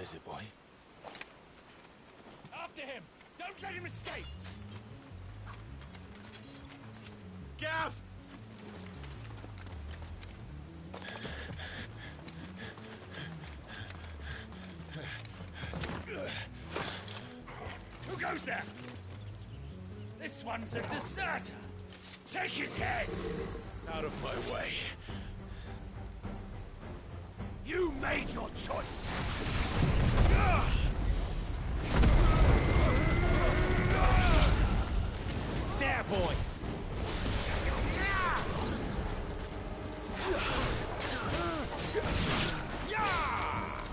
is it, boy? After him! Don't let him escape! Gav! Who goes there? This one's a deserter! Take his head! Out of my way. You made your choice! There, boy!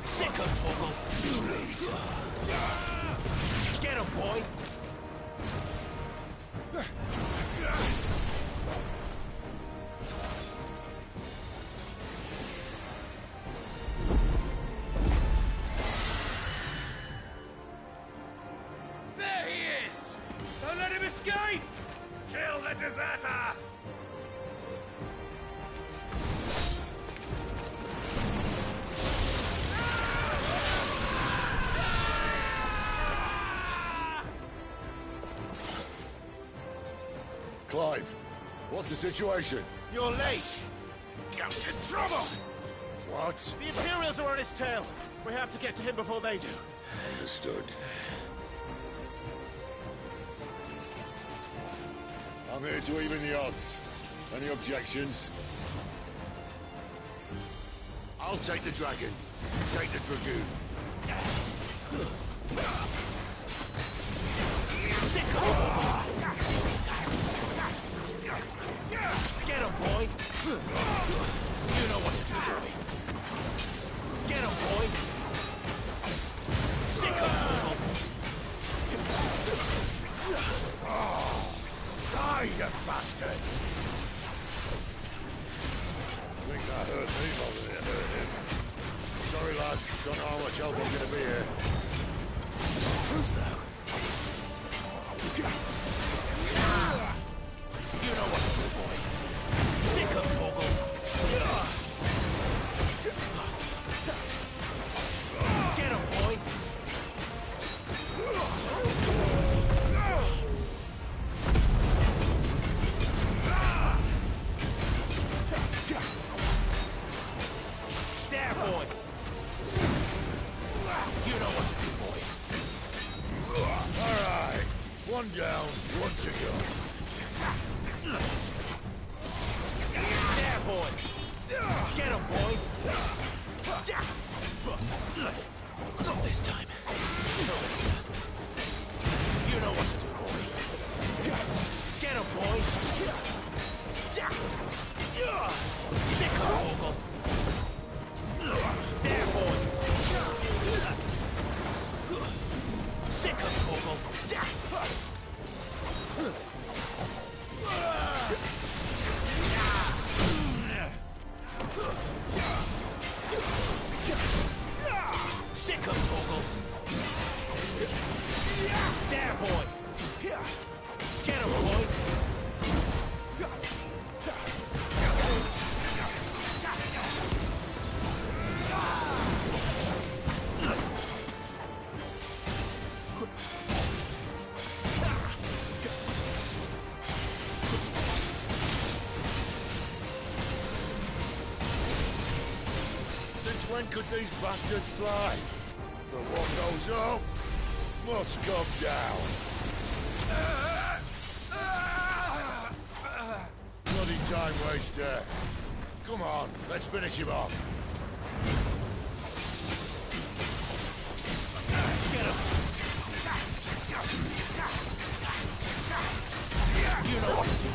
Sicko, Toggle! Get him, boy! There he is! Don't let him escape! Kill the deserter! Clive, what's the situation? You're late! Got in trouble! What? The Imperials are on his tail! We have to get to him before they do. Understood. I'm here to even the odds. Any objections? I'll take the dragon. Take the dragoon. Get him, boy! You know what to do, boy. Get him, boy! Sicko, Toggle! Die, you bastard! I think that hurt me more than it hurt him. Sorry, lads. Don't know how much help I'm gonna be here. Truce, though. You know what to do, boy. Sicko, Toggle! Get him, boy! There, boy! You know what to do, boy. All right. One down, one to go. There, boy! Get him, boy! Not this time. You know what to do, boy. Get him, boy! Sicko, Toggle! There, boy! Sicko, Toggle! Sicko, Toggle! There, boy! Get him, boy! Since when could these bastards fly? But what goes up must come down. Bloody time waster. Come on, let's finish him off. Get him! You know what to do.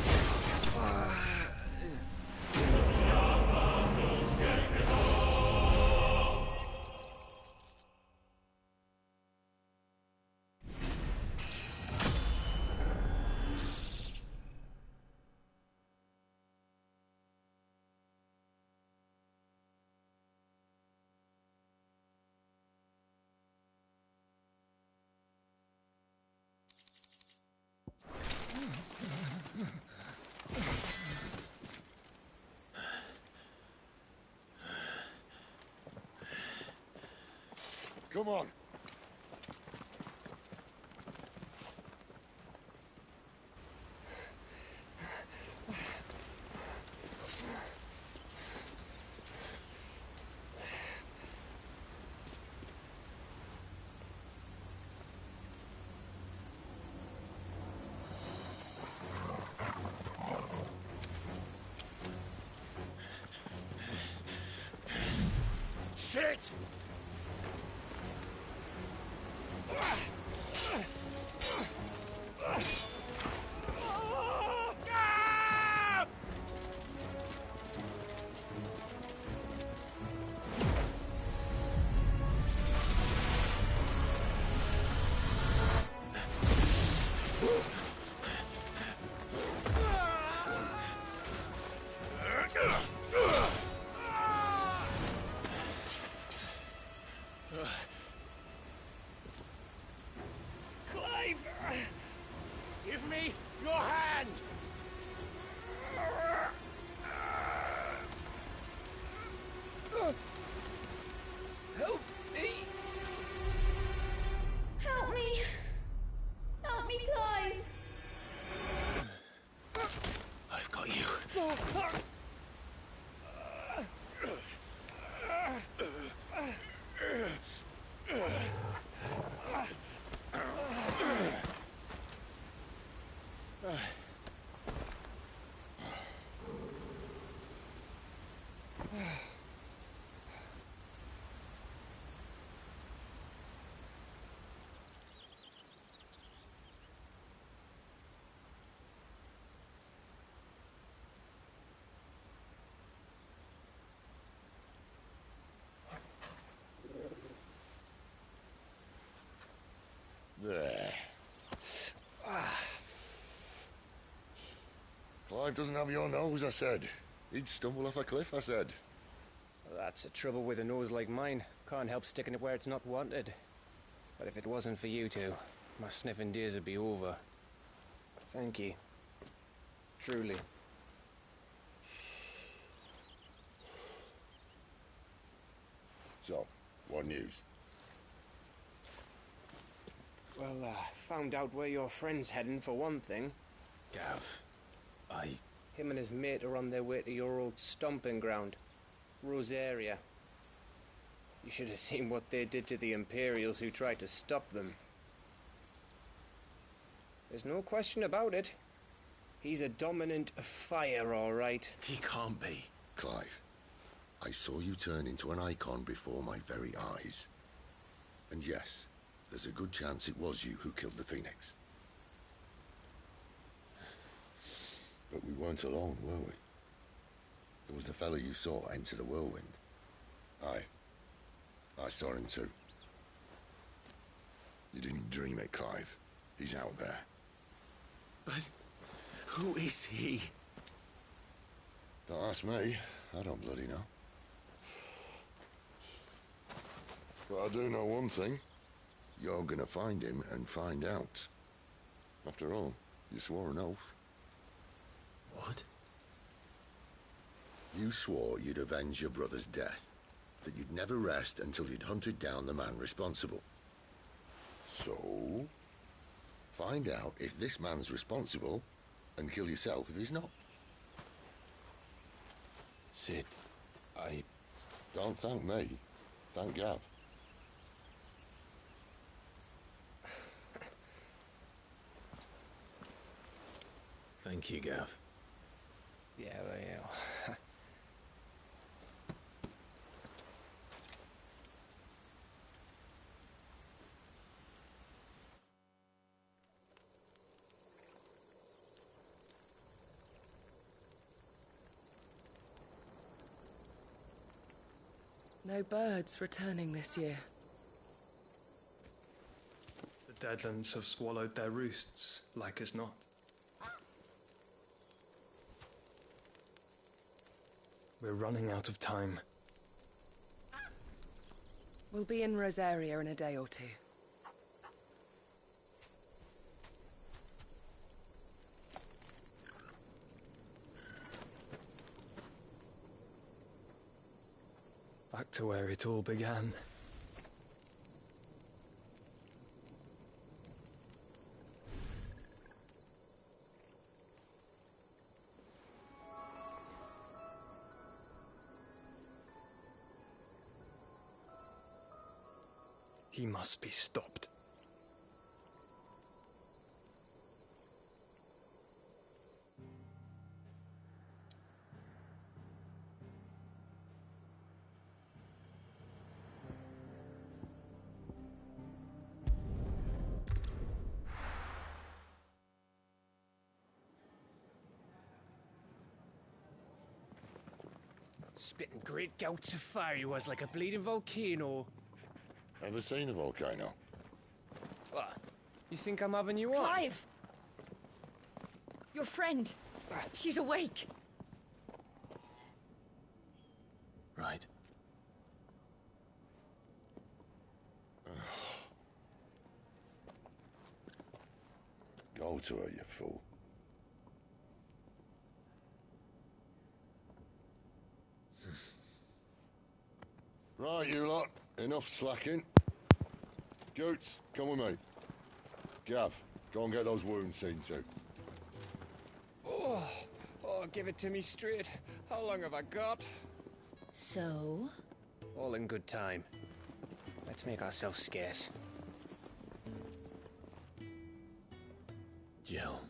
Come on. Shit! Clive! Give me your hand! Help me! Help me! Help me, Clive! I've got you. There. Clive doesn't have your nose, I said. He'd stumble off a cliff, I said. That's the trouble with a nose like mine. Can't help sticking it where it's not wanted. But if it wasn't for you two, my sniffing days would be over. Thank you. Truly. So, what news? Well, found out where your friend's heading, for one thing. Gav, Him and his mate are on their way to your old stomping ground, Rosaria. You should have seen what they did to the Imperials who tried to stop them. There's no question about it. He's a dominant fire, all right. he can't be. Clive, I saw you turn into an icon before my very eyes. And yes, there's a good chance it was you who killed the Phoenix. But we weren't alone, were we? There was the fellow you saw enter the whirlwind. I saw him too. You didn't dream it, Clive. He's out there. But who is he? Don't ask me. I don't bloody know. But I do know one thing. You're gonna find him and find out. After all, you swore an oath. What? You swore you'd avenge your brother's death, that you'd never rest until you'd hunted down the man responsible. So, find out if this man's responsible, and kill yourself if he's not. Sid, Don't thank me. Thank Gav. Thank you, Gav. Yeah, well, yeah. No birds returning this year. The Deadlands have swallowed their roosts, like as not. We're running out of time. We'll be in Rosaria in a day or two. Back to where it all began. He must be stopped. Spitting great gouts of fire he was, like a bleeding volcano. Ever seen a volcano? What? You think I'm having you on? Clive! Your friend. She's awake. Right. Go to her, you fool. Right, you lot. Enough slacking. Goots, come with me. Gav, go and get those wounds seen to. Oh, give it to me straight. How long have I got? So? All in good time. Let's make ourselves scarce. Jill.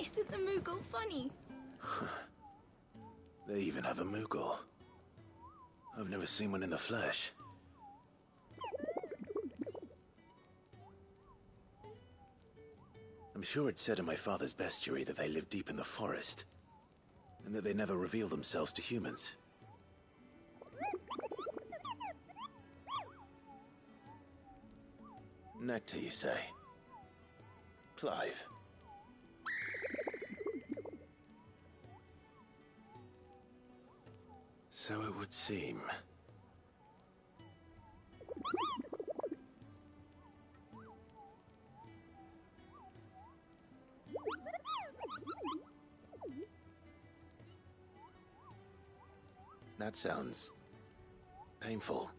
Isn't the Moogle funny? They even have a Moogle. I've never seen one in the flesh. I'm sure it said in my father's bestiary that they live deep in the forest, and that they never reveal themselves to humans. Nectar, you say? Clive. So it would seem. That sounds painful.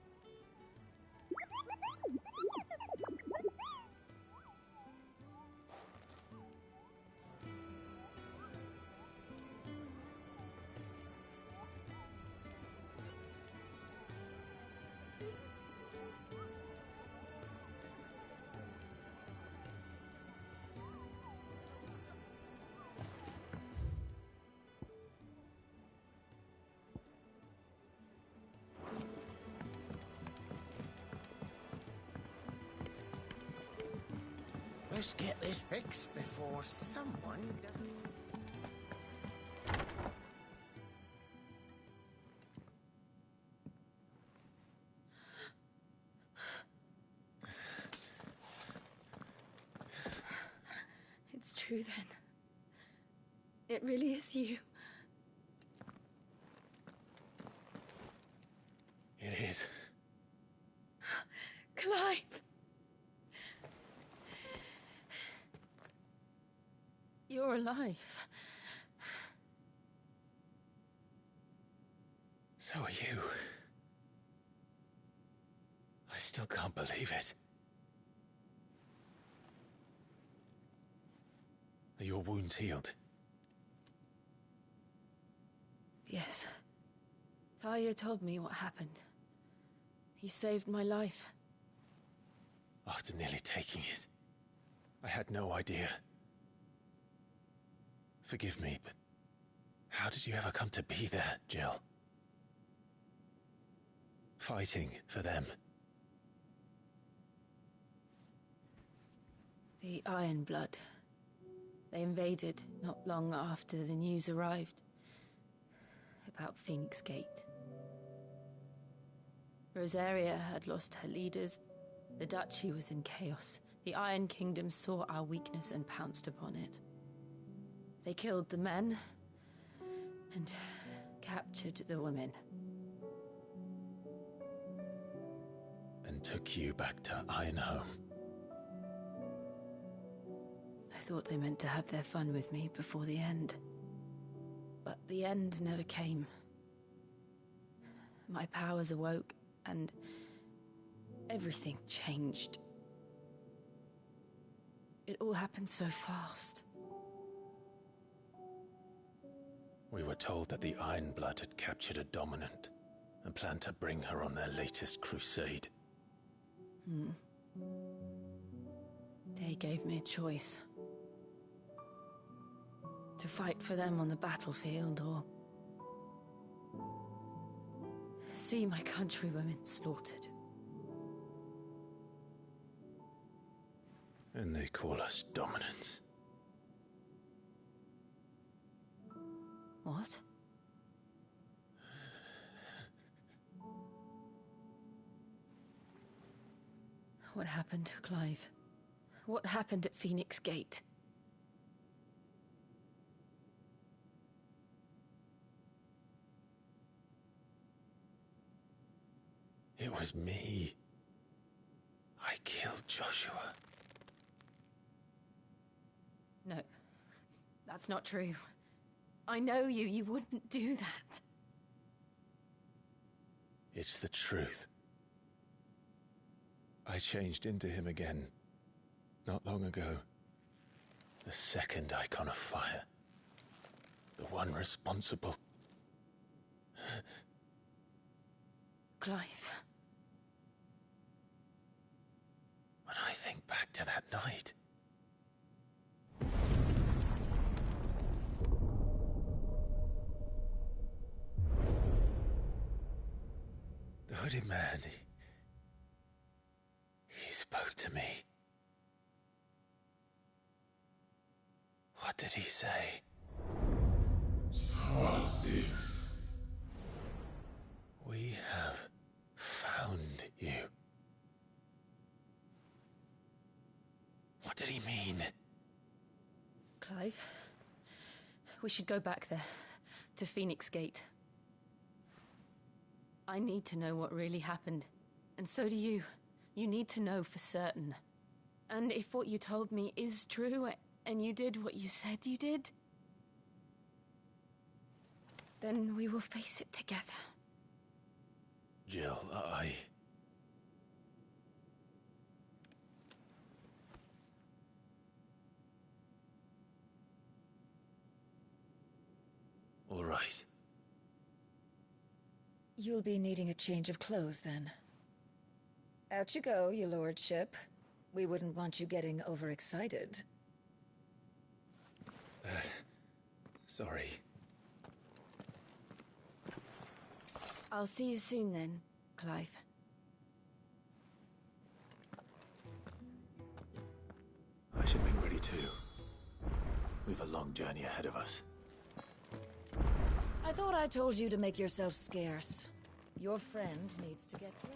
Let's get this fixed before someone doesn't... It's true then. It really is you. It is. Clive! You're alive. So are you. I still can't believe it. Are your wounds healed? Yes. Talia told me what happened. You saved my life. After nearly taking it, I had no idea. Forgive me, but how did you ever come to be there, Jill? Fighting for them. The Iron Blood. They invaded not long after the news arrived about Phoenix Gate. Rosaria had lost her leaders. The Duchy was in chaos. The Iron Kingdom saw our weakness and pounced upon it. They killed the men and captured the women. And took you back to Ironhome. I thought they meant to have their fun with me before the end. But the end never came. My powers awoke, and everything changed. It all happened so fast. We were told that the Ironblood had captured a dominant and planned to bring her on their latest crusade. They gave me a choice. To fight for them on the battlefield, or see my countrywomen slaughtered. And they call us dominants. What? What happened, Clive? What happened at Phoenix Gate? It was me. I killed Joshua. No, that's not true. I know you. You wouldn't do that. It's the truth. I changed into him again, not long ago. The second icon of fire. The one responsible. Clive. When I think back to that night... The hooded man, he spoke to me. What did he say? We have found you. What did he mean? Clive, we should go back there, to Phoenix Gate. I need to know what really happened, and so do you. You need to know for certain. And if what you told me is true, and you did what you said you did, then we will face it together. Jill, All right. You'll be needing a change of clothes, then. Out you go, your lordship. We wouldn't want you getting overexcited. Sorry. I'll see you soon then, Clive. I should make ready too. We've a long journey ahead of us. I thought I told you to make yourself scarce. Your friend needs to get through.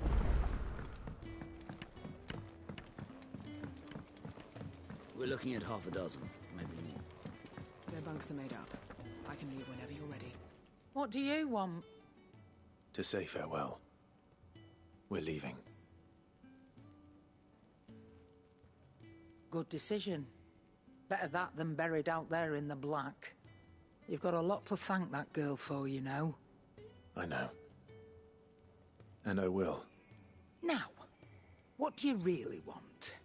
We're looking at half a dozen, maybe more. Their bunks are made up. I can leave whenever you're ready. What do you want? To say farewell. We're leaving. Good decision. Better that than buried out there in the black. You've got a lot to thank that girl for, you know. I know. And I will. Now, what do you really want?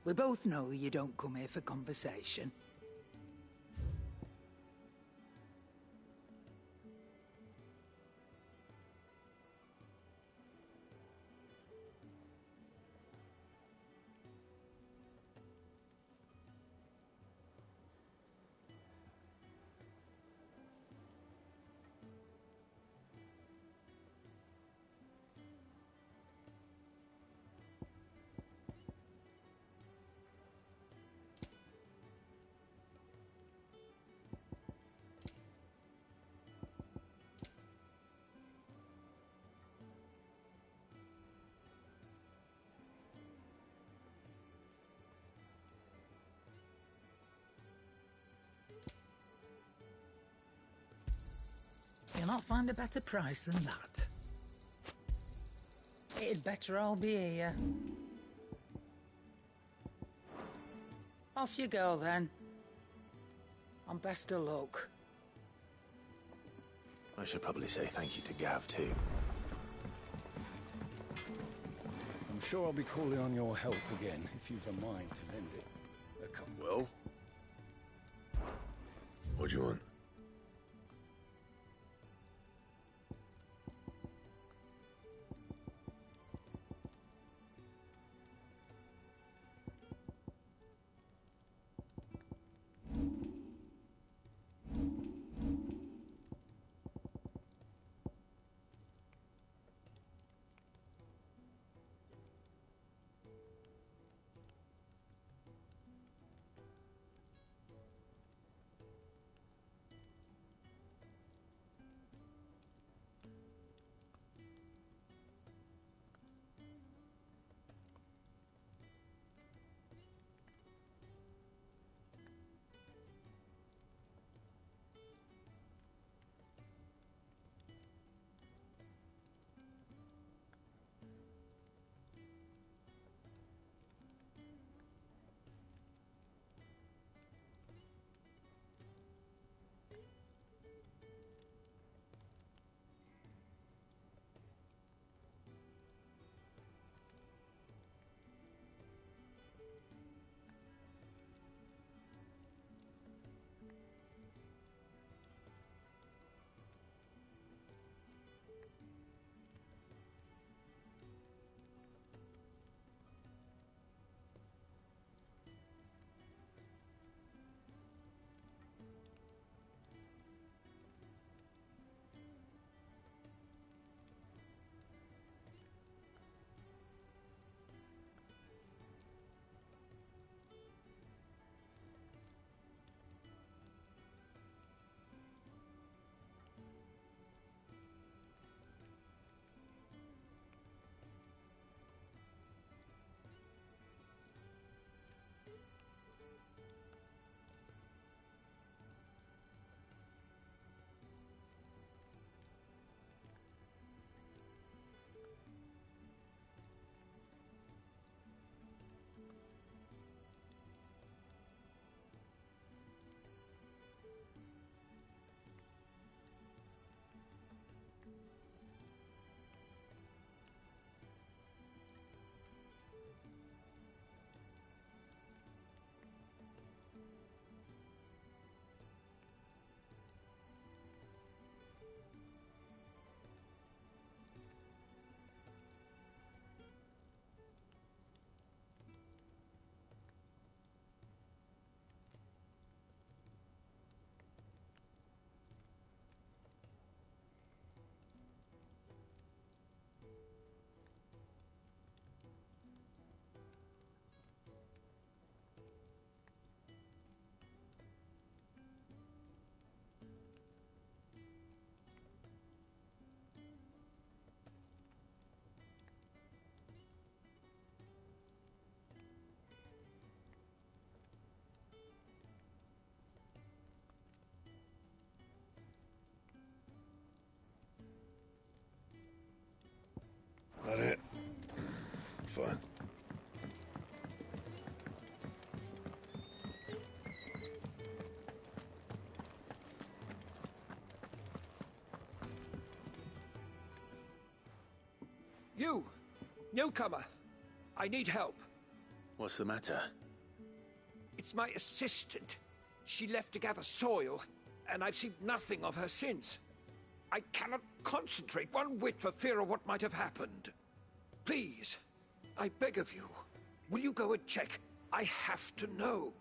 We both know you don't come here for conversation. You'll not find a better price than that. It'd better all be here. Off you go, then. And best of luck. I should probably say thank you to Gav, too. I'm sure I'll be calling on your help again if you've a mind to lend it. A couple. What do you want? That it? Fine. You! Newcomer! I need help. What's the matter? It's my assistant. She left to gather soil, and I've seen nothing of her since. I cannot concentrate one whit for fear of what might have happened. Please, I beg of you, will you go and check? I have to know.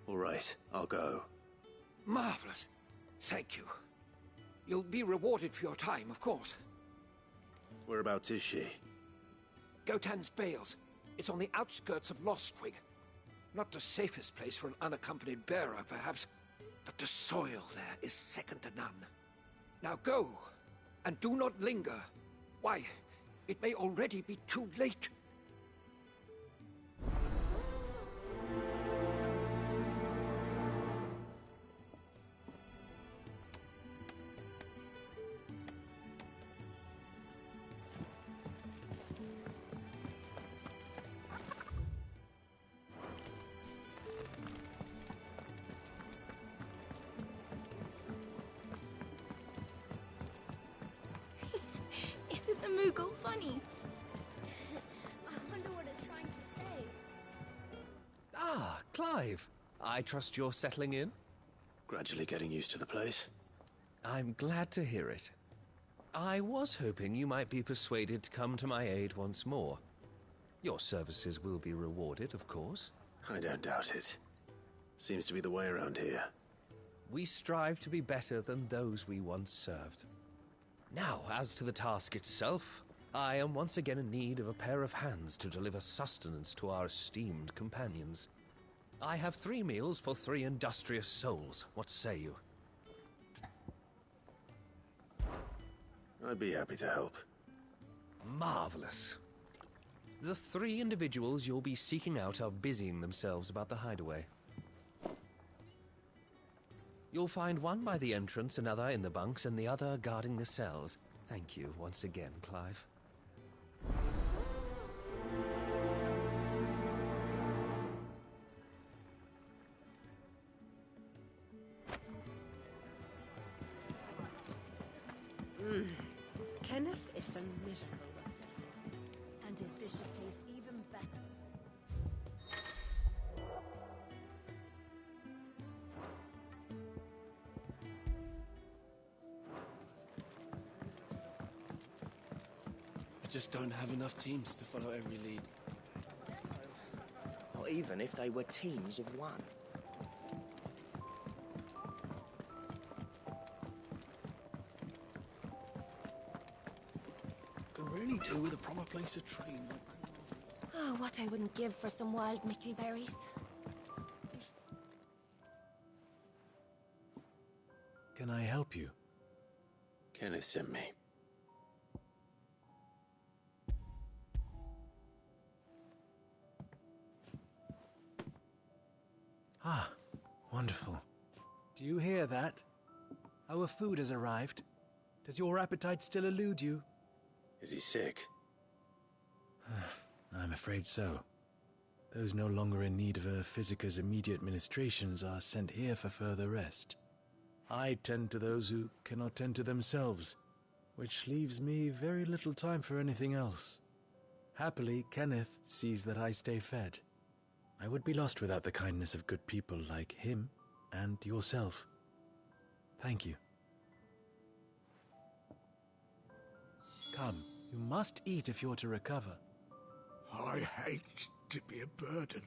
All right, I'll go. Marvelous. Thank you. You'll be rewarded for your time, of course. Whereabouts is she? Gotan's Bales. It's on the outskirts of Lostwig. Not the safest place for an unaccompanied bearer, perhaps, but the soil there is second to none. Now go, and do not linger. Why, it may already be too late. Isn't the Moogle funny? Clive, I trust you're settling in? Gradually getting used to the place. I'm glad to hear it. I was hoping you might be persuaded to come to my aid once more. Your services will be rewarded, of course. I don't doubt it. Seems to be the way around here. We strive to be better than those we once served. Now, as to the task itself, I am once again in need of a pair of hands to deliver sustenance to our esteemed companions. I have 3 meals for 3 industrious souls. What say you? I'd be happy to help. Marvelous. The 3 individuals you'll be seeking out are busying themselves about the hideaway. You'll find one by the entrance, another in the bunks, and the other guarding the cells. Thank you once again, Clive. Kenneth is a miracle worker. And his dishes taste even better. I just don't have enough teams to follow every lead. Not even if they were teams of one. Could really do with a proper place to train. Oh, what I wouldn't give for some wild mickleberries. Can I help you? Kenneth sent me. Ah, wonderful. Do you hear that? Our food has arrived. Does your appetite still elude you? Is he sick? I'm afraid so. Those no longer in need of a Physica's immediate ministrations are sent here for further rest. I tend to those who cannot tend to themselves, which leaves me very little time for anything else. Happily, Kenneth sees that I stay fed. I would be lost without the kindness of good people like him and yourself. Thank you. Come, you must eat if you're to recover. I hate to be a burden,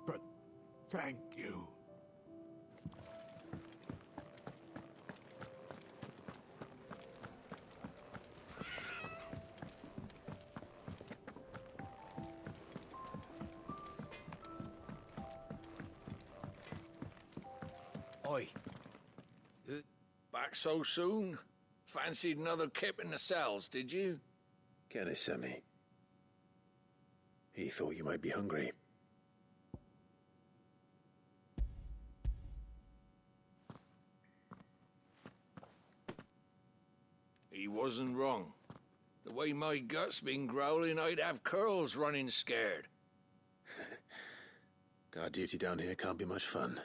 but thank you. Oi. Back so soon? Fancied another kip in the cells, did you? Kenneth sent me. He thought you might be hungry. He wasn't wrong. The way my gut's been growling, I'd have curls running scared. Guard duty down here can't be much fun.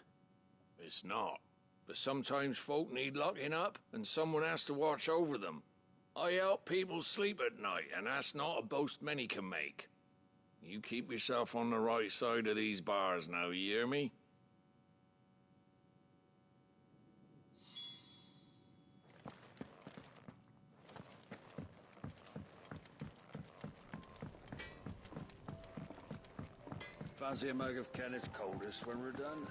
It's not. But sometimes folk need locking up, and someone has to watch over them. I help people sleep at night, and that's not a boast many can make. You keep yourself on the right side of these bars now, you hear me? Fancy a mug of Kenneth's coldest when we're done?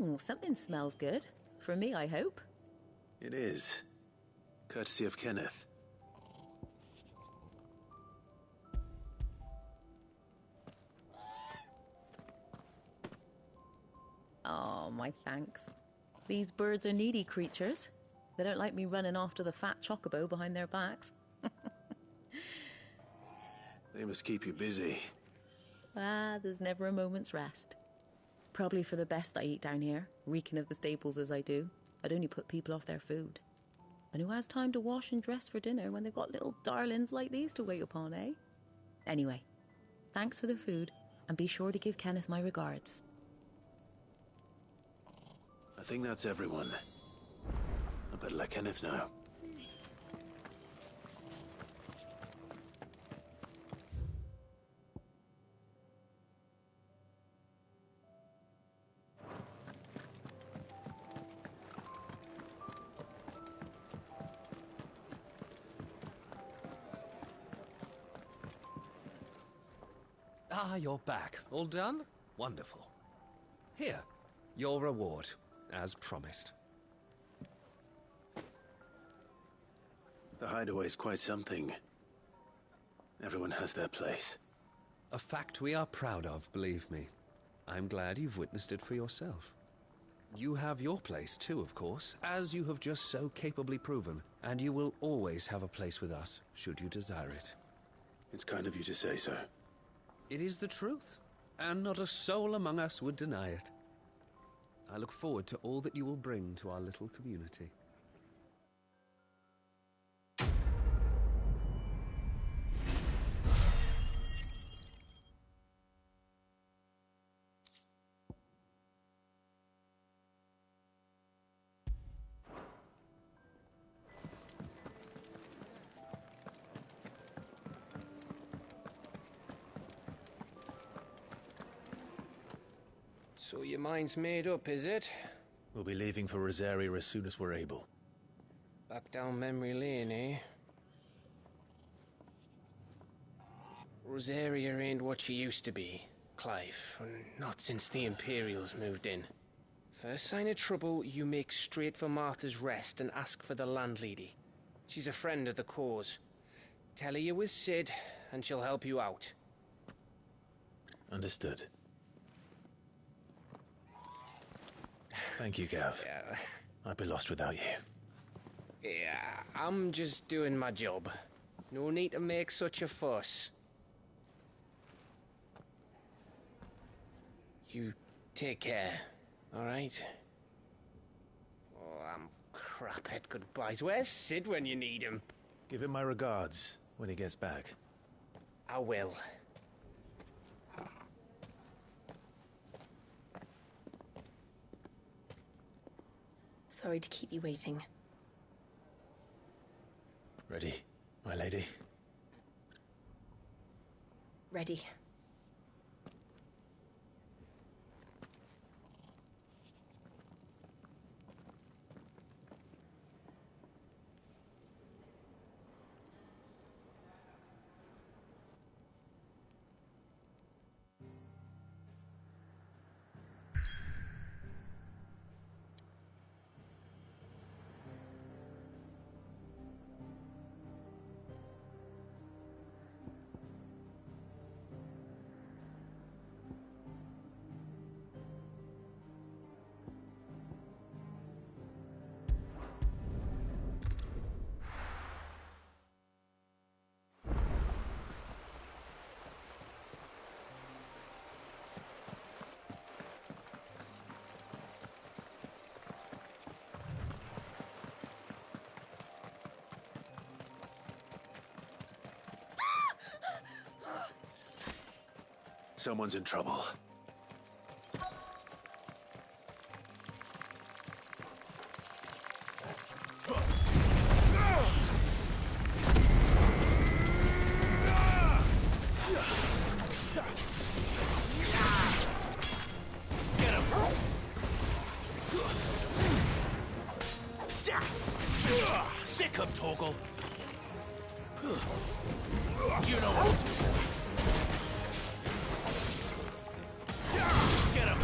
Ooh, something smells good. For me, I hope. It is. Courtesy of Kenneth. Oh, my thanks. These birds are needy creatures. They don't like me running after the fat chocobo behind their backs. They must keep you busy. There's never a moment's rest. Probably for the best I eat down here, reeking of the stables as I do. I'd only put people off their food. And who has time to wash and dress for dinner when they've got little darlings like these to wait upon, eh? Anyway, thanks for the food, and be sure to give Kenneth my regards. I think that's everyone. better let Kenneth know. Ah, you're back. All done? Wonderful. Here, your reward, as promised. The hideaway's quite something. Everyone has their place. A fact we are proud of, believe me. I'm glad you've witnessed it for yourself. You have your place too, of course, as you have just so capably proven, and you will always have a place with us, should you desire it. It's kind of you to say so. It is the truth, and not a soul among us would deny it. I look forward to all that you will bring to our little community. So your mind's made up, is it? We'll be leaving for Rosaria as soon as we're able. Back down memory lane, eh? Rosaria ain't what she used to be, Clive. Not since the Imperials moved in. First sign of trouble, you make straight for Martha's Rest and ask for the landlady. She's a friend of the cause. Tell her you was Sid, and she'll help you out. Understood. Thank you, Gav. Yeah. I'd be lost without you. Yeah, I'm just doing my job. No need to make such a fuss. You take care, alright? Oh, I'm crap at goodbyes. Where's Sid when you need him? Give him my regards when he gets back. I will. Sorry to keep you waiting. Ready, my lady? Ready. Someone's in trouble. Get him! Sick him, Torgal! You know what to do. Get him!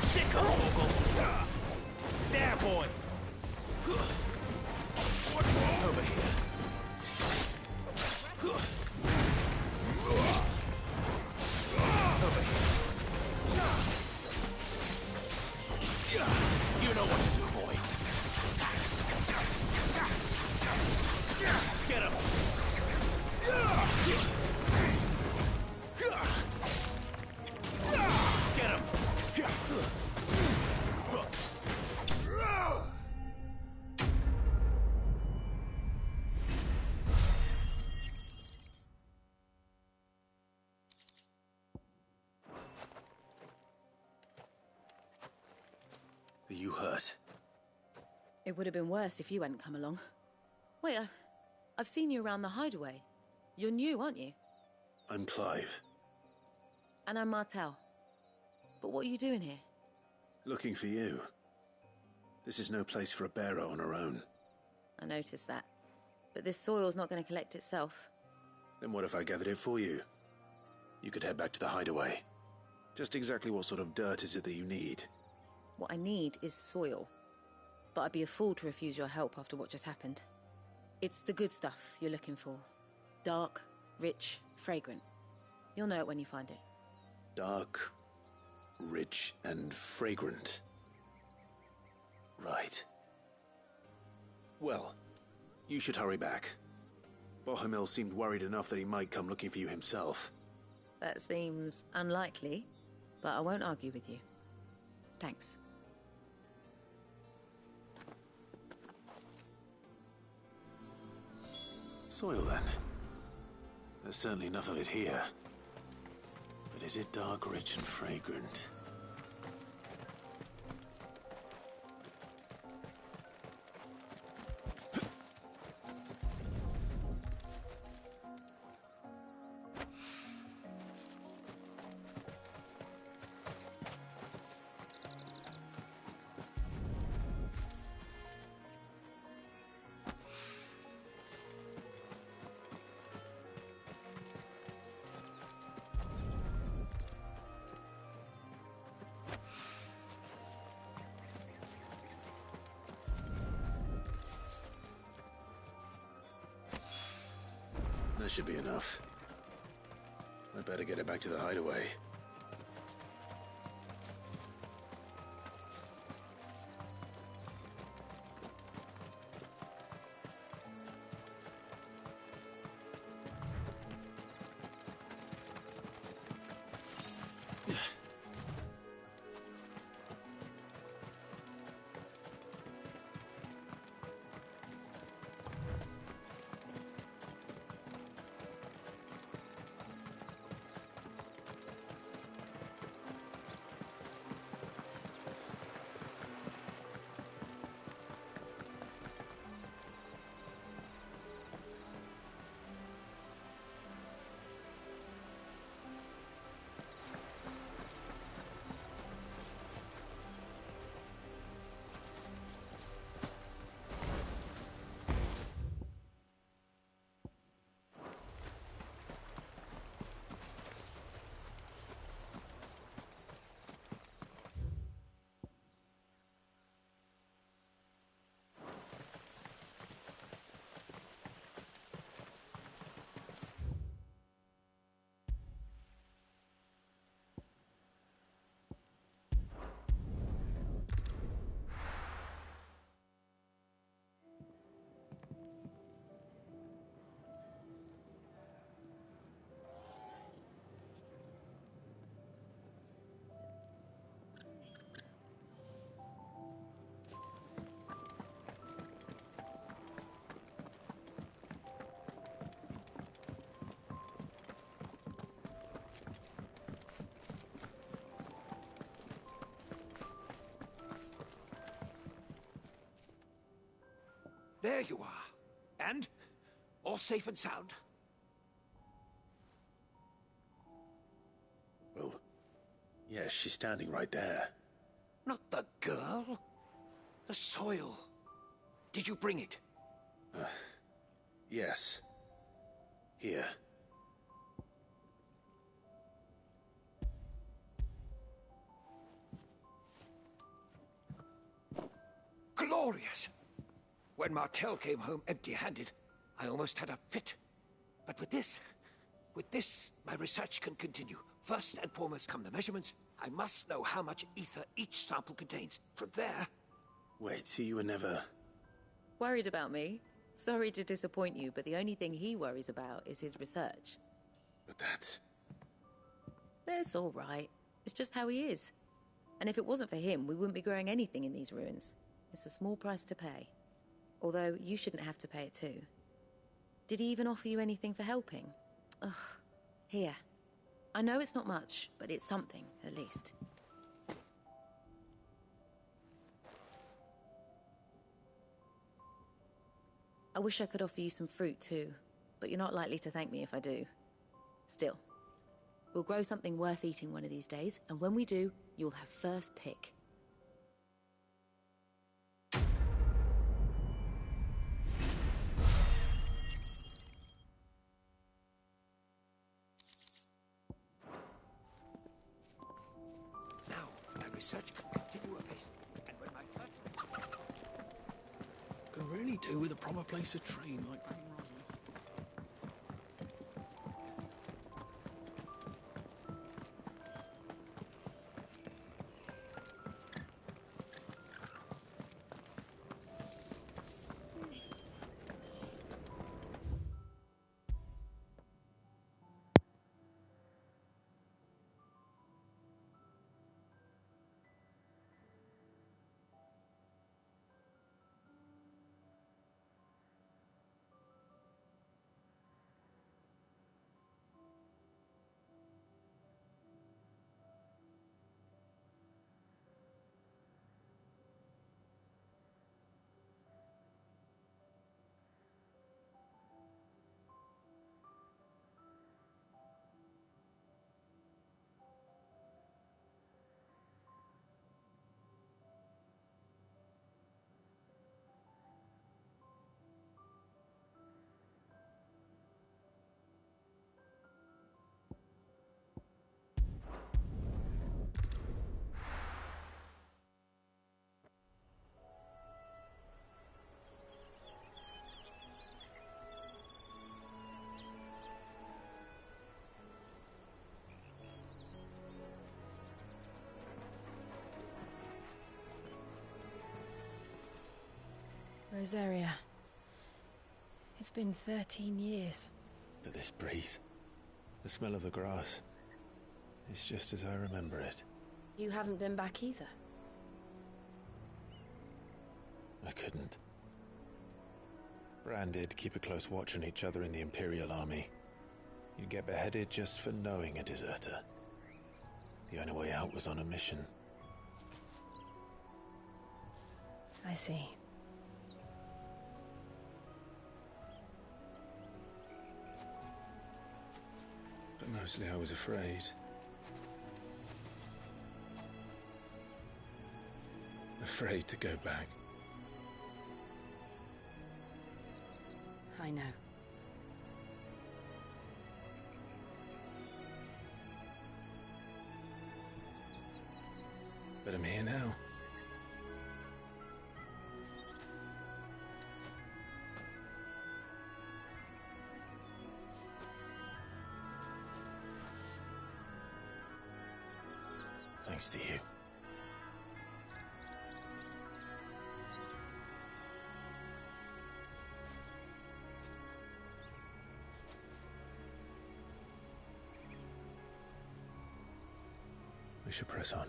Sick him, Torgal! There, boy! Over here. Over here. you hurt? It would have been worse if you hadn't come along. Wait, I've seen you around the hideaway. You're new, aren't you? I'm Clive. And I'm Martel. But what are you doing here? Looking for you. This is no place for a bearer on her own. I noticed that. But this soil's not going to collect itself. Then what if I gathered it for you? You could head back to the hideaway. Just exactly what sort of dirt is it that you need? What I need is soil. But I'd be a fool to refuse your help after what just happened. It's the good stuff you're looking for. Dark, rich, fragrant. You'll know it when you find it. Dark, rich, and fragrant. Right. Well, you should hurry back. Bohemil seemed worried enough that he might come looking for you himself. That seems unlikely, but I won't argue with you. Thanks. Soil, then. There's certainly enough of it here. But is it dark, rich, and fragrant? That should be enough. I better get it back to the hideaway. There you are. And? All safe and sound? Well, yes, she's standing right there. Not the girl. The soil. Did you bring it? Yes. Here. Glorious! When Martel came home empty-handed, I almost had a fit. But with this, my research can continue. First and foremost come the measurements. I must know how much ether each sample contains. From there... Wait, so you were never... Worried about me? Sorry to disappoint you, but the only thing he worries about is his research. But that's... That's all right. It's just how he is. And if it wasn't for him, we wouldn't be growing anything in these ruins. It's a small price to pay. Although, you shouldn't have to pay it too. Did he even offer you anything for helping? Ugh. Here. I know it's not much, but it's something, at least. I wish I could offer you some fruit too, but you're not likely to thank me if I do. Still, we'll grow something worth eating one of these days, and when we do, you'll have first pick. Now, my research can continue apace, and when my first... Could really do with a proper place to train, like Pam Rosalind. Rosaria. It's been 13 years. But this breeze, the smell of the grass, it's just as I remember it. You haven't been back either. I couldn't. Branded, keep a close watch on each other in the Imperial Army. You'd get beheaded just for knowing a deserter. The only way out was on a mission. I see. But mostly I was afraid. Afraid to go back. I know. But I'm here now. Thanks to you. We should press on.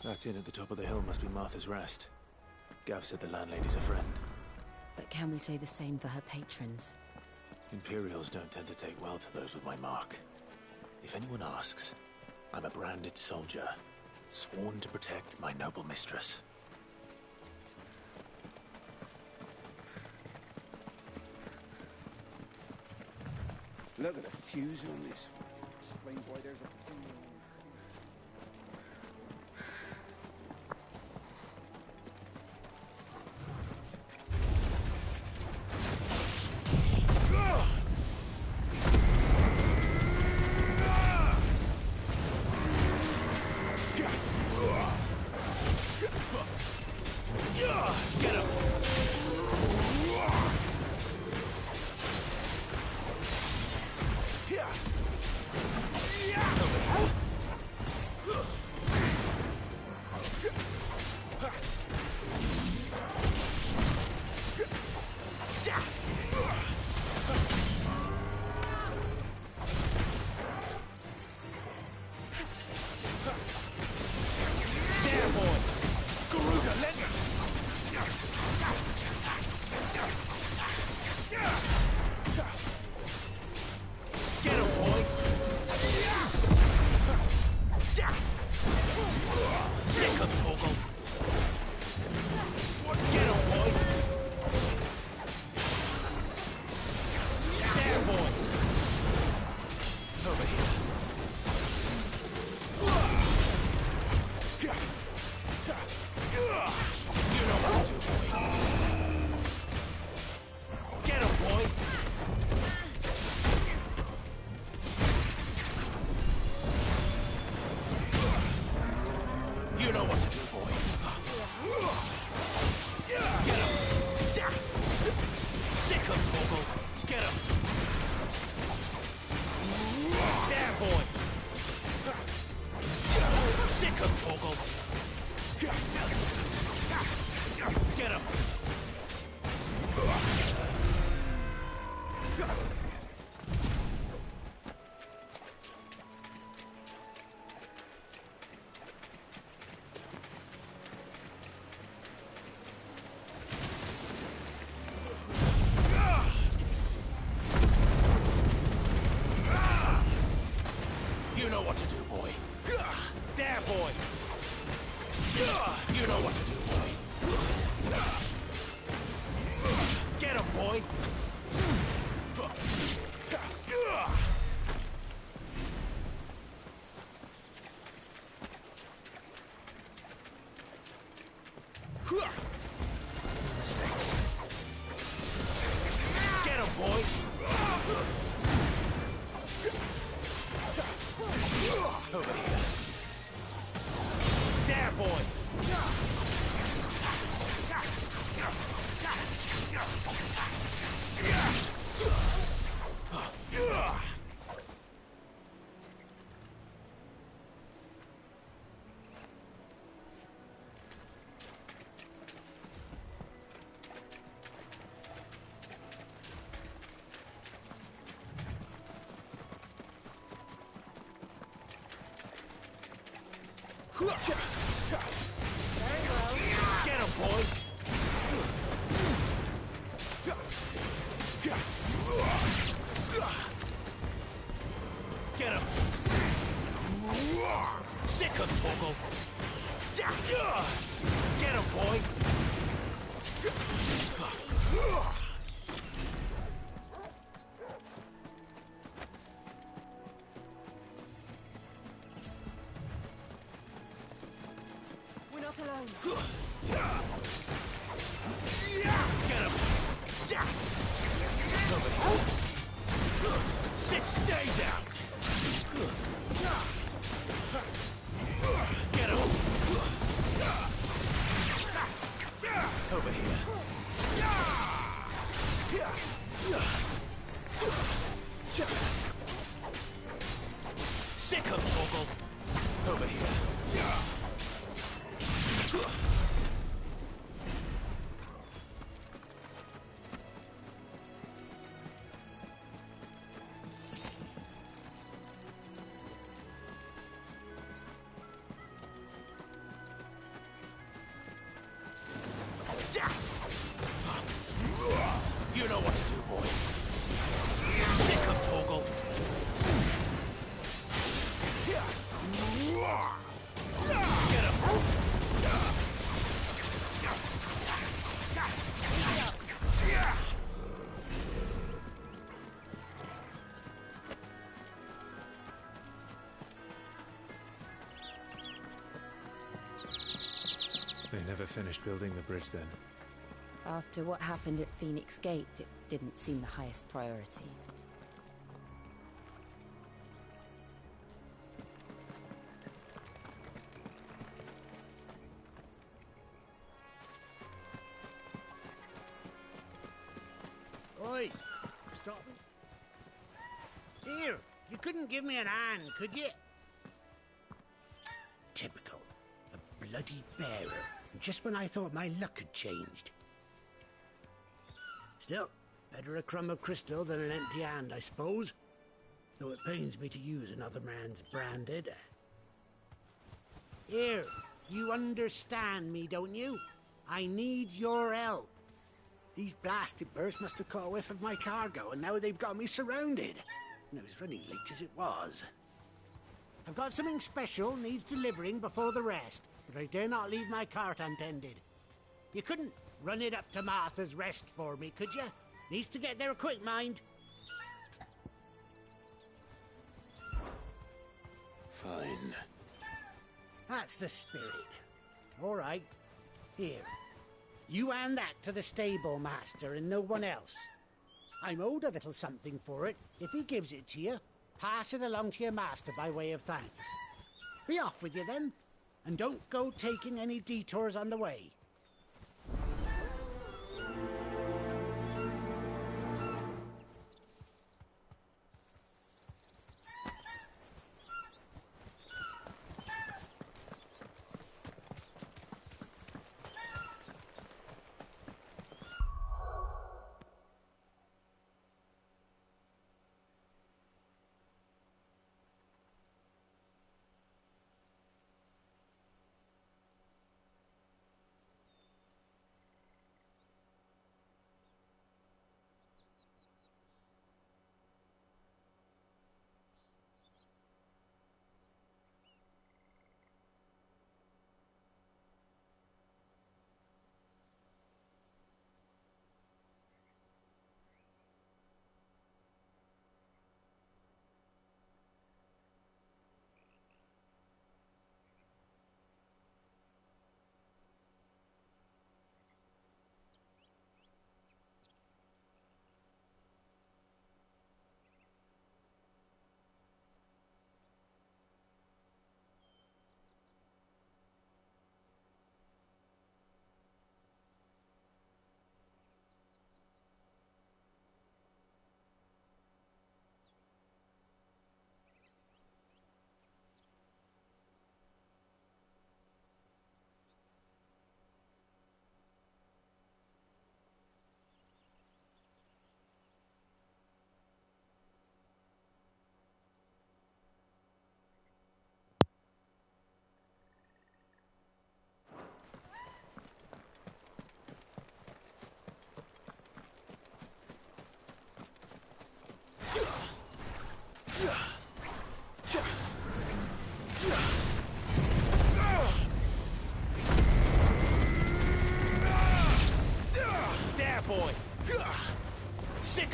That inn at the top of the hill must be Martha's Rest. Gav said the landlady's a friend. But can we say the same for her patrons? Imperials don't tend to take well to those with my mark. If anyone asks, I'm a branded soldier, sworn to protect my noble mistress. Look at the fuse on this one. Explains why there's a... him, Torgal! Get him! You know what to do, boy. There, boy. You know what to do, boy. Get him, boy. Mistakes. Get him, boy. Over here. There, boy. Get him, boy! Get him! Sick him, Torgal! Get him, boy! We're not alone. Get him! Sit, stay down! Get him! Over here. Sick him, Torgal! Over here. You know what to do, boy. Sick him, Torgal. Get him. They never finished building the bridge then. After what happened at Phoenix Gate, it didn't seem the highest priority. Oi! Stop it. Here, you couldn't give me an hand, could you? Typical. A bloody bearer. Just when I thought my luck had changed. Still, better a crumb of crystal than an empty hand, I suppose. Though it pains me to use another man's branded. Here, you understand me, don't you? I need your help. These blasted birds must have caught a whiff of my cargo, and now they've got me surrounded. And it was running late as it was. I've got something special needs delivering before the rest, but I dare not leave my cart untended. You couldn't run it up to Martha's Rest for me, could you? Needs to get there quick, mind. Fine. That's the spirit. All right. Here. You hand that to the stable master and no one else. I'm owed a little something for it. If he gives it to you, pass it along to your master by way of thanks. Be off with you then, and don't go taking any detours on the way.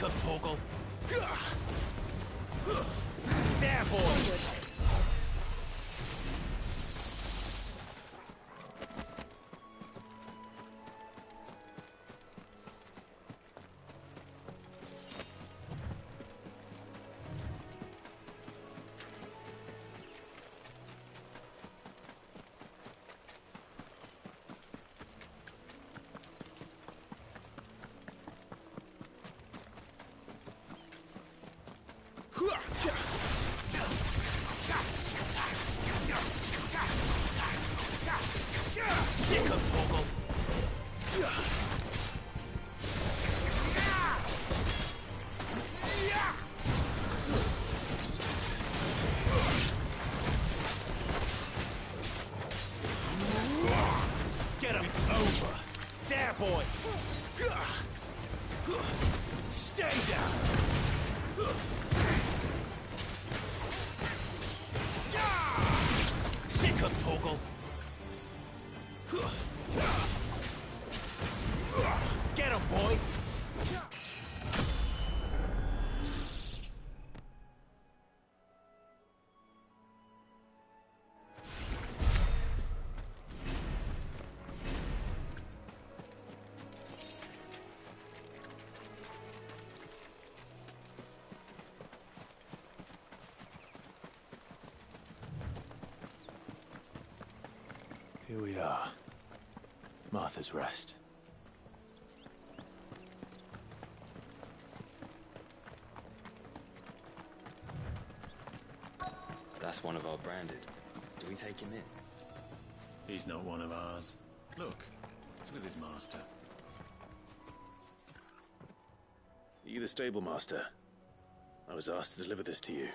Sick of Torgal. There, boys. Sick of Torgal. Get him. It's over. There, boy. Stay down. Sick of Torgal. Get him, boy. Here we are. Martha's Rest. That's one of our branded. Do we take him in? He's not one of ours. Look, it's with his master. Are you the stable master? I was asked to deliver this to you.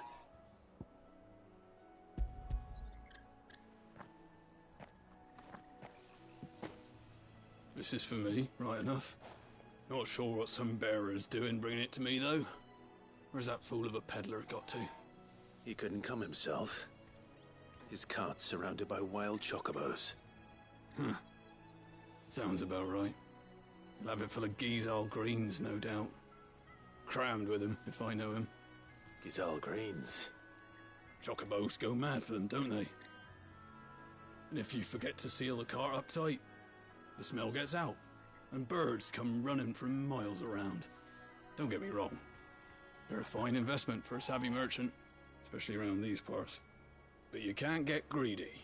This is for me, right enough. Not sure what some bearer's doing bringing it to me, though. Where's that fool of a peddler got to? He couldn't come himself. His cart's surrounded by wild chocobos. Huh. Sounds about right. He'll have it full of Gizal greens, no doubt. Crammed with him, if I know him. Gizal greens? Chocobos go mad for them, don't they? And if you forget to seal the cart up tight, the smell gets out, and birds come running from miles around. Don't get me wrong. They're a fine investment for a savvy merchant, especially around these parts. But you can't get greedy,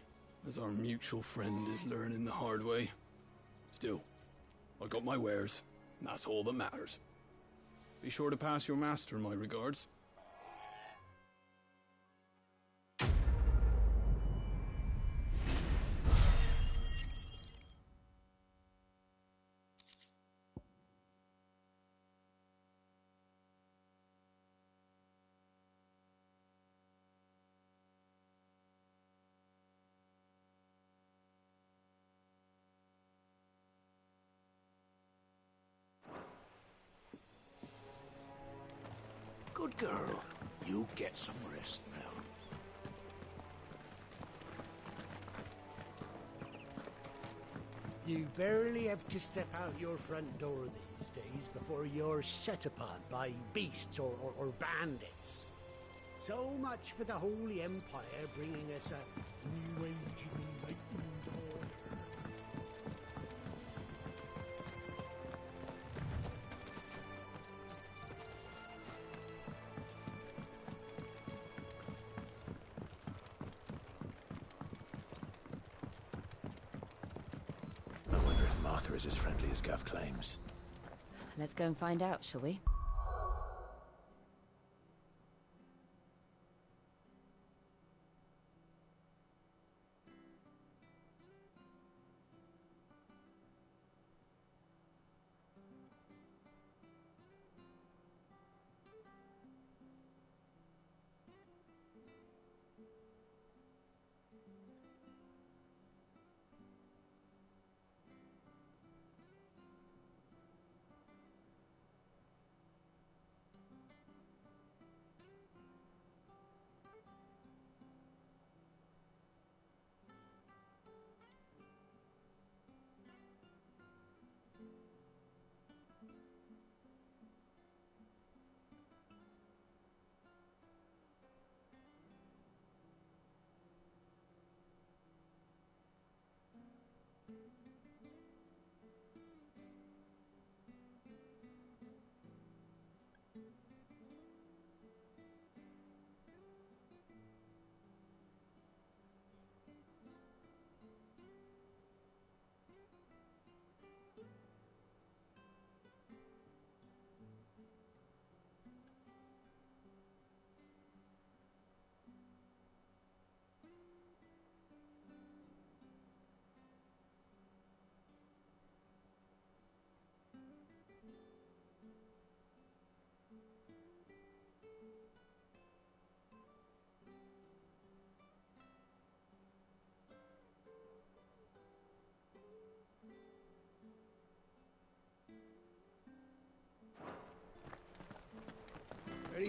as our mutual friend is learning the hard way. Still, I got my wares, and that's all that matters. Be sure to pass your master my regards. Good girl. You get some rest now. You barely have to step out your front door these days before you're set upon by beasts or bandits. So much for the Holy Empire bringing us a new age of enlightened order. I wonder if Martha is as friendly as Gav claims. Let's go and find out, shall we?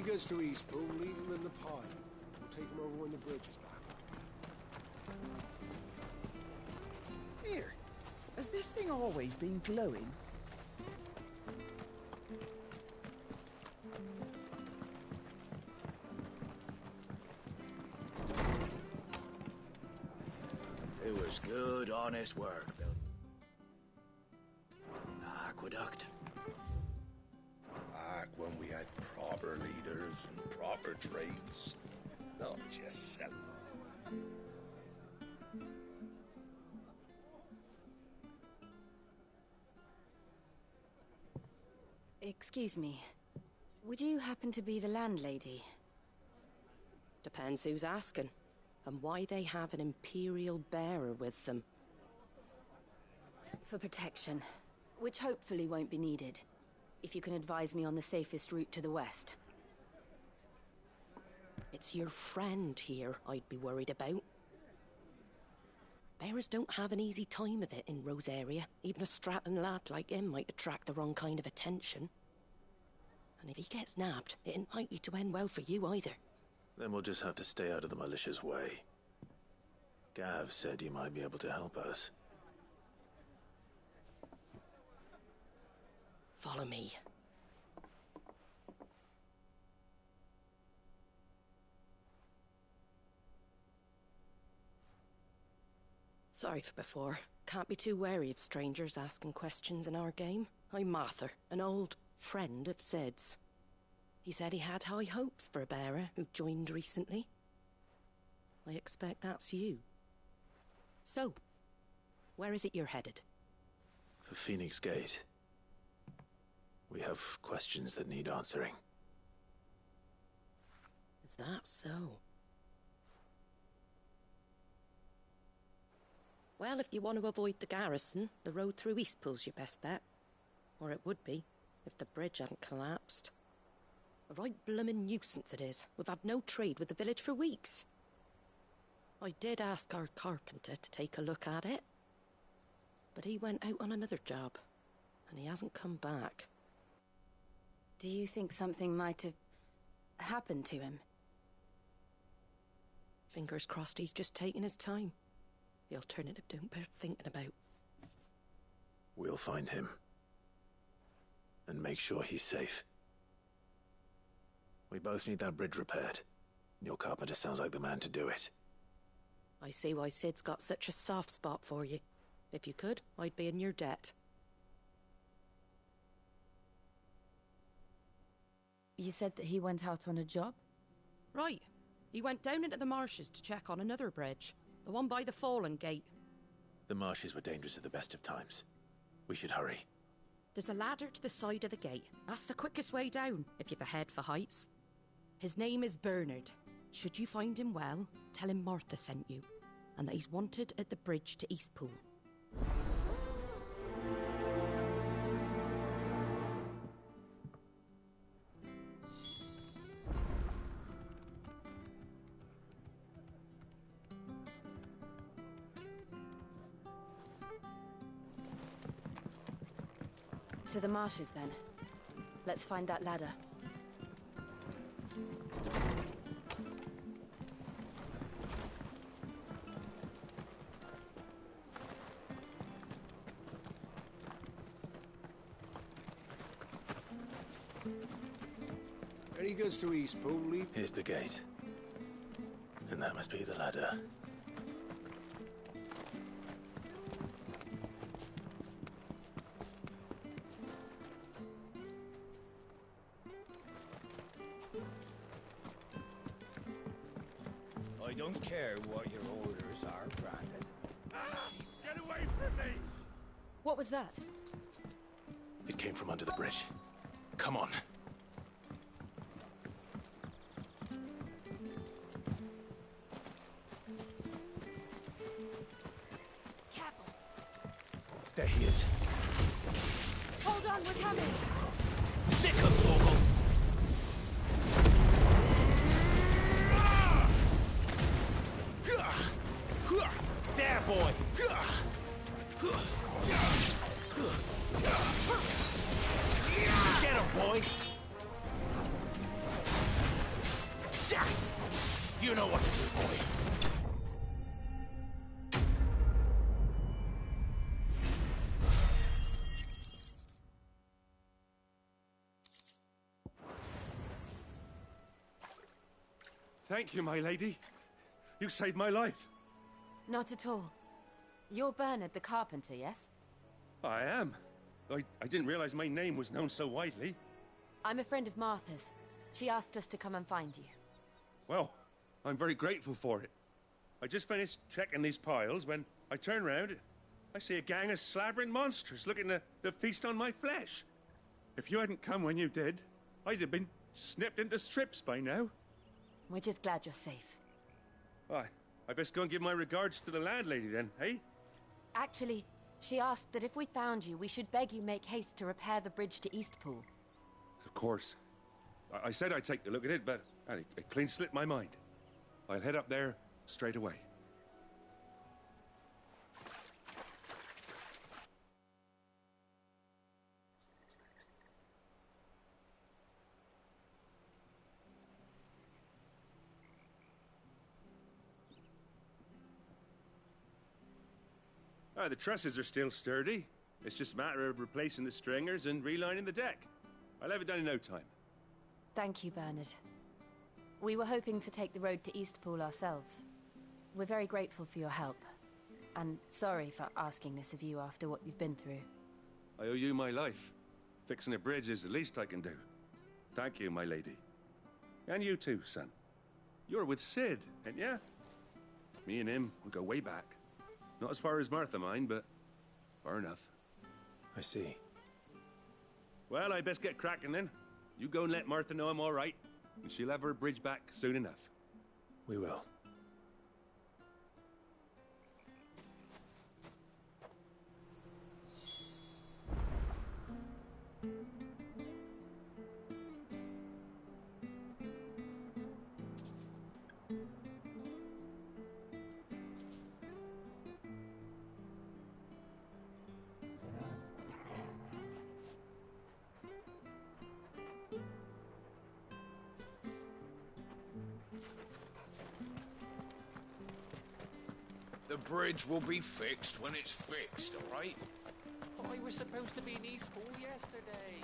goods to Eastpool, leave them in the pile. We'll take them over when the bridge is back. Here, has this thing always been glowing? It was good, honest work, Bill. The aqueduct. Back when we had proper leaders and proper trades. Not just selling. Excuse me. Would you happen to be the landlady? Depends who's asking, and why they have an Imperial bearer with them. For protection, which hopefully won't be needed. If you can advise me on the safest route to the west. It's your friend here I'd be worried about. Bearers don't have an easy time of it in Rose area. Even a Stratton lad like him might attract the wrong kind of attention. And if he gets nabbed, it ain't likely to end well for you either. Then we'll just have to stay out of the malicious way. Gav said he might be able to help us. Follow me. Sorry for before. Can't be too wary of strangers asking questions in our game. I'm Martha, an old friend of Sid's. He said he had high hopes for a bearer who joined recently. I expect that's you. So, where is it you're headed? For Phoenix Gate. We have questions that need answering. Is that so? Well, if you want to avoid the garrison, the road through Eastpool's your best bet. Or it would be, if the bridge hadn't collapsed. A right bloomin' nuisance it is. We've had no trade with the village for weeks. I did ask our carpenter to take a look at it. But he went out on another job, and he hasn't come back. Do you think something might have happened to him? Fingers crossed he's just taking his time. The alternative don't bear thinking about. We'll find him. And make sure he's safe. We both need that bridge repaired. Your carpenter sounds like the man to do it. I see why Sid's got such a soft spot for you. If you could, I'd be in your debt. You said that he went out on a job? Right. He went down into the marshes to check on another bridge. The one by the Fallen Gate. The marshes were dangerous at the best of times. We should hurry. There's a ladder to the side of the gate. That's the quickest way down, if you've a head for heights. His name is Bernard. Should you find him well, tell him Martha sent you, and that he's wanted at the bridge to Eastpool. To the marshes, then. Let's find that ladder. Any goods to Eastpool, leave... Here's the gate. And that must be the ladder. I don't care what your orders are, Brandon. Ah! Get away from me! What was that? It came from under the bridge. Come on. Careful. There he is. Hold on, we're coming! Sick of Torgal! There, boy! Get him, boy! Thank you, my lady. You saved my life. Not at all. You're Bernard the carpenter, yes? I am. I didn't realize my name was known so widely. I'm a friend of Martha's. She asked us to come and find you. Well, I'm very grateful for it. I just finished checking these piles when I turn round. I see a gang of slavering monsters looking to feast on my flesh. If you hadn't come when you did, I'd have been snipped into strips by now. We're just glad you're safe. I best go and give my regards to the landlady then, eh? Actually, she asked that if we found you, we should beg you make haste to repair the bridge to Eastpool. Of course. I said I'd take a look at it, but it clean slipped my mind. I'll head up there straight away. The trusses are still sturdy. It's just a matter of replacing the stringers and relining the deck. I'll have it done in no time. Thank you, Bernard. We were hoping to take the road to Eastpool ourselves. We're very grateful for your help. And sorry for asking this of you after what you've been through. I owe you my life. Fixing a bridge is the least I can do. Thank you, my lady. And you too, son. You're with Sid, ain't ya? Me and him, we go way back. Not as far as Martha, mind, but far enough. I see. Well, I best get cracking then. You go and let Martha know I'm all right, and she'll have her bridge back soon enough. We will. The bridge will be fixed when it's fixed, all right? I was supposed to be in Eastpool yesterday.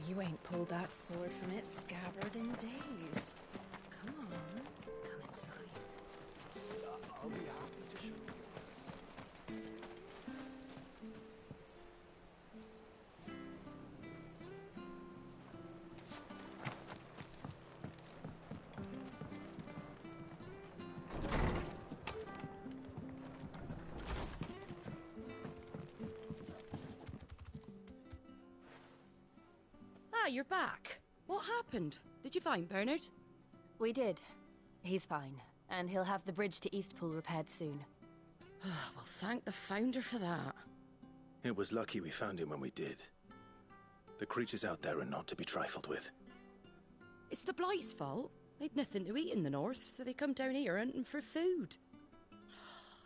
You ain't pulled that sword from its scabbard in days. Come on, come inside. I'll be happy to show you. You're back. What happened? Did you find Bernard? We did. He's fine, and he'll have the bridge to Eastpool repaired soon. Well, thank the Founder for that. It was lucky we found him when we did. The creatures out there are not to be trifled with. It's the Blight's fault. They'd nothing to eat in the north, so they come down here hunting for food.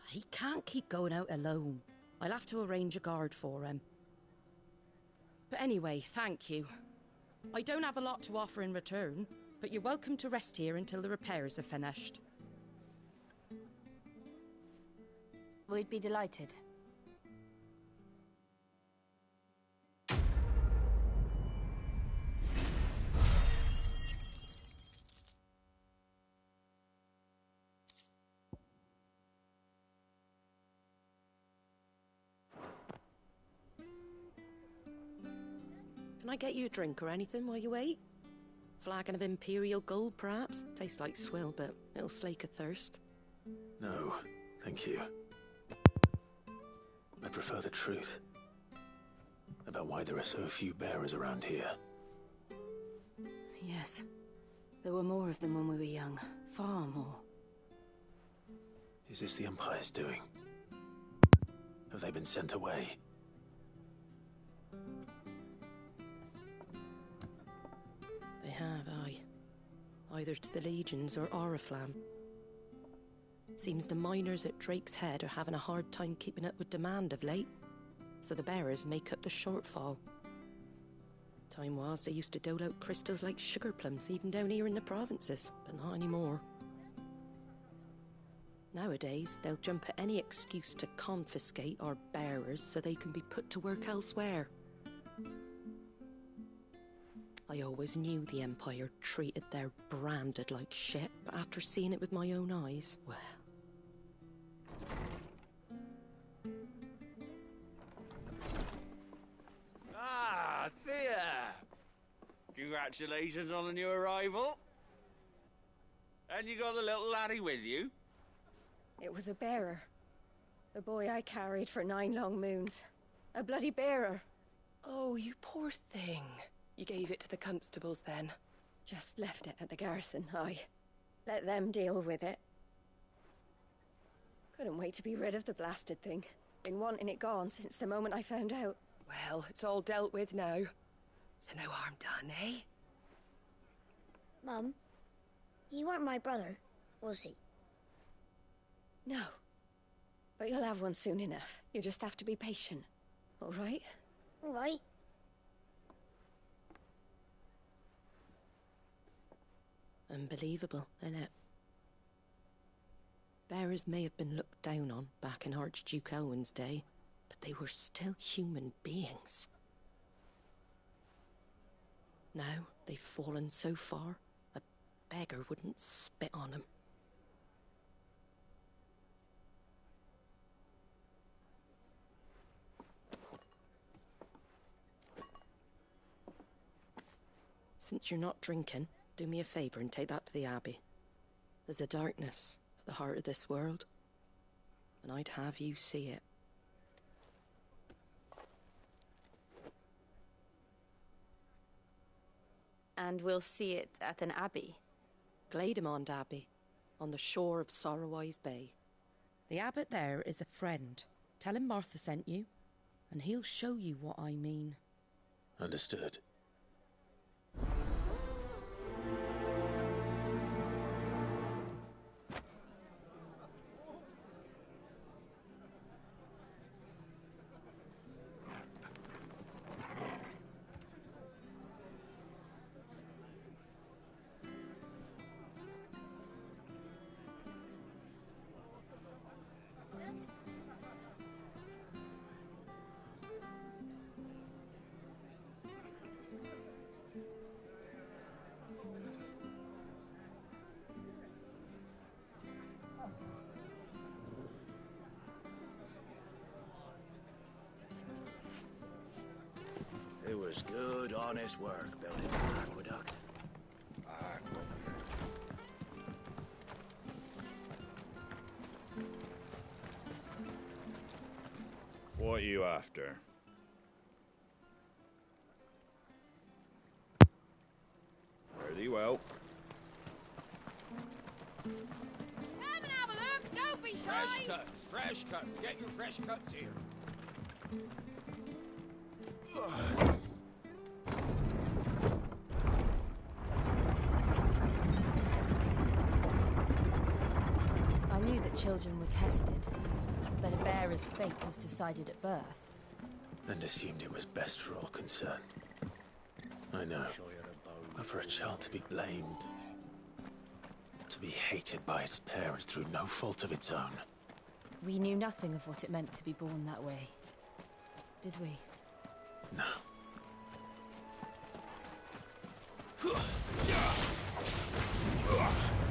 He can't keep going out alone. I'll have to arrange a guard for him. But anyway, thank you. I don't have a lot to offer in return, but you're welcome to rest here until the repairs are finished. We'd be delighted. Can I get you a drink or anything while you wait? Flagon of Imperial Gold, perhaps? Tastes like swill, but it'll slake a thirst. No, thank you. I prefer the truth. About why there are so few bearers around here. Yes. There were more of them when we were young. Far more. Is this the Empire's doing? Have they been sent away? They have, aye. Either to the Legions or Oriflamme. Seems the miners at Drake's Head are having a hard time keeping up with demand of late, so the bearers make up the shortfall. Time was they used to dole out crystals like sugar plums even down here in the provinces, but not anymore. Nowadays, they'll jump at any excuse to confiscate our bearers so they can be put to work elsewhere. I always knew the Empire treated their branded like shit, but after seeing it with my own eyes, well... Ah, Thea! Congratulations on the new arrival. And you got the little laddie with you? It was a bearer. The boy I carried for 9 long moons. A bloody bearer. Oh, you poor thing. You gave it to the constables then? Just left it at the garrison, aye. Let them deal with it. Couldn't wait to be rid of the blasted thing. Been wanting it gone since the moment I found out. Well, it's all dealt with now. So no harm done, eh? Mum, he weren't my brother, was he? No. But you'll have one soon enough. You just have to be patient. All right? All right. Unbelievable, innit? Bearers may have been looked down on back in Archduke Elwin's day, but they were still human beings. Now they've fallen so far, a beggar wouldn't spit on them. Since you're not drinking, do me a favour and take that to the Abbey. There's a darkness at the heart of this world, and I'd have you see it. And we'll see it at an abbey? Glademond Abbey, on the shore of Sorrowwise Bay. The abbot there is a friend. Tell him Martha sent you, and he'll show you what I mean. Understood. It was good, honest work building the aqueduct. What are you after? Fare thee well. Come and have a look, don't be shy! Fresh cuts, get your fresh cuts here. I knew that children were tested, that a bearer's fate was decided at birth. And assumed it was best for all concerned. I know. But for a child to be blamed, to be hated by its parents through no fault of its own. We knew nothing of what it meant to be born that way, did we? No.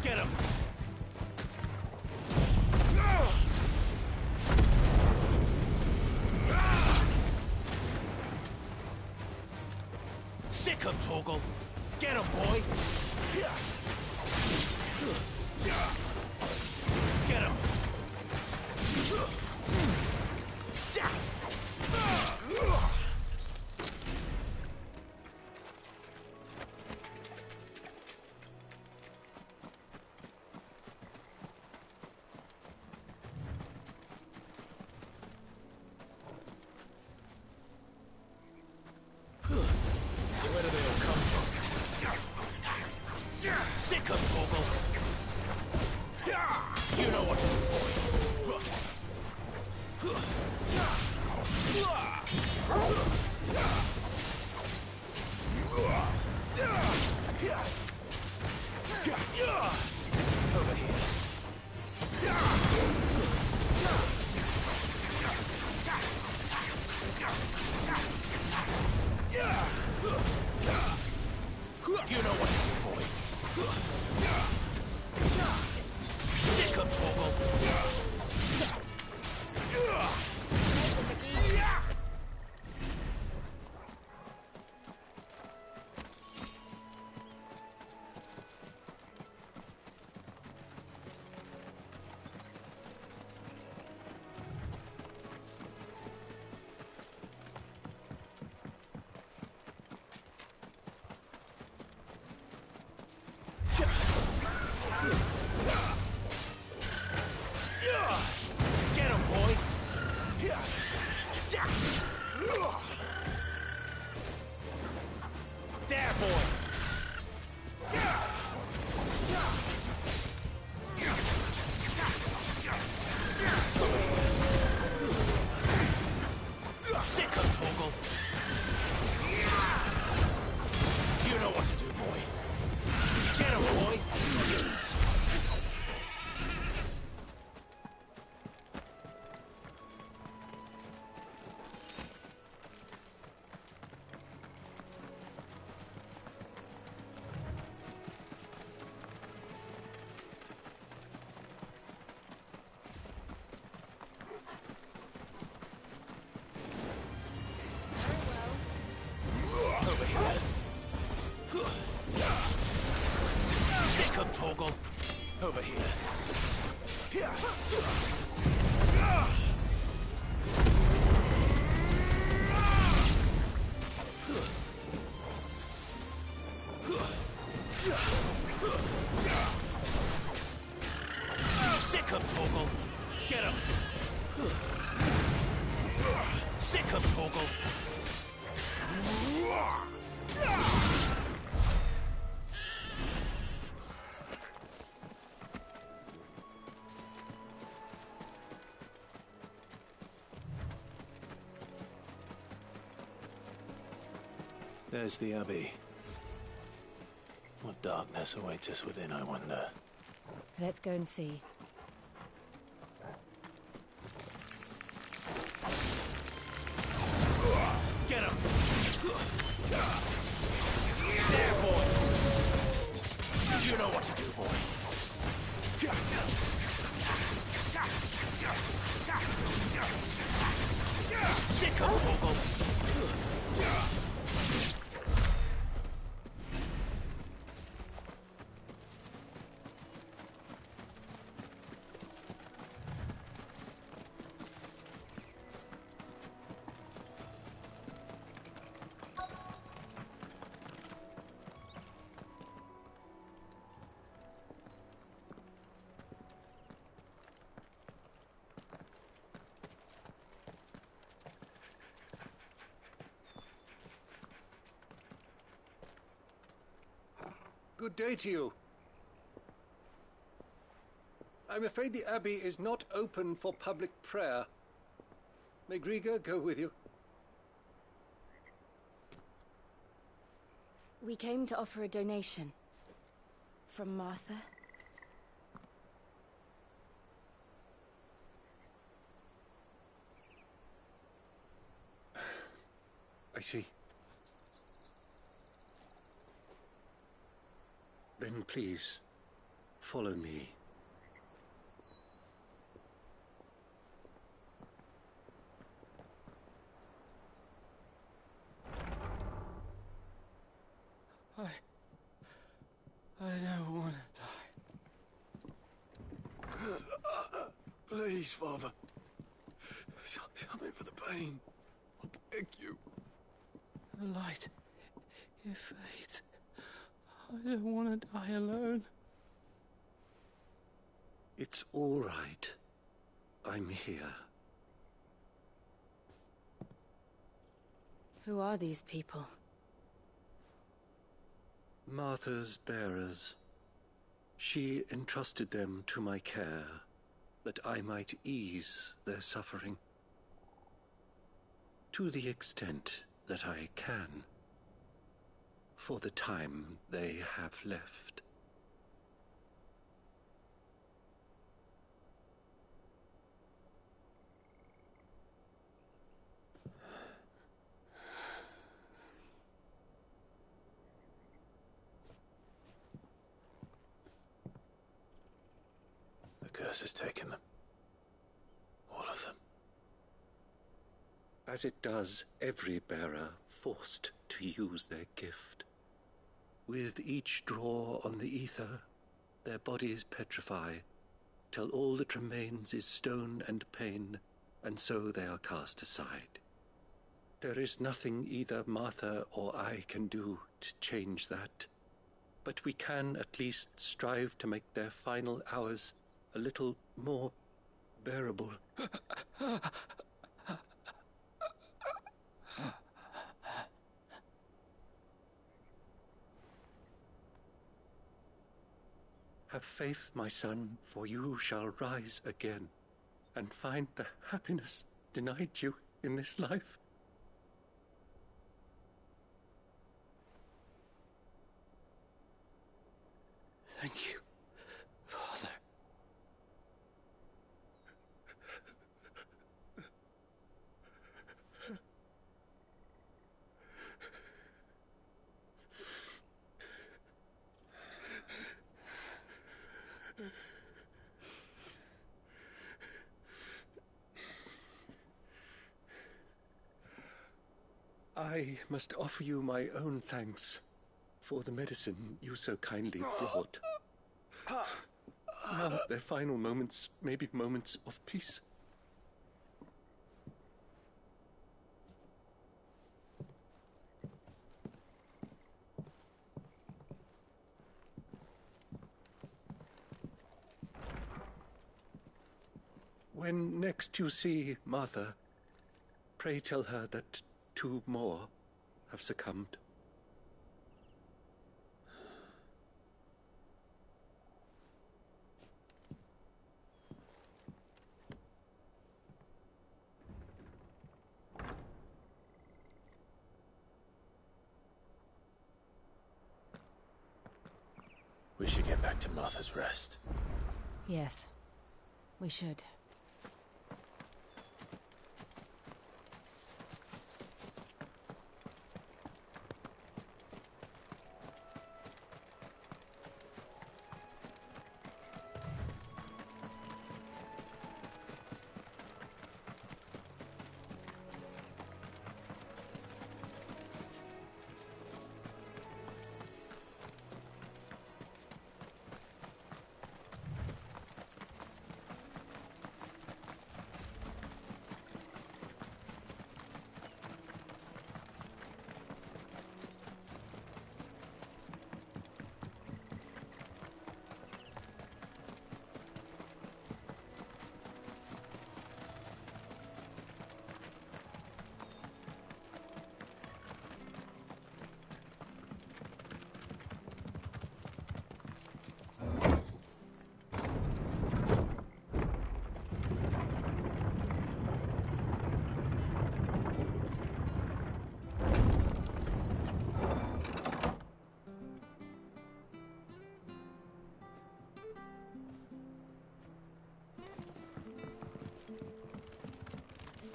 Get him! Sick him, Torgal! Get him, boy! Get him! Where do they all come from? Sick him, Torgal! You know what to do, boy! Over here. You know what to do, boy. Sick of Torgal. Get him, boy! There, boy! Sick of Torgal! You know what to do, boy! Get him, boy! Yes. Over here. Sick of Torgal. Over here. Sick of Torgal. Get him. Sick of Torgal. There's the Abbey. What darkness awaits us within, I wonder. Let's go and see. Get him! There, boy! You know what to do, boy. Sick of Torgal! Good day to you. I'm afraid the Abbey is not open for public prayer. May Griga go with you? We came to offer a donation. From Martha. I see. Then please, follow me. I don't want to die. Please, Father. Something for the pain. I beg you. The light, it fades. I don't want to die alone. It's all right. I'm here. Who are these people? Martha's bearers. She entrusted them to my care, that I might ease their suffering. To the extent that I can. For the time they have left. curse has taken them. All of them. As it does every bearer forced to use their gift. With each draw on the ether, their bodies petrify, till all that remains is stone and pain, and so they are cast aside. There is nothing either Martha or I can do to change that, but we can at least strive to make their final hours a little more bearable. Have faith, my son, for you shall rise again, and find the happiness denied you in this life. Thank you, Father. I must offer you my own thanks for the medicine you so kindly brought. Now their final moments may be moments of peace. When next you see Martha, pray tell her that 2 more have succumbed. We should get back to Martha's Rest. Yes, we should.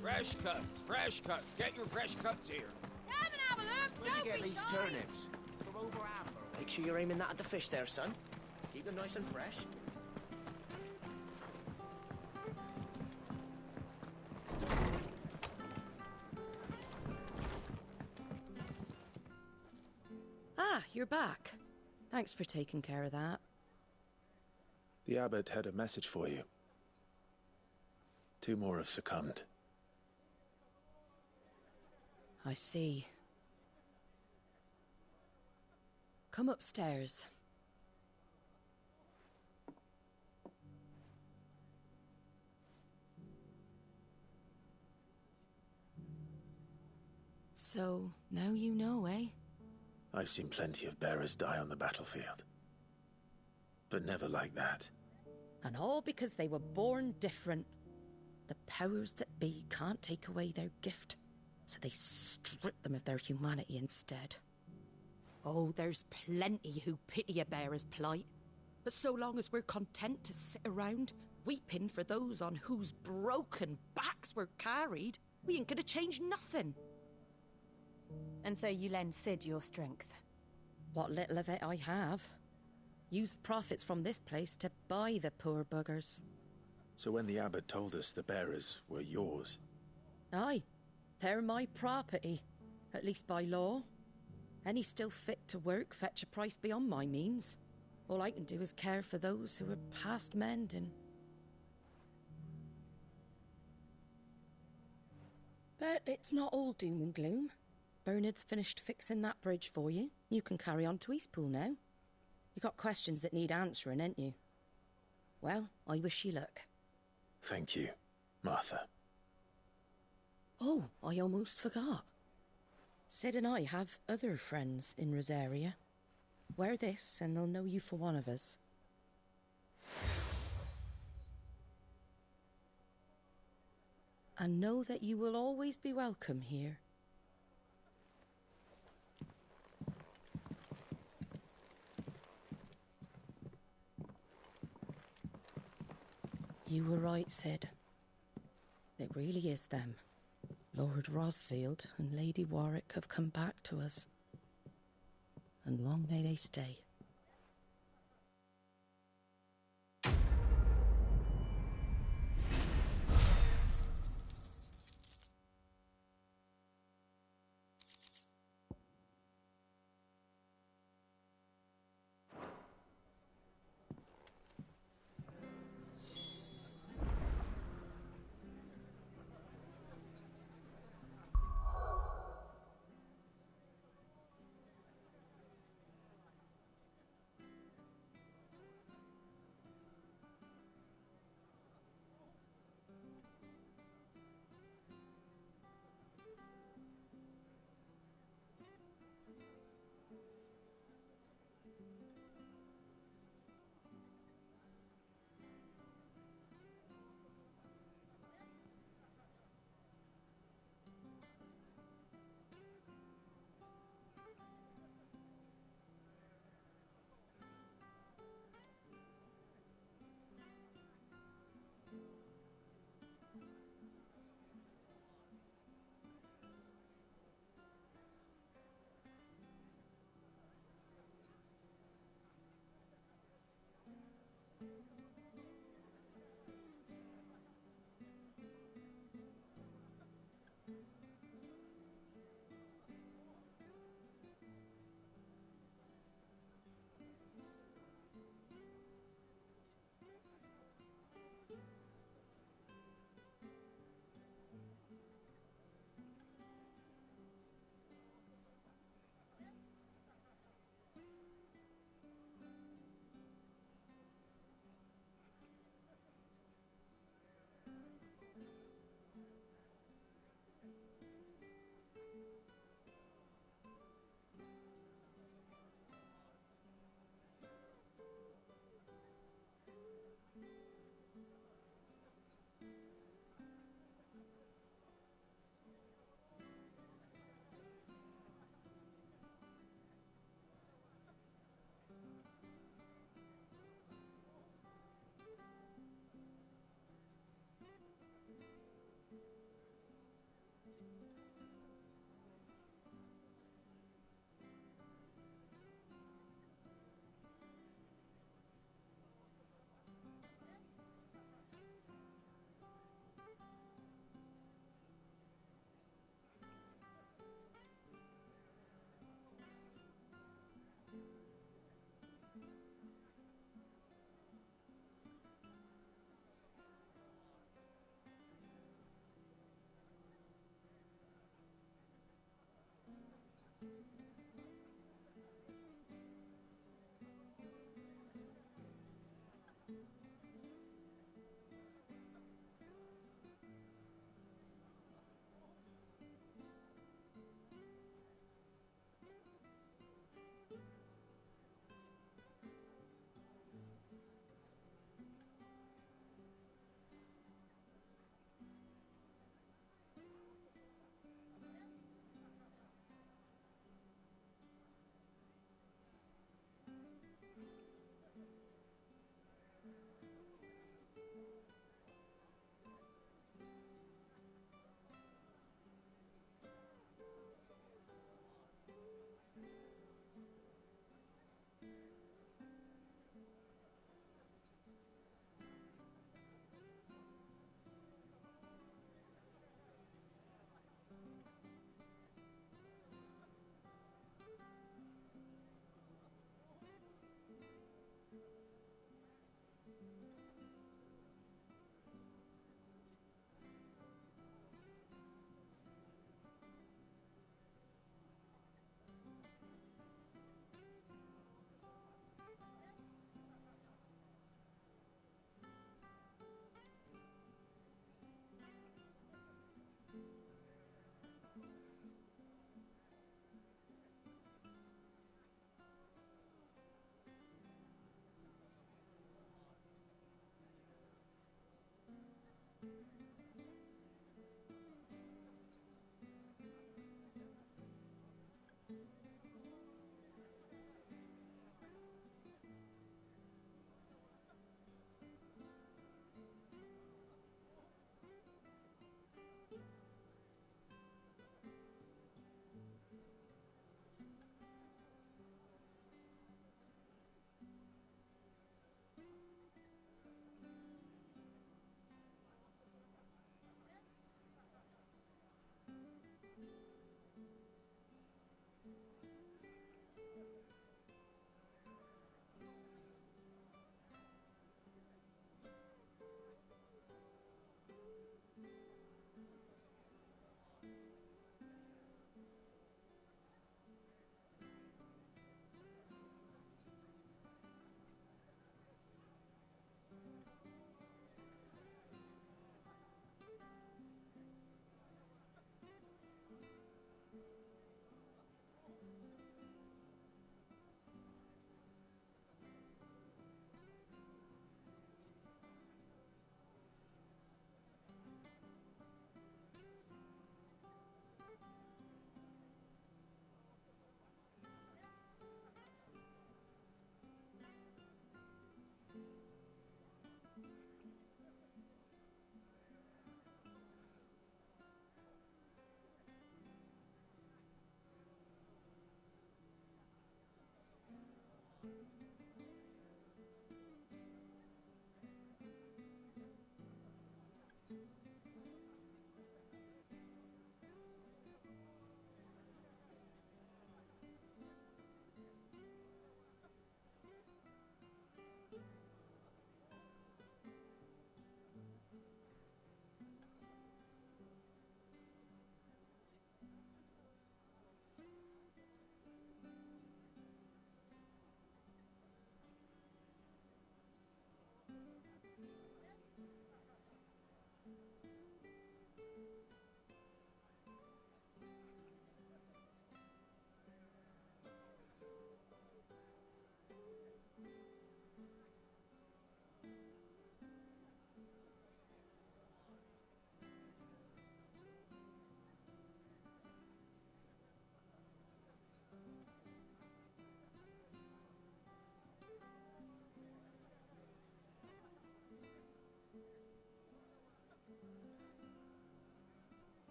Fresh cuts, fresh cuts. Get your fresh cuts here. Come and have a look. Where'd you Don't get be these shy. turnips? From over Amber. Make sure you're aiming that at the fish there, son. Keep them nice and fresh. Ah, you're back. Thanks for taking care of that. The abbot had a message for you. 2 more have succumbed. I see. Come upstairs. So, now you know, eh? I've seen plenty of bearers die on the battlefield. But never like that. And all because they were born different. The powers that be can't take away their gift, so they strip them of their humanity instead. Oh, there's plenty who pity a bearer's plight. But so long as we're content to sit around, weeping for those on whose broken backs we're carried, we ain't gonna change nothing. And so you lend Sid your strength? What little of it I have. Used profits from this place to buy the poor buggers. So when the abbot told us the bearers were yours... Aye, they're my property, at least by law. Any still fit to work fetch a price beyond my means. All I can do is care for those who are past mending. But it's not all doom and gloom. Bernard's finished fixing that bridge for you. You can carry on to Eastpool now. You got questions that need answering, ain't you? Well, I wish you luck. Thank you, Martha. Oh, I almost forgot. Sid and I have other friends in Rosaria. Wear this and they'll know you for one of us. And know that you will always be welcome here. You were right, Sid. It really is them. Lord Rosfield and Lady Warwick have come back to us. And long may they stay.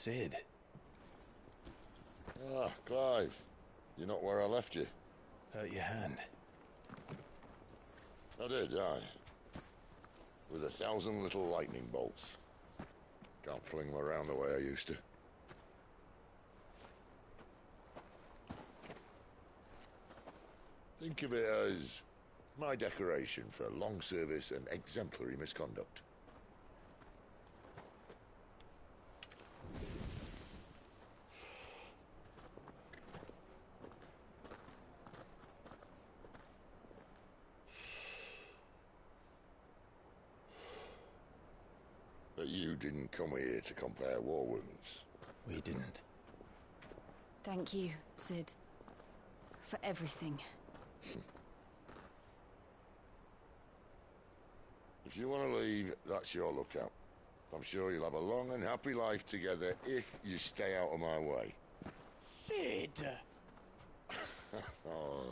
Sid. Ah, Clive. You're not where I left you. Hurt your hand. I did, aye. With 1,000 little lightning bolts. Can't fling them around the way I used to. Think of it as my decoration for long service and exemplary misconduct. But you didn't come here to compare war wounds. We didn't. Thank you, Sid. For everything. If you want to leave, that's your lookout. I'm sure you'll have a long and happy life together if you stay out of my way. Sid! Oh.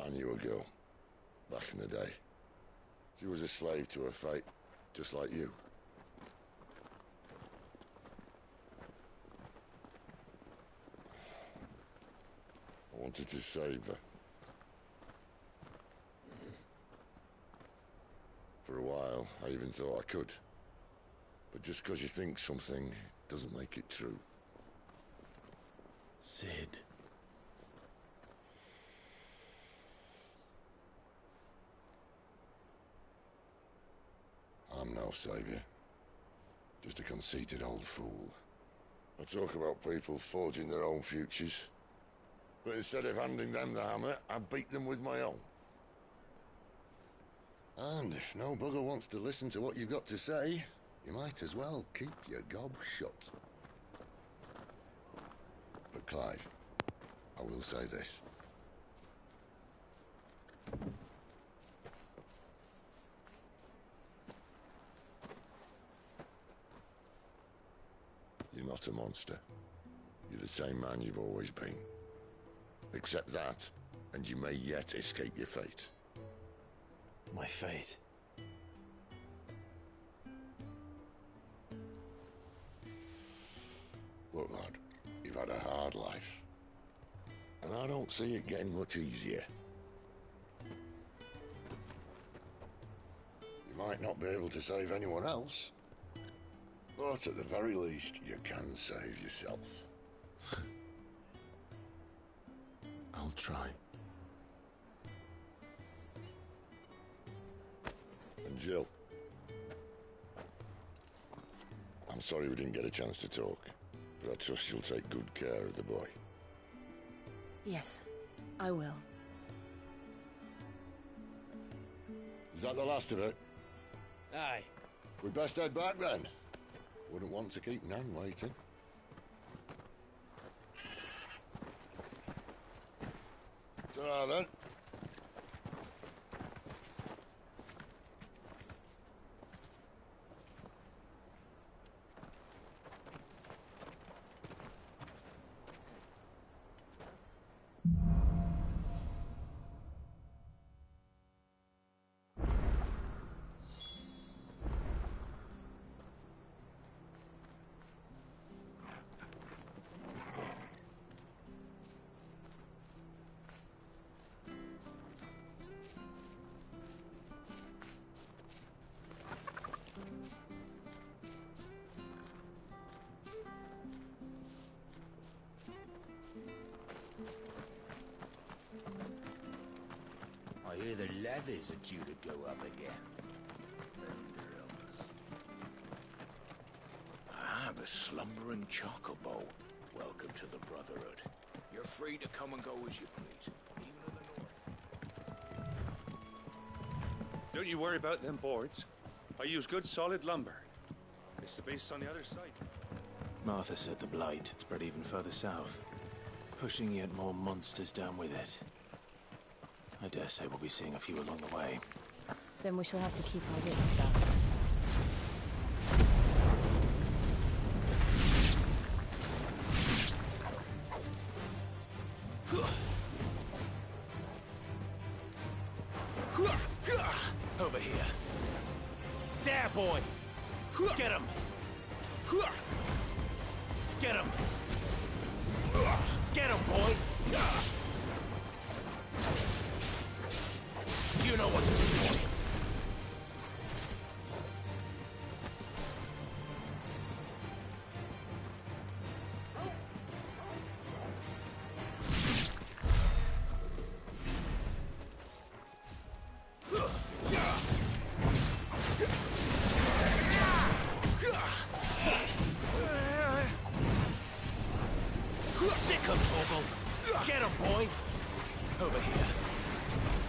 I knew a girl, back in the day. She was a slave to her fate, just like you. I wanted to save her. For a while, I even thought I could. But just because you think something doesn't make it true. Sid. I'm no savior. Just a conceited old fool. I talk about people forging their own futures. But instead of handing them the hammer, I beat them with my own. And if no bugger wants to listen to what you've got to say, you might as well keep your gob shut. But Clive, I will say this. You're not a monster. You're the same man you've always been. Accept that, and you may yet escape your fate. My fate? Look, lad, you've had a hard life. And I don't see it getting much easier. You might not be able to save anyone else, but at the very least, you can save yourself. I'll try. And Jill, I'm sorry we didn't get a chance to talk, but I trust you'll take good care of the boy. Yes, I will. Is that the last of it? Aye. We'd best head back then. Wouldn't want to keep Nan waiting. Ta-ra then. I hear the levies are due to go up again. Ah, the slumbering chocobo. Welcome to the Brotherhood. You're free to come and go as you please, even in the north. Don't you worry about them boards. I use good solid lumber. It's the base on the other side. Martha said the blight had spread even further south, pushing yet more monsters down with it. I dare say we'll be seeing a few along the way. Then we shall have to keep our wits about us. boy! Get him! Get him! Get him, boy! You know what to do, boy. Sick him, Torgal. Get him, boy. Over here.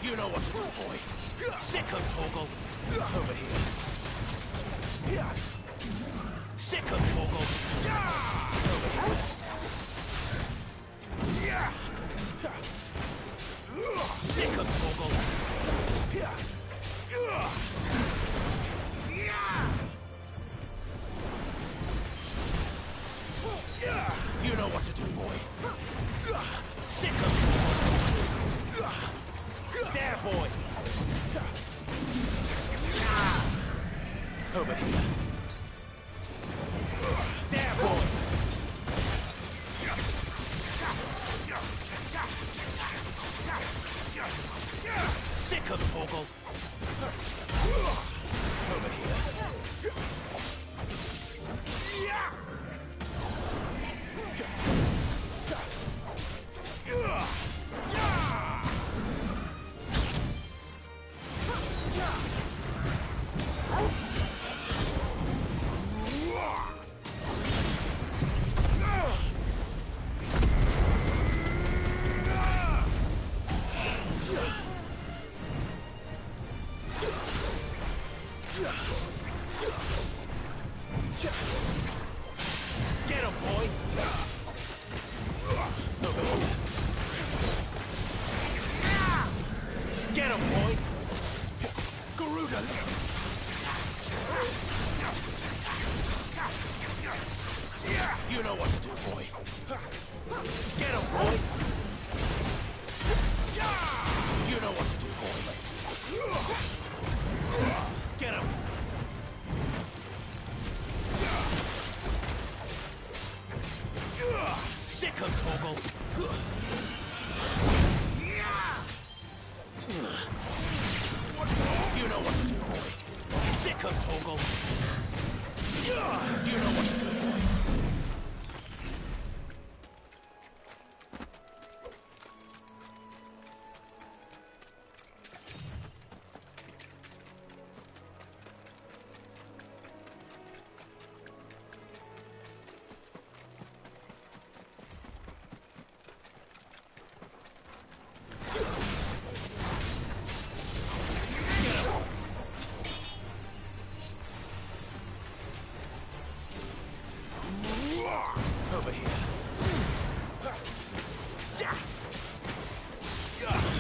You know what to do, boy. Sick him, Torgal. Over here. Sick him, Torgal. Over here. Sick him, Torgal. You know what to do, boy. Sick him, Torgal. There, boy. Over here. There, boy. Sick him, Torgal. Over here. Get him, boy! Over here. Get him, boy! Garuda! You know what to do, boy. Get him, boy! You know what to do, boy. Get him! Sick him, Torgal! You know what to do, boy. Sick him, Torgal! You know what to do, boy. Over here.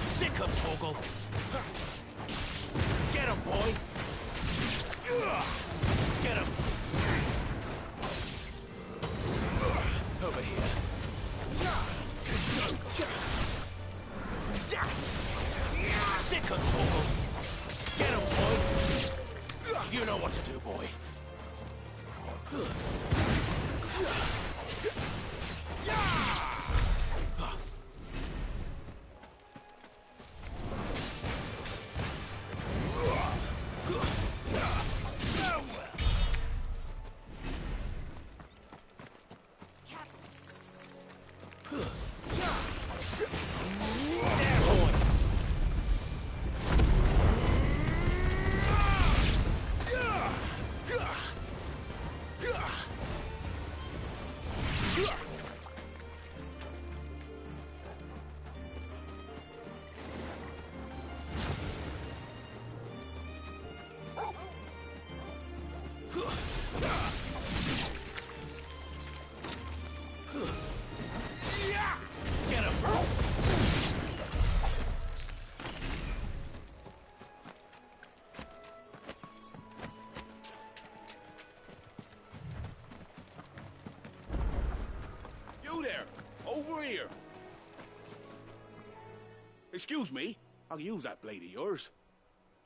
Sick him, Torgal. Get him, boy. Get him. Over here. Sick him, Torgal. Get him, boy. You know what to do, boy. Get him! You there! Over here! Excuse me, I'll use that blade of yours.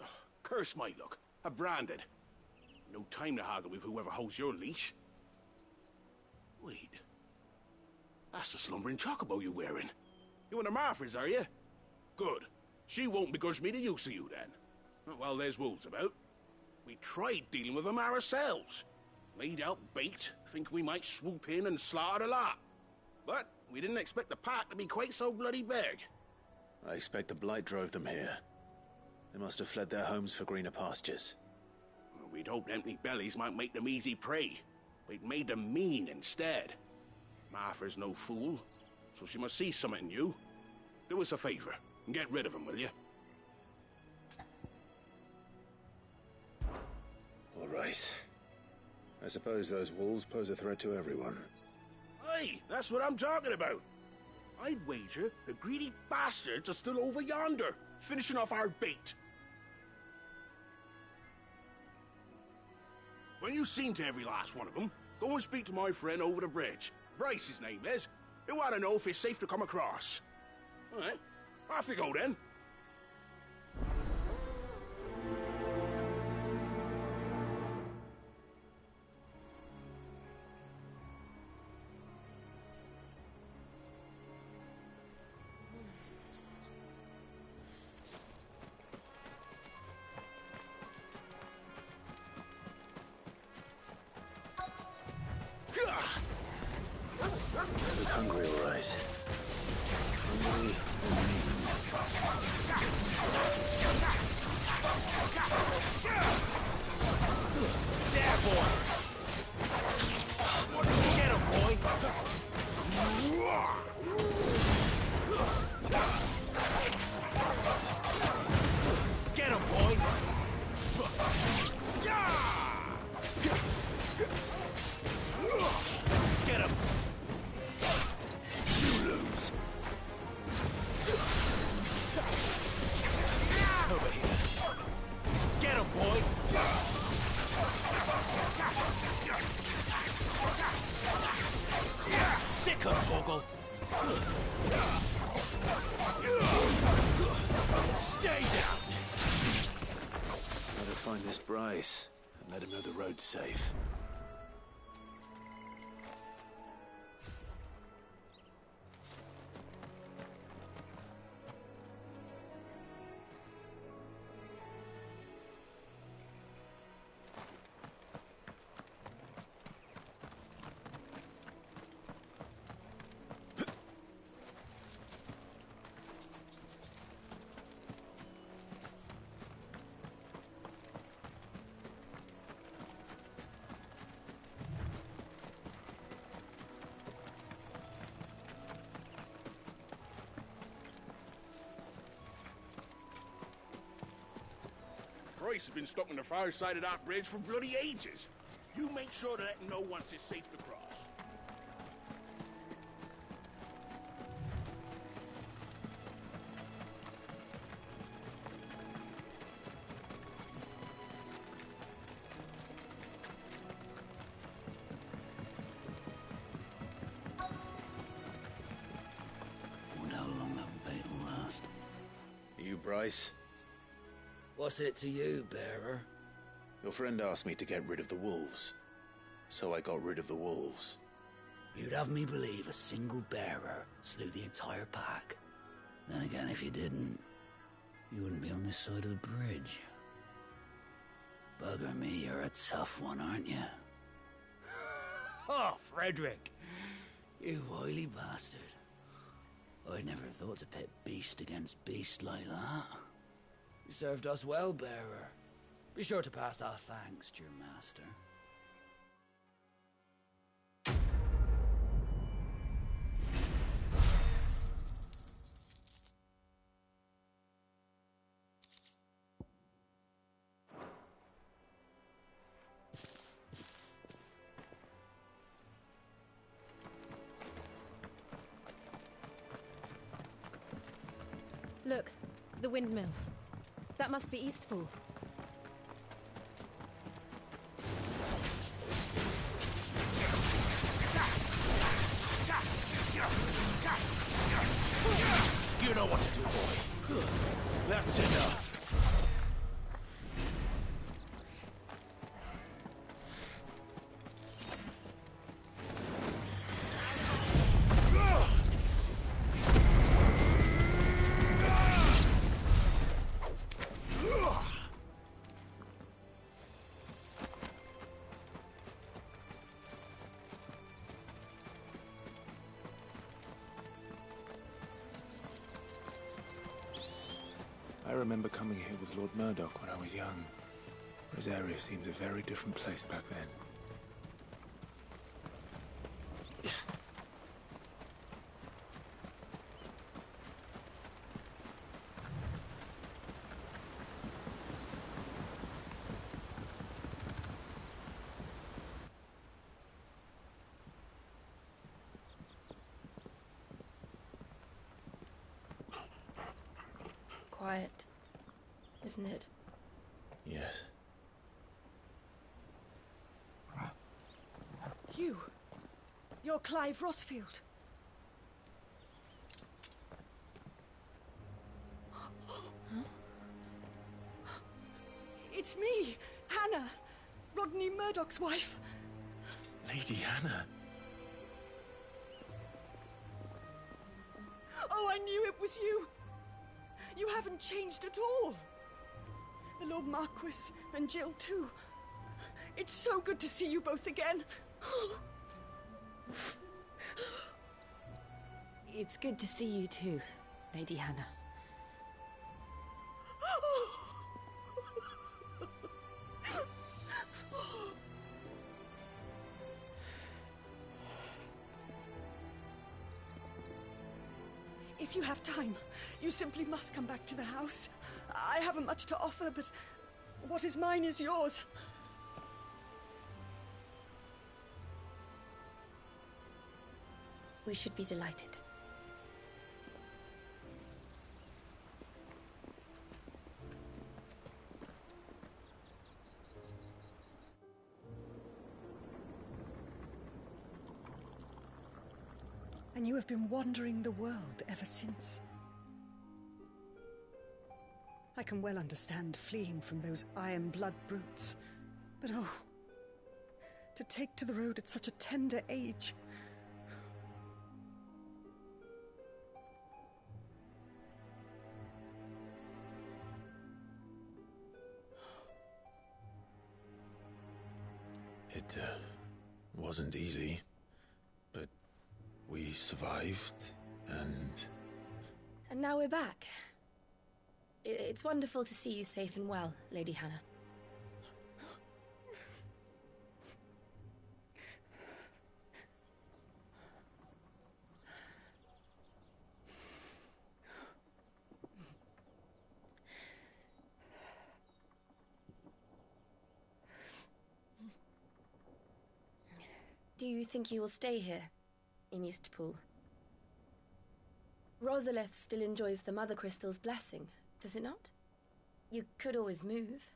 Ugh, curse my luck. I'm branded. No time to haggle with whoever holds your leash. Wait. That's the slumbering chocobo you're wearing. You and the Marfors, are you? Good. She won't begrudge me the use of you, then. Not while there's wolves about. We tried dealing with them ourselves. Laid out bait, think we might swoop in and slaughter the lot. But we didn't expect the pack to be quite so bloody big. I expect the blight drove them here. They must have fled their homes for greener pastures. Well, we'd hoped empty bellies might make them easy prey. But it made them mean instead. Martha's no fool, so she must see something in you. Do us a favor, and get rid of them, will you? All right. I suppose those wolves pose a threat to everyone. Aye, that's what I'm talking about. I'd wager the greedy bastards are still over yonder, finishing off our bait. When you've seen to every last one of them, go and speak to my friend over the bridge. Bryce, his name is. He'll want to know if it's safe to come across. All right, off you go then. Look hungry, all right. Hungry There, boy! Get him, boy! Get him, boy! Get him! You lose! Over here. Get him, boy! Sick of Torgal! Stay down! Better find this Bryce and let him know the road's safe. Bryce has been stuck on the far side of that bridge for bloody ages. You make sure to let him know once it's safe to cross. Wonder how long that bait will last. You, Bryce? What's it to you, bearer? Your friend asked me to get rid of the wolves. So I got rid of the wolves. You'd have me believe a single bearer slew the entire pack. Then again, if you didn't, you wouldn't be on this side of the bridge. Bugger me, you're a tough one, aren't you? Oh, Frederick! You wily bastard. I'd never thought to pit beast against beast like that. You served us well, bearer. Be sure to pass our thanks to your master. Look, the windmills. That must be Eastpool. You know what to do, boy. That's enough. remember coming here with Lord Murdoch when I was young. Rosaria seemed a very different place back then. Quiet, isn't it? Yes. You're Clive Rossfield. It's me, Hannah, Rodney Murdoch's wife. Lady Hannah. Oh, I knew it was you. You haven't changed at all. The Lord Marquis and Jill too. It's so good to see you both again. It's good to see you too, Lady Hannah. If you have time, you simply must come back to the house. I haven't much to offer, but what is mine is yours. We should be delighted. And you have been wandering the world ever since. I can well understand fleeing from those iron blood brutes, but oh, to take to the road at such a tender age. It wasn't easy, but we survived, and... And now we're back. It's wonderful to see you safe and well, Lady Hannah. Do you think you will stay here, in Eastpool? Rosalith still enjoys the Mother Crystal's blessing, does it not? You could always move.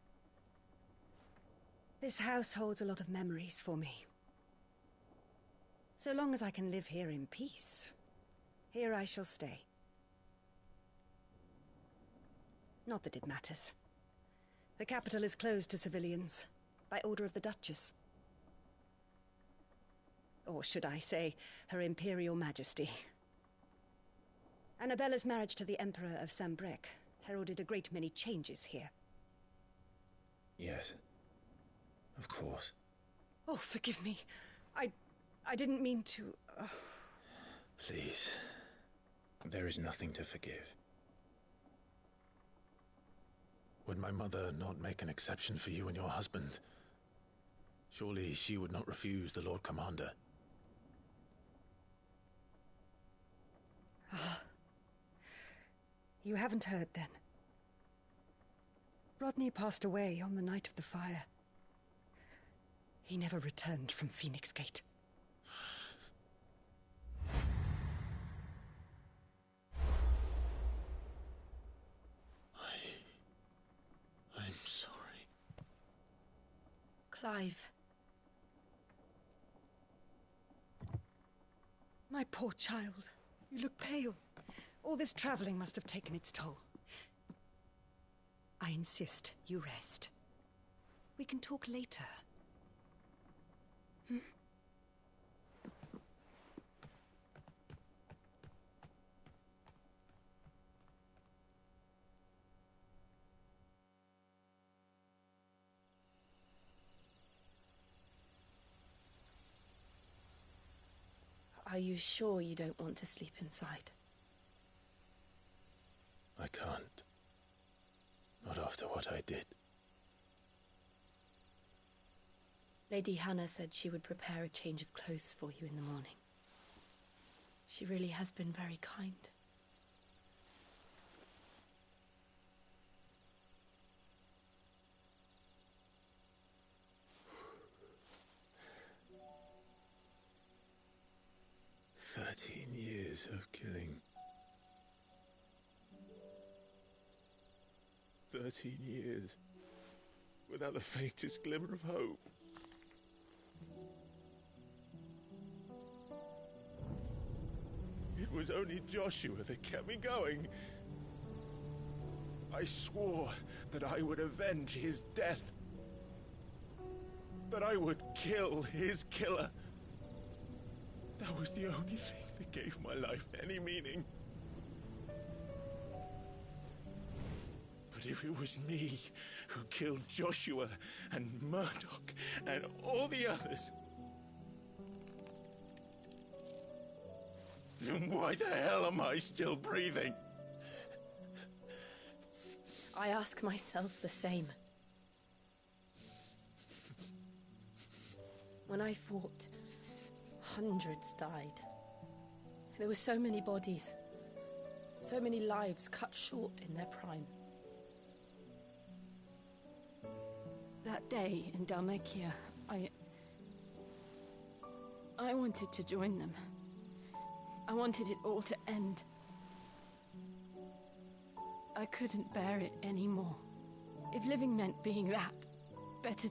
This house holds a lot of memories for me. So long as I can live here in peace, here I shall stay. Not that it matters. The capital is closed to civilians, by order of the Duchess. Or should I say, Her Imperial Majesty. Annabella's marriage to the Emperor of Sambrec heralded a great many changes here. Yes. Of course. Oh, forgive me. I didn't mean to... Please. There is nothing to forgive. Would my mother not make an exception for you and your husband? Surely she would not refuse the Lord Commander. Ah. You haven't heard, then. Rodney passed away on the night of the fire. He never returned from Phoenix Gate. I'm sorry. Clive. My poor child. You look pale. All this traveling must have taken its toll. I insist you rest. We can talk later. Hmm? Are you sure you don't want to sleep inside? I can't. after what I did. Lady Hannah said she would prepare a change of clothes for you in the morning. She really has been very kind. Years of killing. 13 years without the faintest glimmer of hope. It was only Joshua that kept me going. I swore that I would avenge his death. That I would kill his killer. That was the only thing that gave my life any meaning. But if it was me who killed Joshua and Murdoch and all the others, then why the hell am I still breathing? I ask myself the same. When I fought, hundreds died. There were so many bodies, so many lives cut short in their prime. That day in Dalmekia, I wanted to join them. I wanted it all to end. I couldn't bear it anymore. If living meant being that, better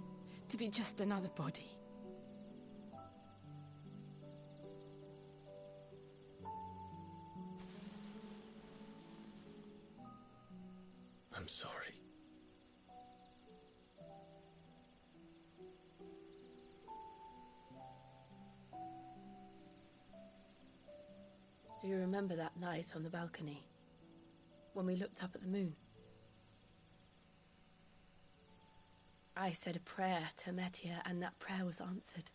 to be just another body. I'm sorry. Do you remember that night on the balcony, when we looked up at the moon? I said a prayer to Metia, and that prayer was answered.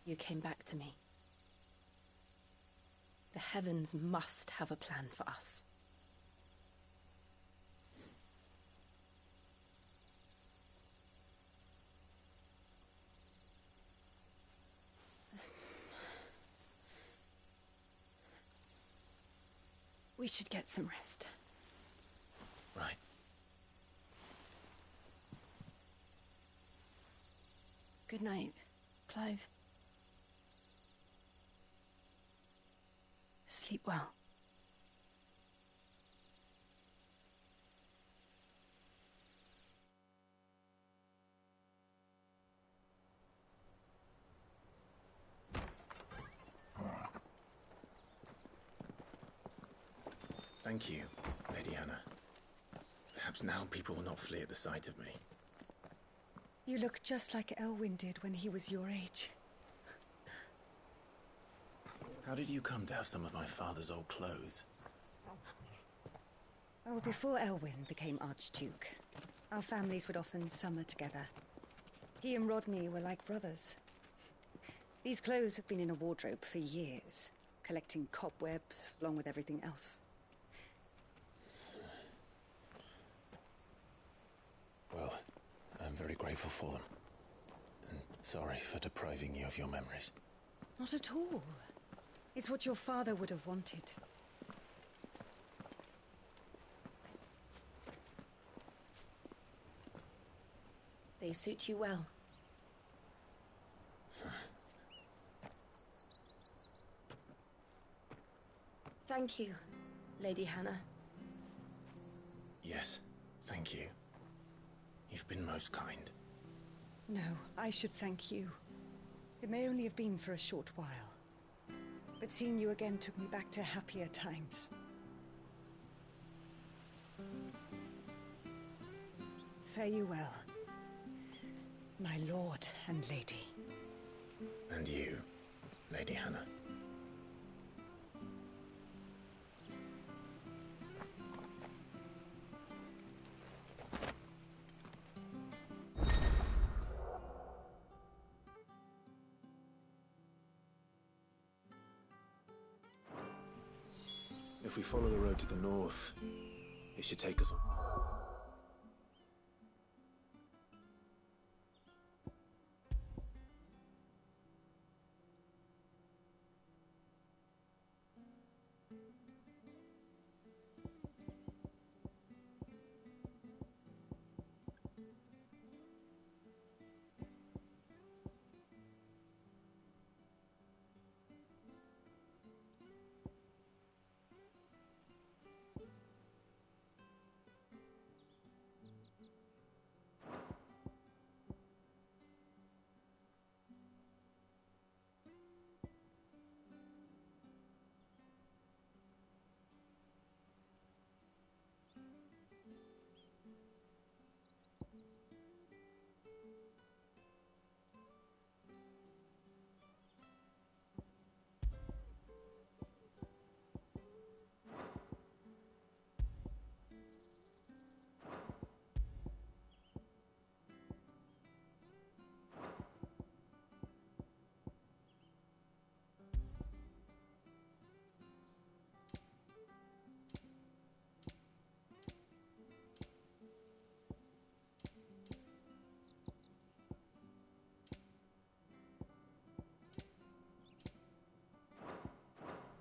You came back to me. The heavens must have a plan for us. We should get some rest. Right. Good night, Clive. Sleep well. Thank you, Lady Hannah. Perhaps now people will not flee at the sight of me. You look just like Elwyn did when he was your age. How did you come to have some of my father's old clothes? Oh, before Elwyn became Archduke, our families would often summer together. He and Rodney were like brothers. These clothes have been in a wardrobe for years, collecting cobwebs along with everything else. Well, I'm very grateful for them. And sorry for depriving you of your memories. Not at all. It's what your father would have wanted. They suit you well. Thank you, Lady Hannah. Yes, thank you. You've been most kind. No, I should thank you. It may only have been for a short while. But seeing you again took me back to happier times. Fare you well, my lord and lady. And you, Lady Hannah. If we follow the road to the north, it should take us...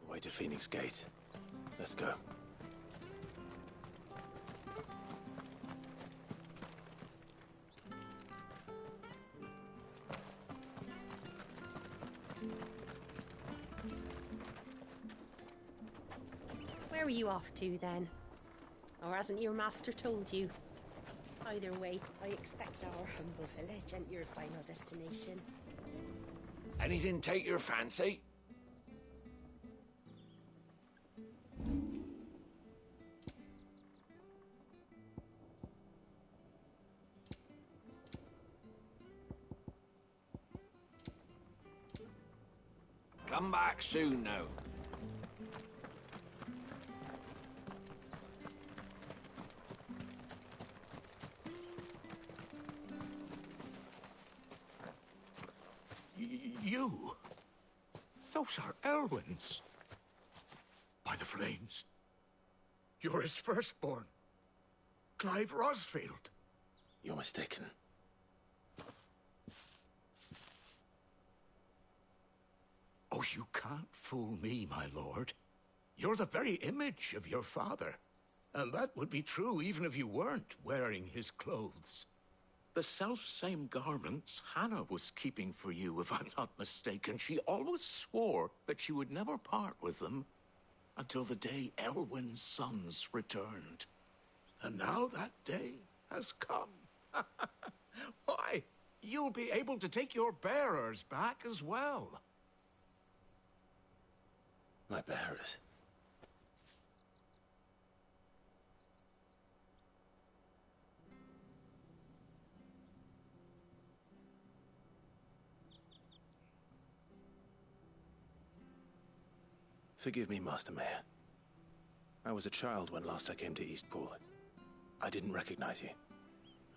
Way to Phoenix Gate. Let's go. Where are you off to, then? Or hasn't your master told you? Either way, I expect our humble village ain't your final destination. Anything take your fancy? Come back soon now. You? Those are Elwyn's. By the flames. You're his firstborn. Clive Rosfield. You're mistaken. Oh, you can't fool me, my lord. You're the very image of your father. And that would be true even if you weren't wearing his clothes. The self-same garments Hannah was keeping for you, if I'm not mistaken. She always swore that she would never part with them until the day Elwyn's sons returned. And now that day has come. Why, you'll be able to take your bearers back as well. My bearers? Forgive me, Master Mayor. I was a child when last I came to Eastpool. I didn't recognize you.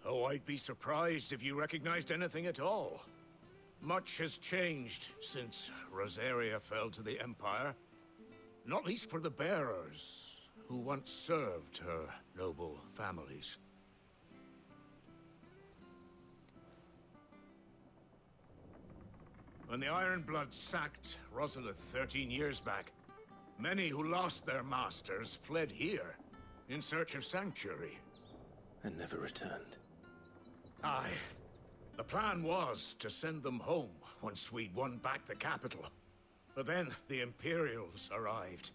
Oh, I'd be surprised if you recognized anything at all. Much has changed since Rosaria fell to the Empire. Not least for the bearers, who once served her noble families. When the Ironbloods sacked Rosalith 13 years back, many who lost their masters fled here in search of sanctuary. And never returned. Aye. The plan was to send them home once we'd won back the capital. But then the Imperials arrived.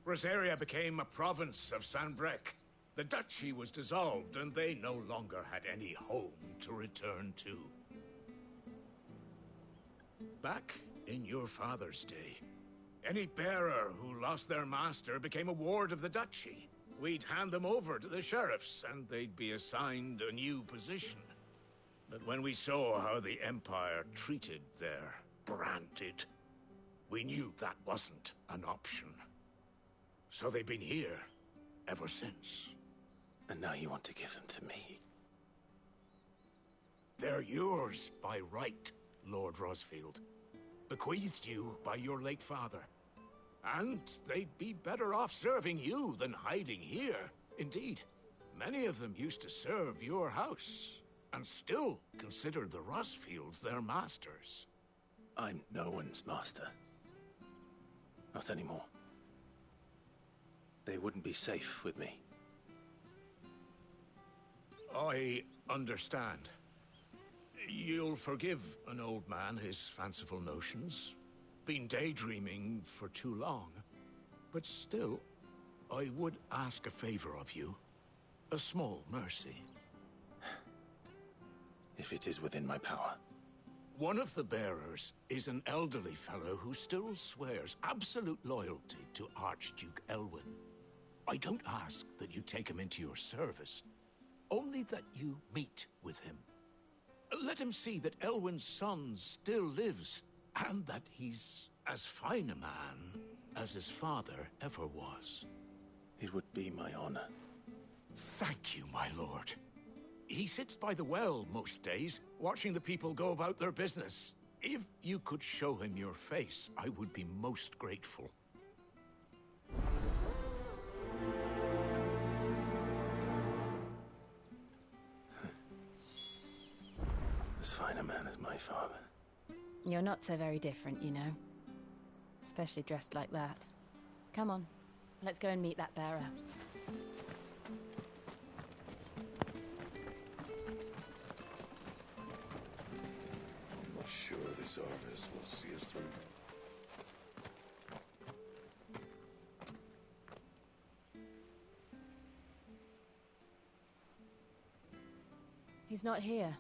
Rosaria became a province of Sanbreque. The duchy was dissolved, and they no longer had any home to return to. Back in your father's day, any bearer who lost their master became a ward of the duchy. We'd hand them over to the sheriffs, and they'd be assigned a new position. But when we saw how the Empire treated their branded, we knew that wasn't an option. So they've been here ever since. And now you want to give them to me? They're yours by right, Lord Rosfield. Bequeathed you by your late father. And they'd be better off serving you than hiding here. Indeed, many of them used to serve your house, and still considered the Rosfields their masters. I'm no one's master. Not anymore. They wouldn't be safe with me. I understand. You'll forgive an old man his fanciful notions. Been daydreaming for too long. But still, I would ask a favor of you. A small mercy. If it is within my power. One of the bearers is an elderly fellow who still swears absolute loyalty to Archduke Elwyn. I don't ask that you take him into your service, only that you meet with him. Let him see that Elwyn's son still lives, and that he's as fine a man as his father ever was. It would be my honor. Thank you, my lord. He sits by the well most days, watching the people go about their business. If you could show him your face, I would be most grateful. As fine a man as my father. You're not so very different, you know. Especially dressed like that. Come on, let's go and meet that bearer. I'm not sure this harvest will see us through. He's not here.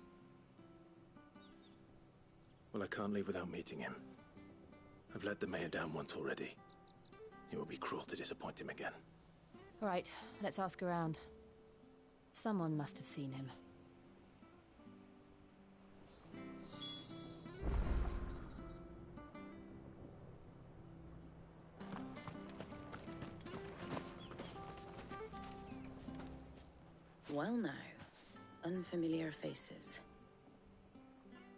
Well, I can't leave without meeting him. I've let the mayor down once already. It would be cruel to disappoint him again. Right, let's ask around. Someone must have seen him. Well now, unfamiliar faces.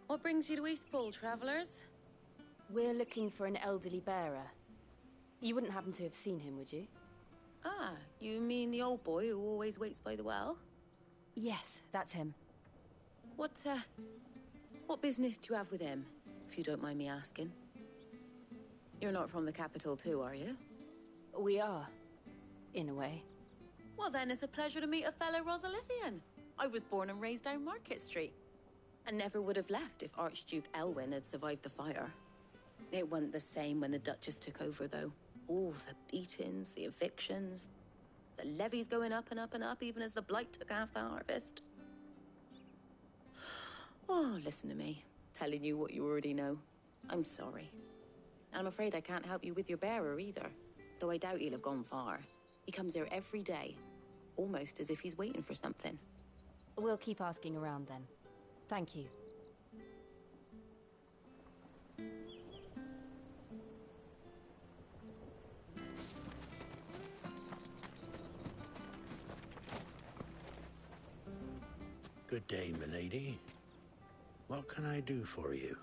What brings you to Eastpool, travelers? We're looking for an elderly bearer. You wouldn't happen to have seen him, would you? Ah, you mean the old boy who always waits by the well? Yes, that's him. What business do you have with him, if you don't mind me asking? You're not from the capital too, are you? We are, in a way. Well then, it's a pleasure to meet a fellow Rosalithian. I was born and raised down Market Street. And never would have left if Archduke Elwyn had survived the fire. It wasn't the same when the Duchess took over, though. All the beatings, the evictions, the levies going up and up and up, even as the blight took half the harvest. Oh, listen to me, telling you what you already know. I'm sorry. And I'm afraid I can't help you with your bearer either, though I doubt he'll have gone far. He comes here every day, almost as if he's waiting for something. We'll keep asking around then. Thank you. Good day, milady. What can I do for you?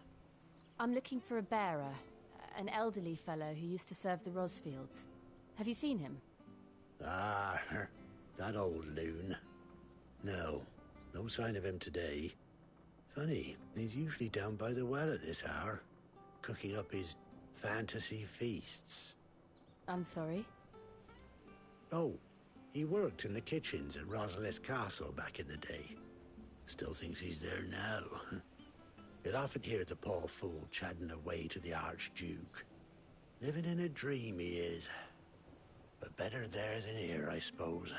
I'm looking for a bearer, an elderly fellow who used to serve the Rosfields. Have you seen him? Ah, that old loon. No sign of him today. Funny, he's usually down by the well at this hour, cooking up his fantasy feasts. I'm sorry? Oh, he worked in the kitchens at Rosalith Castle back in the day. Still thinks he's there now. You'd often hear the poor fool chatting away to the Archduke. Living in a dream he is. But better there than here, I suppose.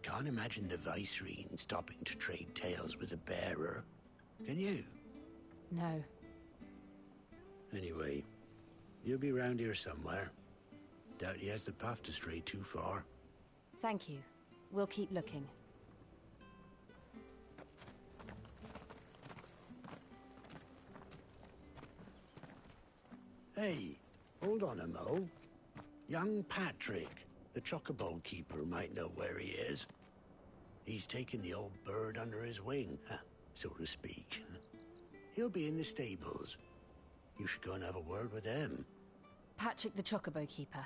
Can't imagine the Viceroy stopping to trade tales with a bearer. Can you? No. Anyway, he'll be round here somewhere. Doubt he has the path to stray too far. Thank you. We'll keep looking. Hey, hold on a mo. Young Patrick, the chocobo keeper, might know where he is. He's taken the old bird under his wing, so to speak. He'll be in the stables. You should go and have a word with them. Patrick the Chocobo Keeper.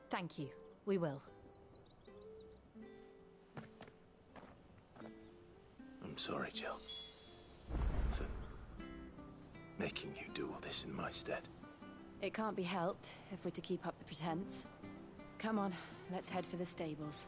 Thank you. We will. I'm sorry, Jill. For making you do all this in my stead. It can't be helped if we're to keep up the pretense. Come on, let's head for the stables.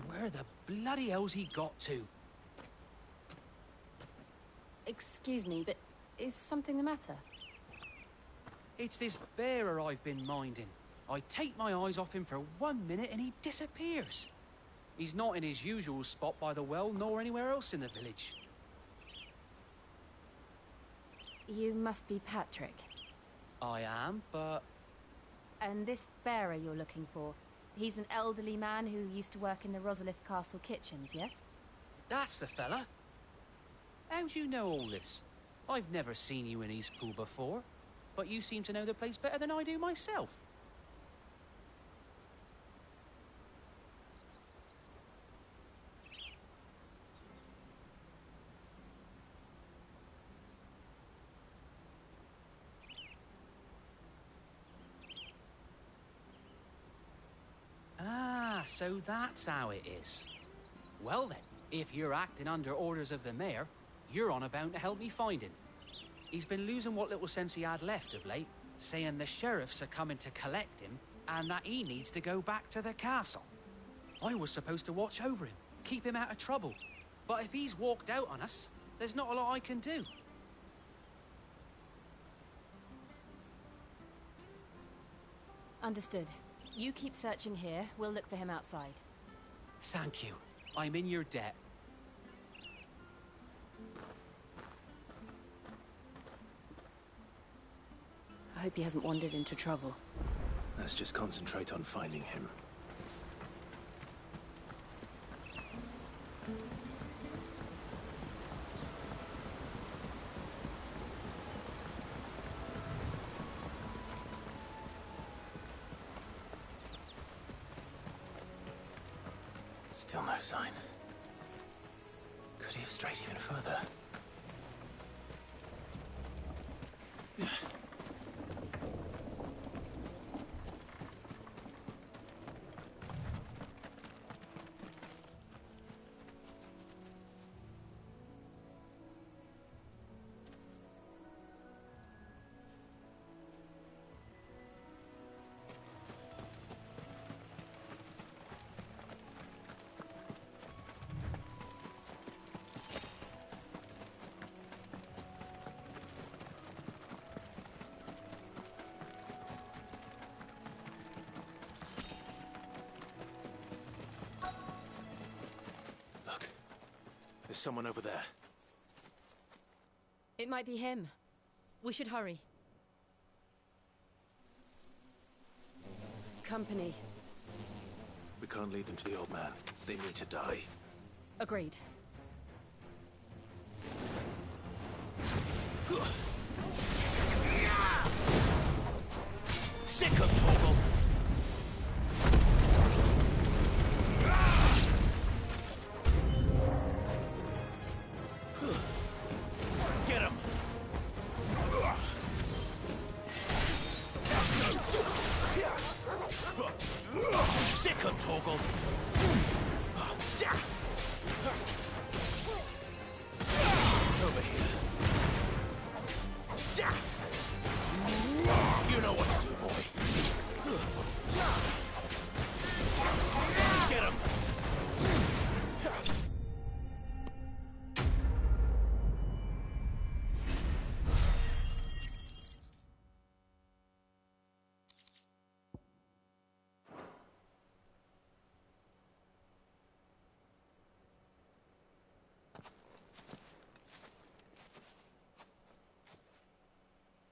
Where the bloody hell's he got to? Excuse me, but is something the matter? It's this bearer I've been minding. I take my eyes off him for 1 minute and he disappears. He's not in his usual spot by the well, nor anywhere else in the village. You must be Patrick. I am, but... And this bearer you're looking for, he's an elderly man who used to work in the Rosalith Castle kitchens, yes? That's the fella. How do you know all this? I've never seen you in Eastpool before, but you seem to know the place better than I do myself. So that's how it is. Well then, if you're acting under orders of the mayor, you're on about to help me find him. He's been losing what little sense he had left of late, saying the sheriffs are coming to collect him and that he needs to go back to the castle. I was supposed to watch over him, keep him out of trouble. But if he's walked out on us, there's not a lot I can do. Understood. You keep searching here, we'll look for him outside. Thank you. I'm in your debt. I hope he hasn't wandered into trouble. Let's just concentrate on finding him. Still no sign. Could he have strayed even further? There's someone over there. It might be him. We should hurry. Company. We can't lead them to the old man. They need to die. Agreed. Sick of Torgal! Get him! Sick of Torgal! Over here. You know what to do, boy. Get him!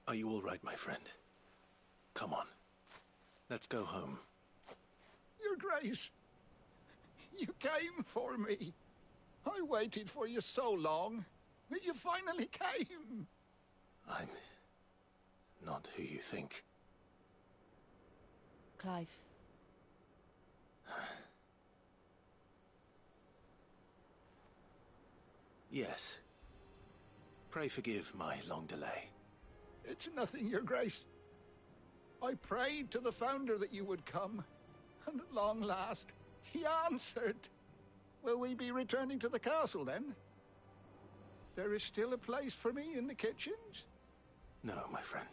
Are you all right, my friend? Come on. Let's go home. Your Grace, You came for me. I waited for you so long, but you finally came. I'm not who you think. Clive. Yes. Pray forgive my long delay. It's nothing, Your Grace. I prayed to the Founder that you would come, and at long last, he answered. Will we be returning to the castle, then? There is still a place for me in the kitchens? No, my friend.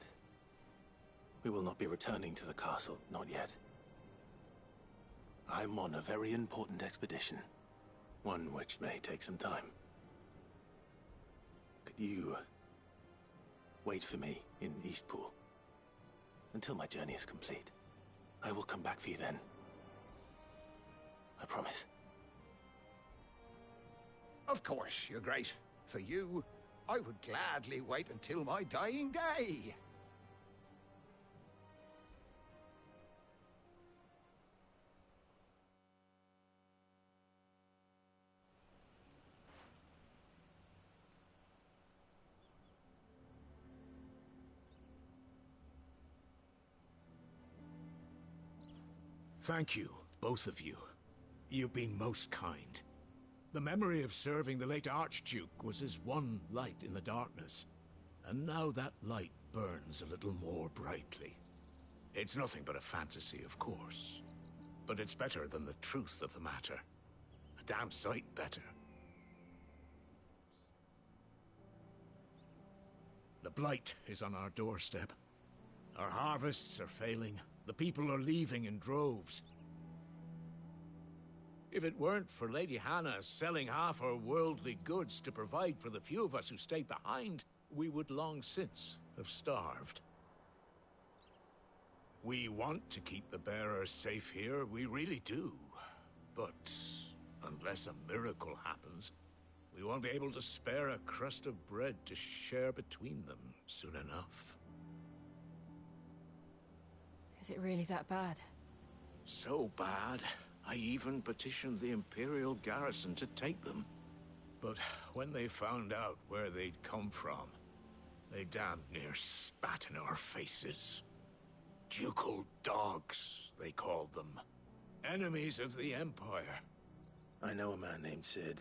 We will not be returning to the castle, not yet. I'm on a very important expedition. One which may take some time. Could you wait for me in Eastpool until my journey is complete? I will come back for you then. I promise. Of course, Your Grace. For you, I would gladly wait until my dying day. Thank you, both of you. You've been most kind. The memory of serving the late Archduke was as one light in the darkness, and now that light burns a little more brightly. It's nothing but a fantasy, of course, but it's better than the truth of the matter. A damn sight better. The blight is on our doorstep. Our harvests are failing. The people are leaving in droves. If it weren't for Lady Hannah selling half her worldly goods to provide for the few of us who stayed behind, we would long since have starved. We want to keep the bearers safe here, we really do. But unless a miracle happens, we won't be able to spare a crust of bread to share between them soon enough. Is it really that bad? So bad, I even petitioned the Imperial garrison to take them. But when they found out where they'd come from, they damn near spat in our faces. Ducal dogs, they called them. Enemies of the Empire. I know a man named Sid,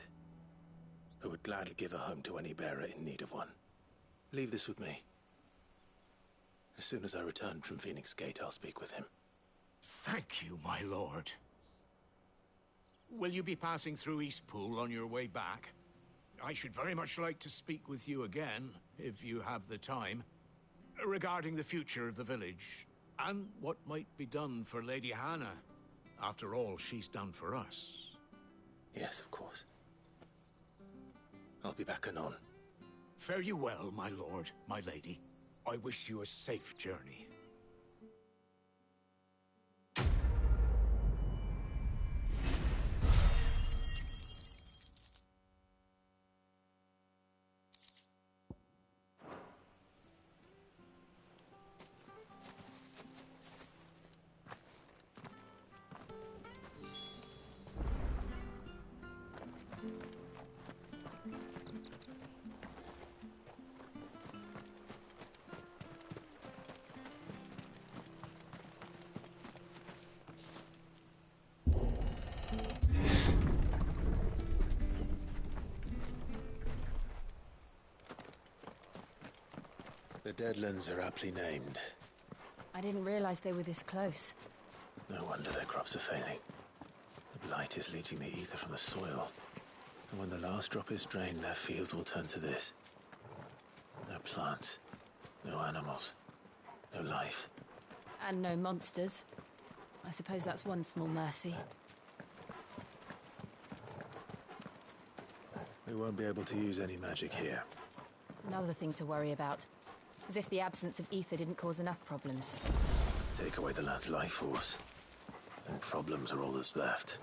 who would gladly give a home to any bearer in need of one. Leave this with me. As soon as I return from Phoenix Gate, I'll speak with him. Thank you, my lord. Will you be passing through Eastpool on your way back? I should very much like to speak with you again, if you have the time, regarding the future of the village, and what might be done for Lady Hannah. After all she's done for us. Yes, of course. I'll be back anon. Fare you well, my lord, my lady. I wish you a safe journey. The Deadlands are aptly named. I didn't realize they were this close. No wonder their crops are failing. The blight is leaching the ether from the soil. And when the last drop is drained, their fields will turn to this. No plants, no animals, no life. And no monsters. I suppose that's one small mercy. We won't be able to use any magic here. Another thing to worry about. As if the absence of ether didn't cause enough problems. Take away the lad's life force, and problems are all that's left.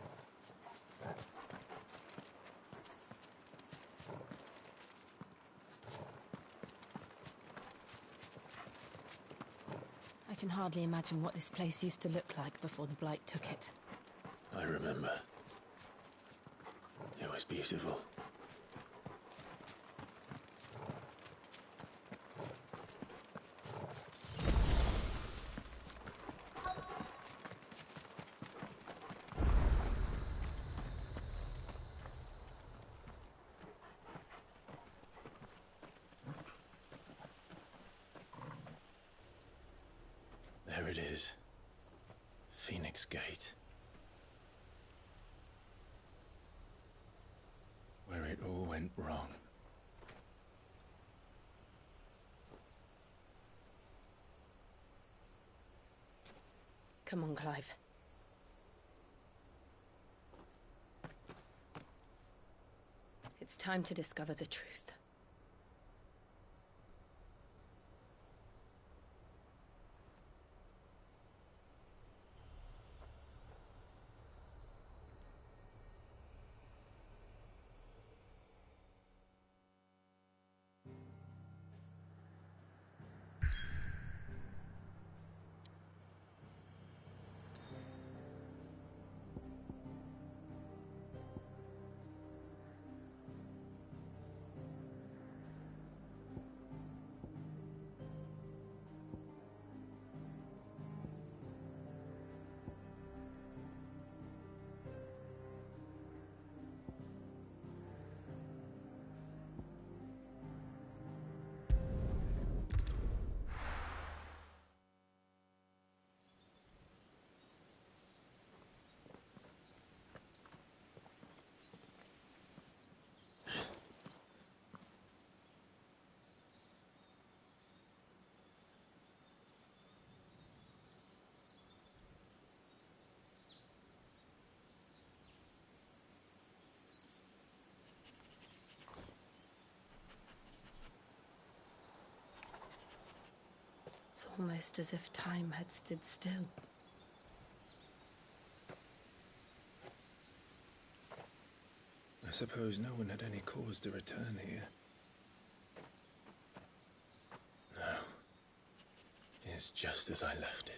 I can hardly imagine what this place used to look like before the blight took it. I remember. always beautiful. There it is. Phoenix Gate. Where it all went wrong. Come on, Clive. It's time to discover the truth. It's almost as if time had stood still. I suppose no one had any cause to return here. No. It's just as I left it.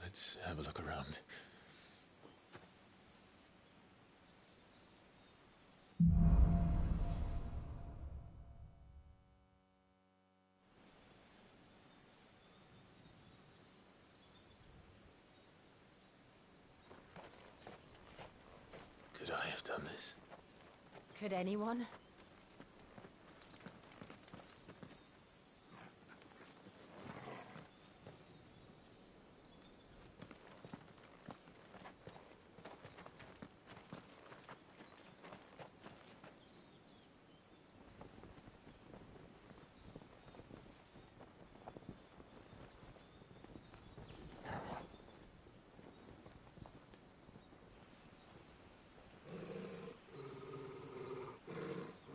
Let's have a look around. Could I have done this? Could anyone?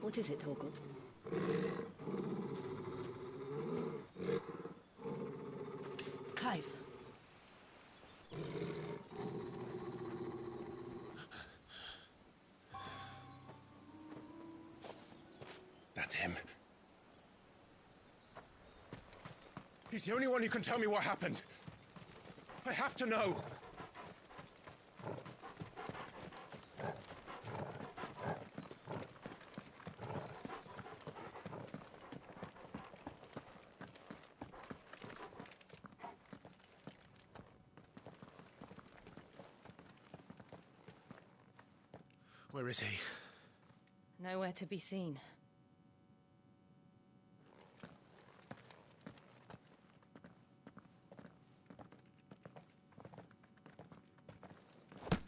What is it, Torgal? Clive. That's him. He's the only one who can tell me what happened. I have to know. Where is he? Nowhere to be seen.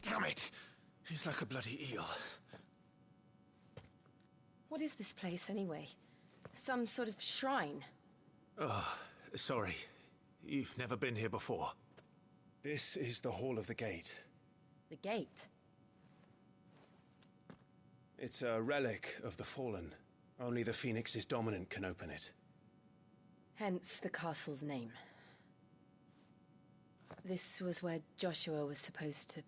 Damn it! He's like a bloody eel. What is this place, anyway? Some sort of shrine? Oh, sorry. You've never been here before. This is the Hall of the Gate. The gate? It's a relic of the Fallen. Only the Phoenix's dominant can open it. Hence the castle's name. This was where Joshua was supposed to...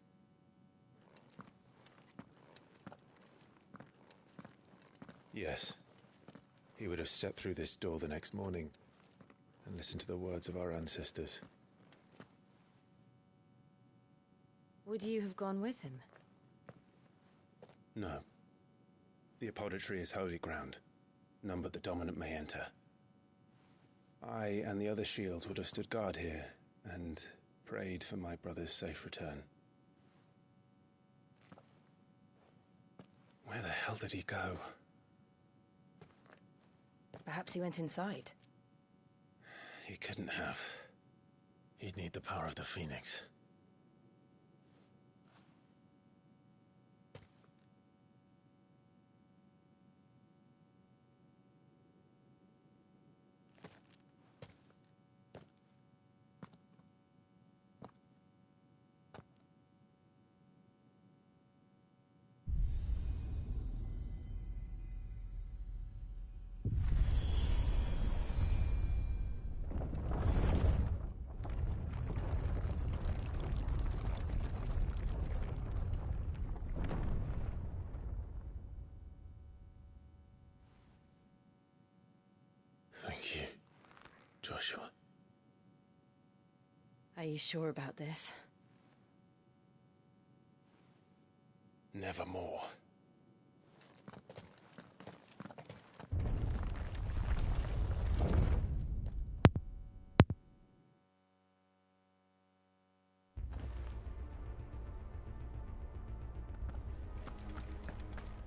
Yes. He would have stepped through this door the next morning and listened to the words of our ancestors. Would you have gone with him? No. The apodatory is holy ground. None but the dominant may enter. I and the other shields would have stood guard here and prayed for my brother's safe return. Where the hell did he go? Perhaps he went inside. He couldn't have. He'd need the power of the Phoenix. Thank you, Joshua. Are you sure about this? Nevermore.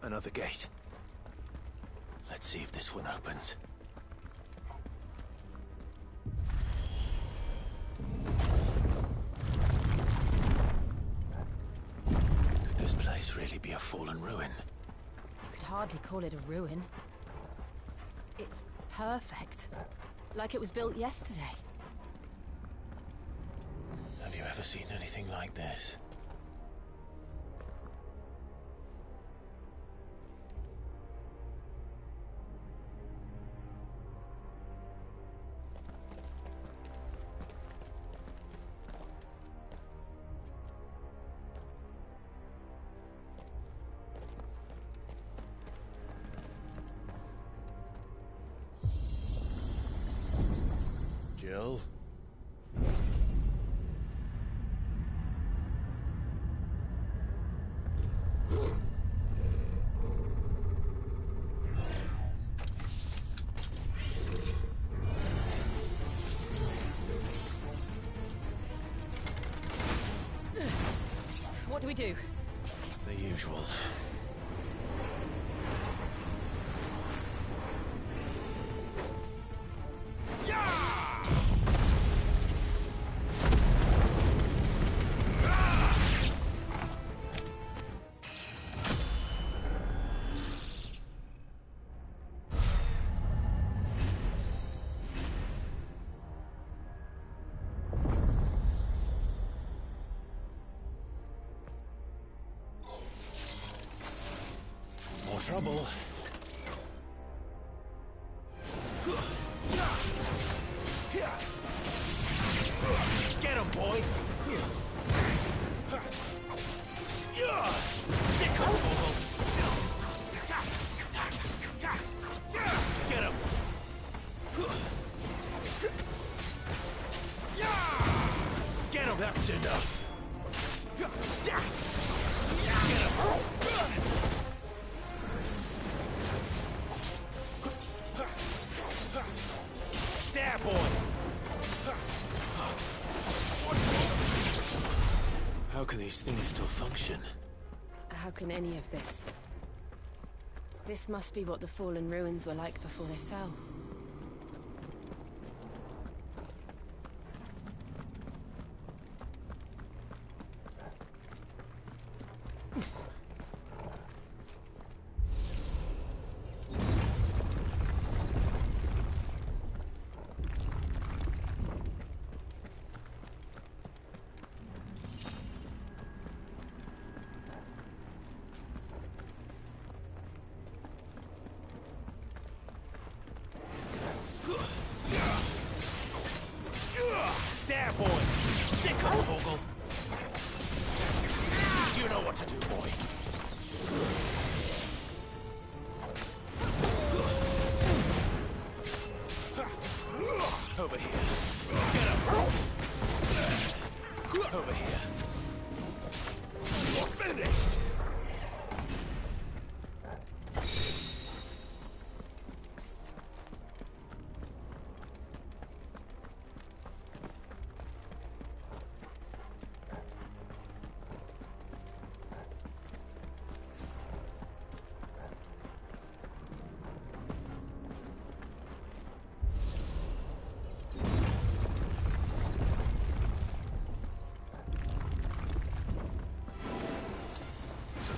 Another gate. Let's see if this one opens. Could this place really be a fallen ruin? You could hardly call it a ruin. It's perfect. Like it was built yesterday. Have you ever seen anything like this? Jill? What do we do? The usual. More trouble. Get him, boy! Sick of trouble! Get him! Get him! That's enough! Get him! There, boy! How can these things still function? How can any of this? This must be what the fallen ruins were like before they fell.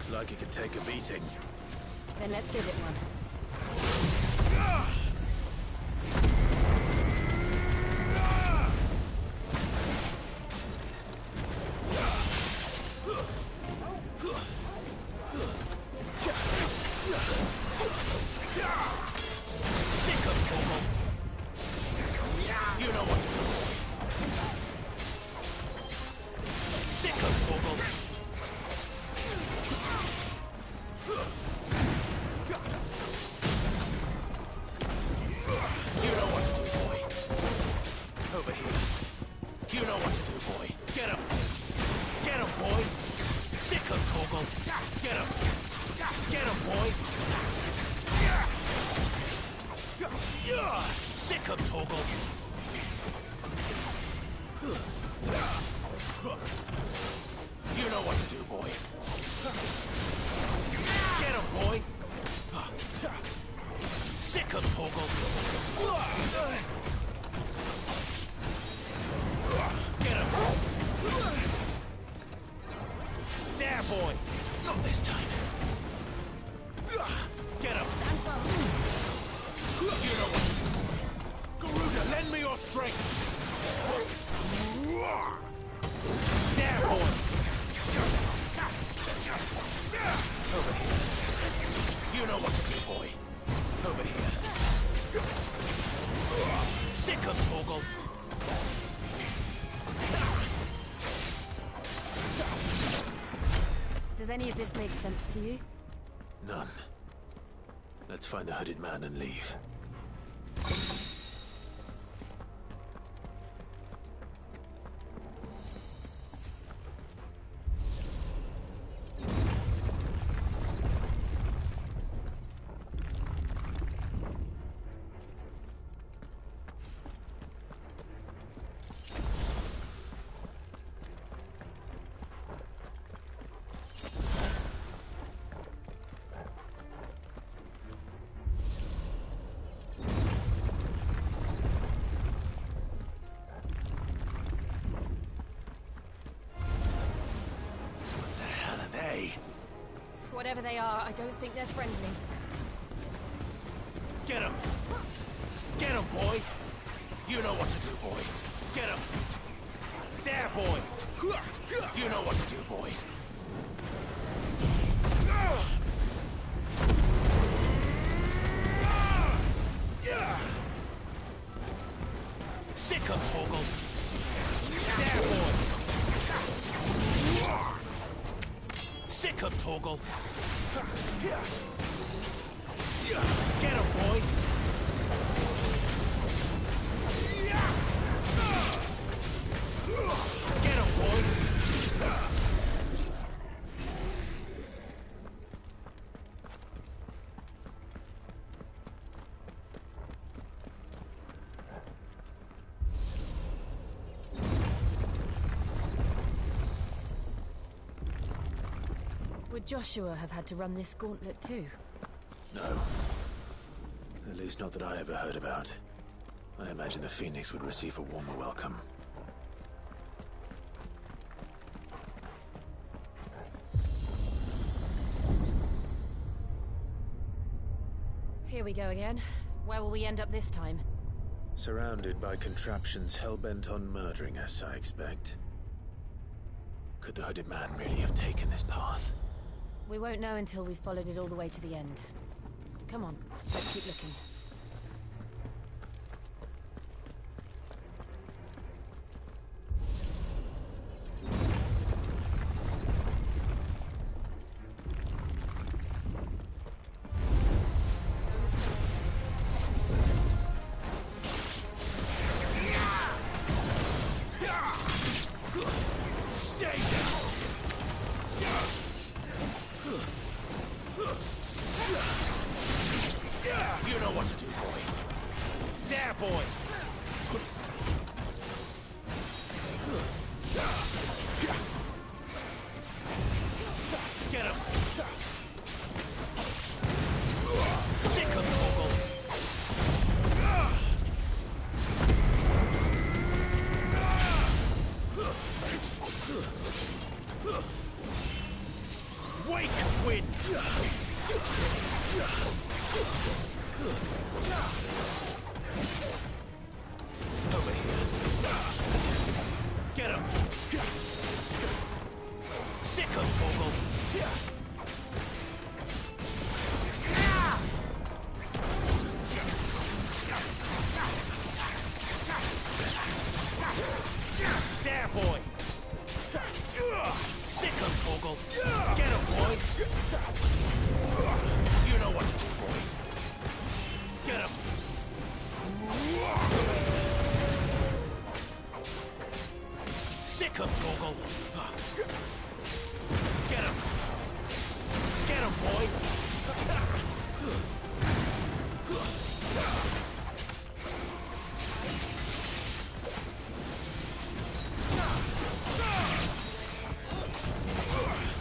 Looks like it could take a beating. Then let's give it one. Sick of trouble. You know what to do. Sick of trouble. You know what to do, boy. Over here. You know what to do, boy. Get him. Get him, boy. Sick of trouble. Get him. Get him, boy. Sick of toggle. You know what to do, boy. Get him, boy. Sick of toggle. Get him. There, boy. Not this time. Get him. You know what to do, boy. Garuda, lend me your strength. There, boy. Over here. You know what to do, boy. Over here. Sick of toggle. Does any of this make sense to you? None. Let's find the hooded man and leave. Whatever they are, I don't think they're friendly. Get him. Get him, boy. You know what to do, boy. Get him. There, boy. You know what to do, boy. Sick of toggle. There, boy. Sick of toggle. Get him, boy. Get him, boy. Would Joshua have had to run this gauntlet too? No. At least not that I ever heard about. I imagine the Phoenix would receive a warmer welcome. Here we go again. Where will we end up this time? Surrounded by contraptions hell-bent on murdering us, I expect. Could the hooded man really have taken this path? We won't know until we've followed it all the way to the end. Come on, let's keep looking. You know what to do, boy. There, boy. Get him. Sick of trouble. Wake! Over here. Get him. Sick him, Torgal. There, boy. Sick him, Torgal. Get him, boy. You know what to do, boy. Get him. Sick him, Torgal. Get him. Get him, boy.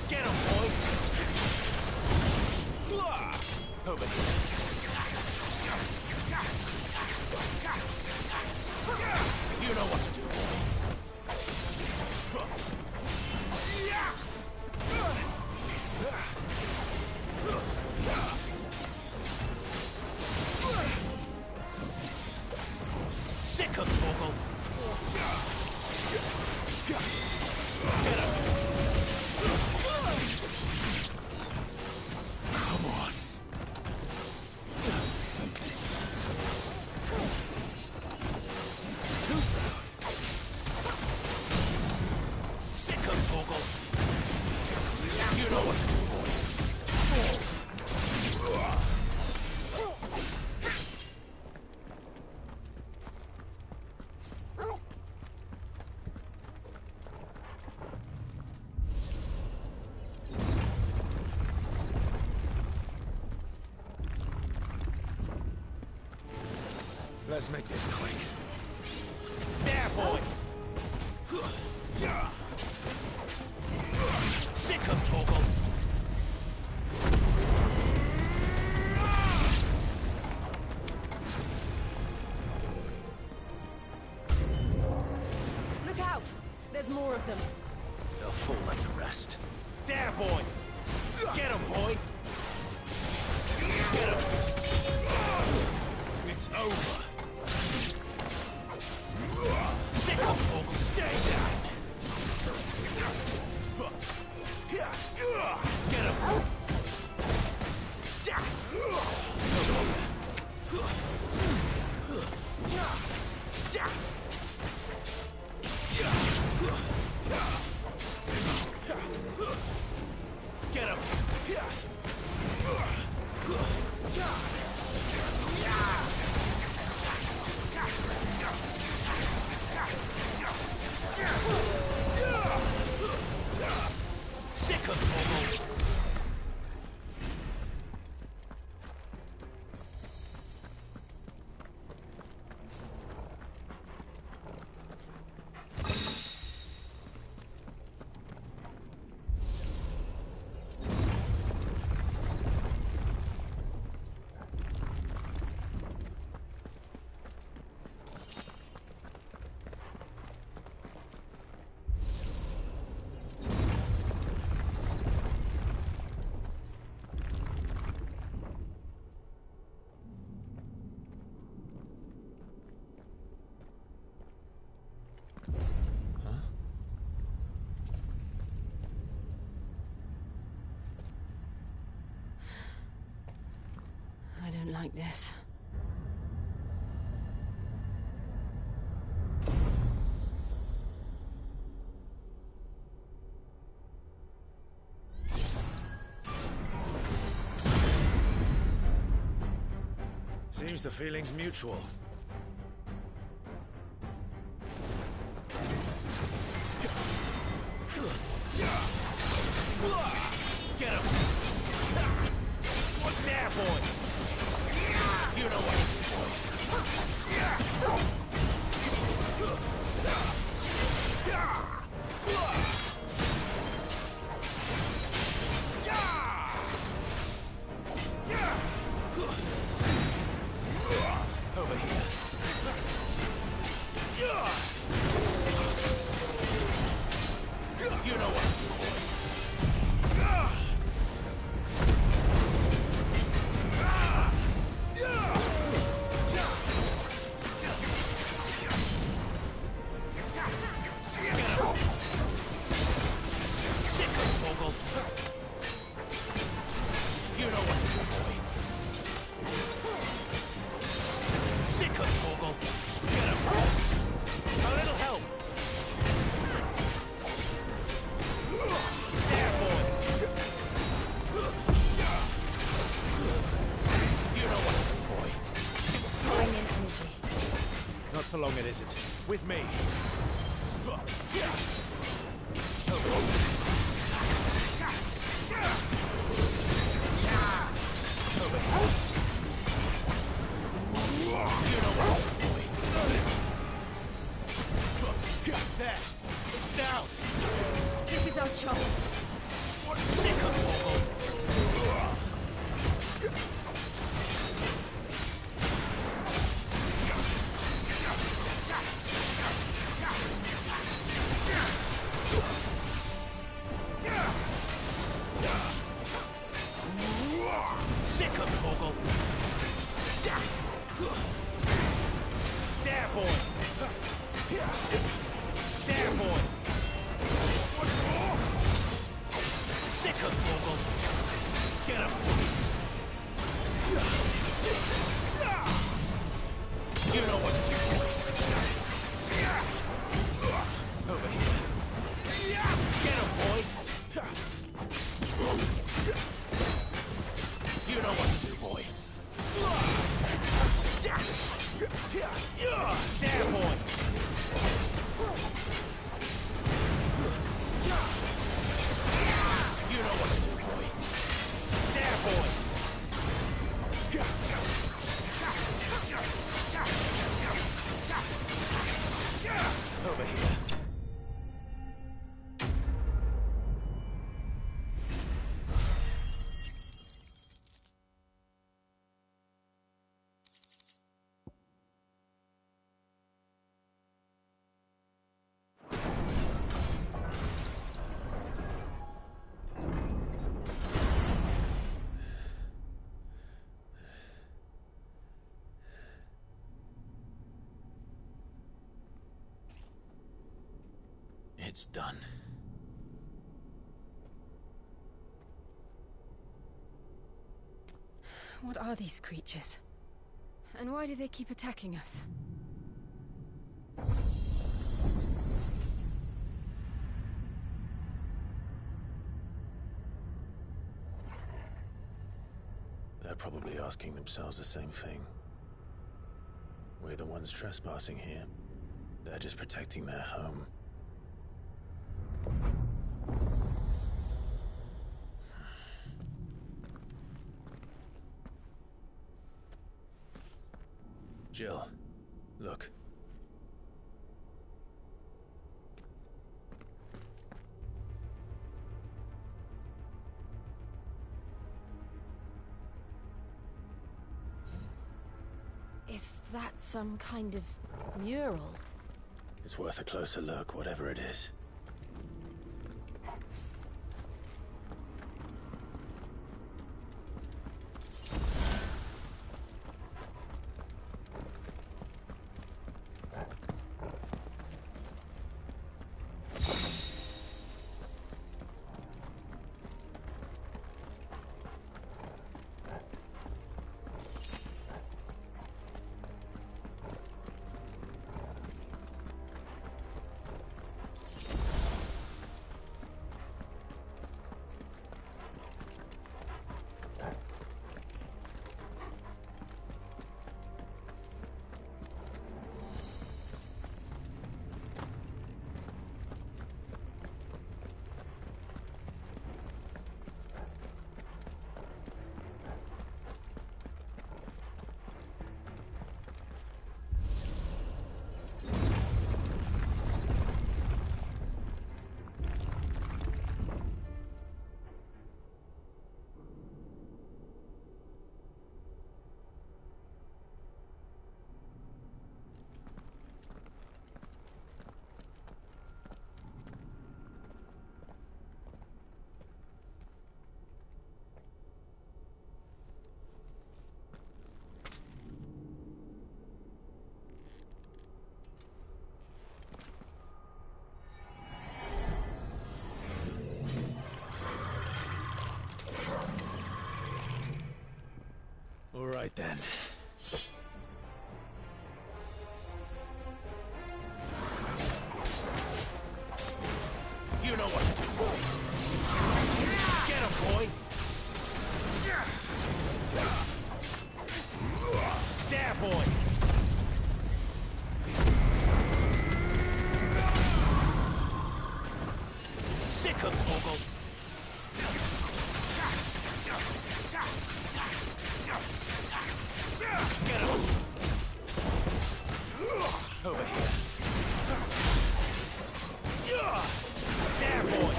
Get him, boy. Over here. You know what to do, boy. Sick him, Torgal. Get him. Come on. Two-step. Sick him, Torgal. You know what to do, boy. Let's make this quick. There, boy! Sick him, Torgal! Look out! There's more of them. They'll fall like the rest. There, boy! Get him, boy! Get him! It's over! Sick him, Torgal! Stay down! Get him! Get him! Sick of Torgal! I don't like this. Seems the feeling's mutual. Get him! One there, boy! You know what to do, boy! Over here. know what to do, boy. Sick of Torgal. Get him. A little help. There, boy. You know what to do, boy. Throwing in energy. Not for long, it isn't. With me. There. It's down. This is our chance. Sick of Torgal. Sick of Torgal. There, boy. There, boy. Sick of Torgal. Get him. You know what to do, boy. Over here. Get him, boy. You know what to do, boy. There, boy. You know what to do, boy. There, boy. Over here. It's done. What are these creatures? And why do they keep attacking us? They're probably asking themselves the same thing. We're the ones trespassing here. They're just protecting their home. Jill, look. Is that some kind of mural? It's worth a closer look, whatever it is. right then. You know what to do, boy. Get him, boy. There, boy. Sick him, Toggle. Get him. Over here. There, boy.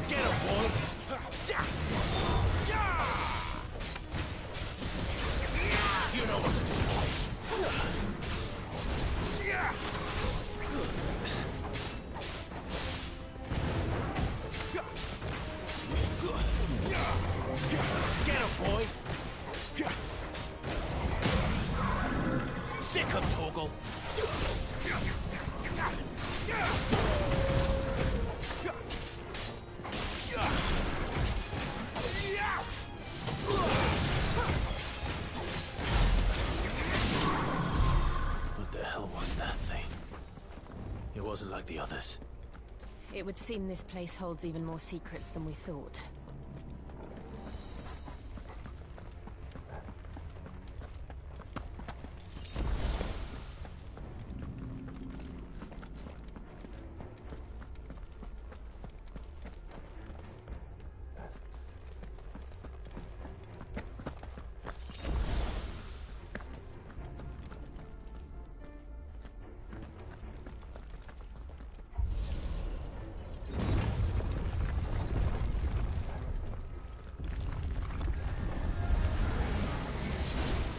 Get him, boy. You know what to do, boy. Get him, boy. Sick him, Toggle. What the hell was that thing? It wasn't like the others. It would seem this place holds even more secrets than we thought.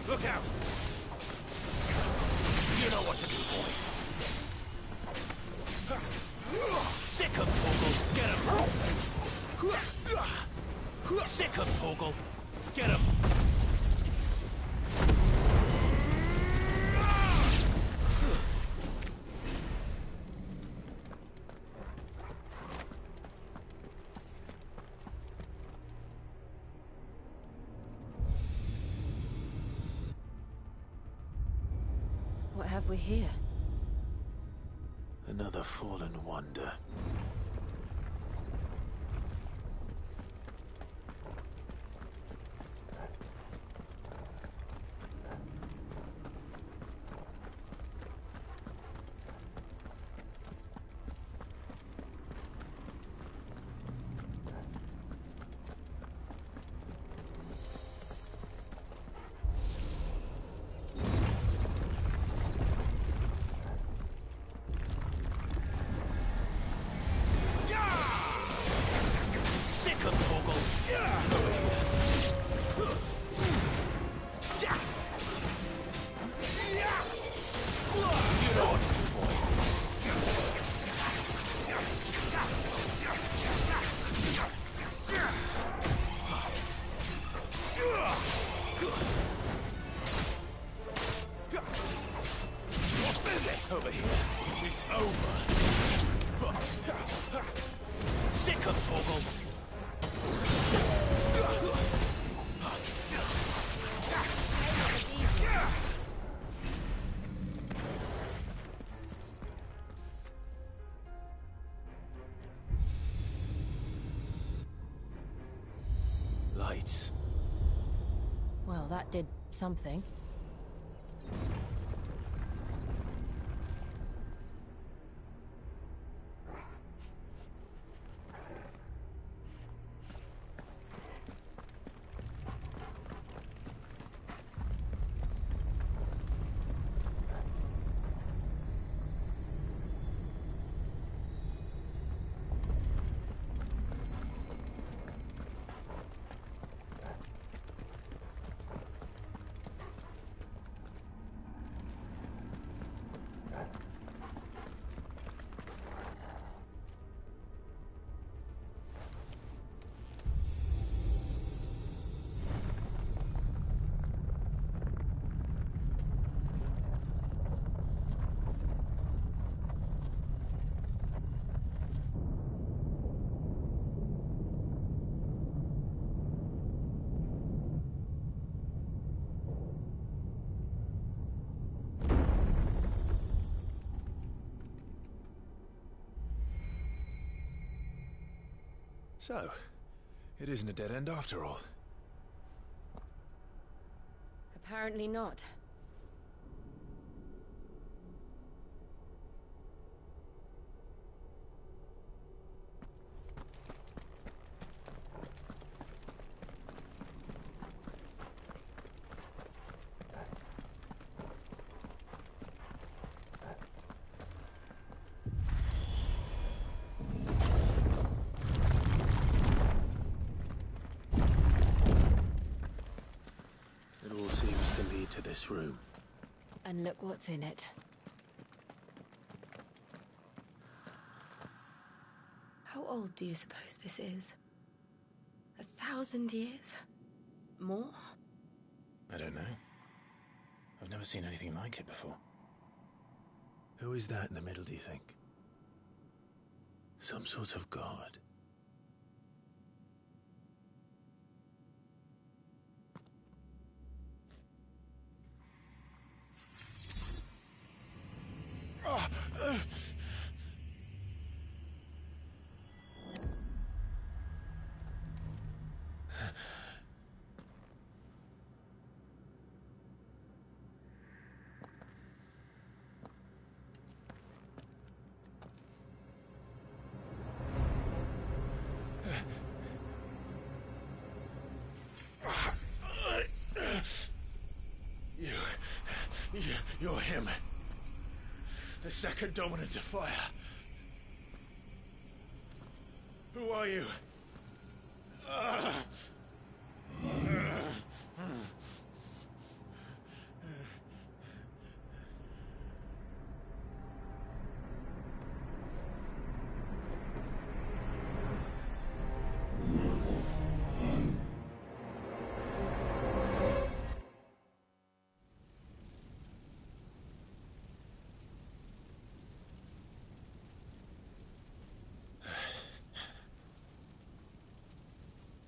Look out! You know what to do, boy. Sick him, Toggle. Get him. Sick him, Toggle. Get him. What have we here? Another fallen wonder. Sick him, Toggle. Over here. You know what to do, boy. Over here. It's over. Sick him, Toggle. Lights. Well, that did something. So, it isn't a dead end after all. Apparently not. It all seems to lead to this room. And look what's in it. How old do you suppose this is? 1,000 years? More? I don't know. I've never seen anything like it before. Who is that in the middle, do you think? Some sort of god? You're him. The second dominant of fire. Who are you?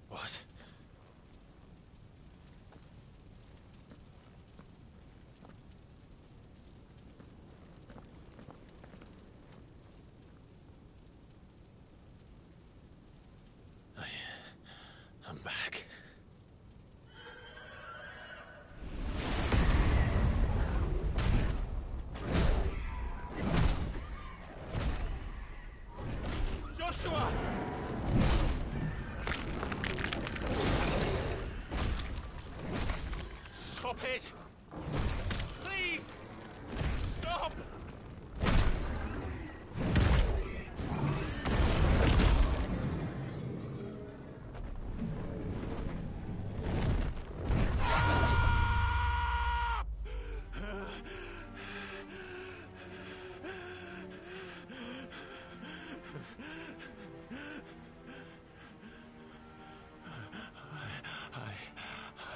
What? I'm back. Joshua! Stop it! Please! Stop!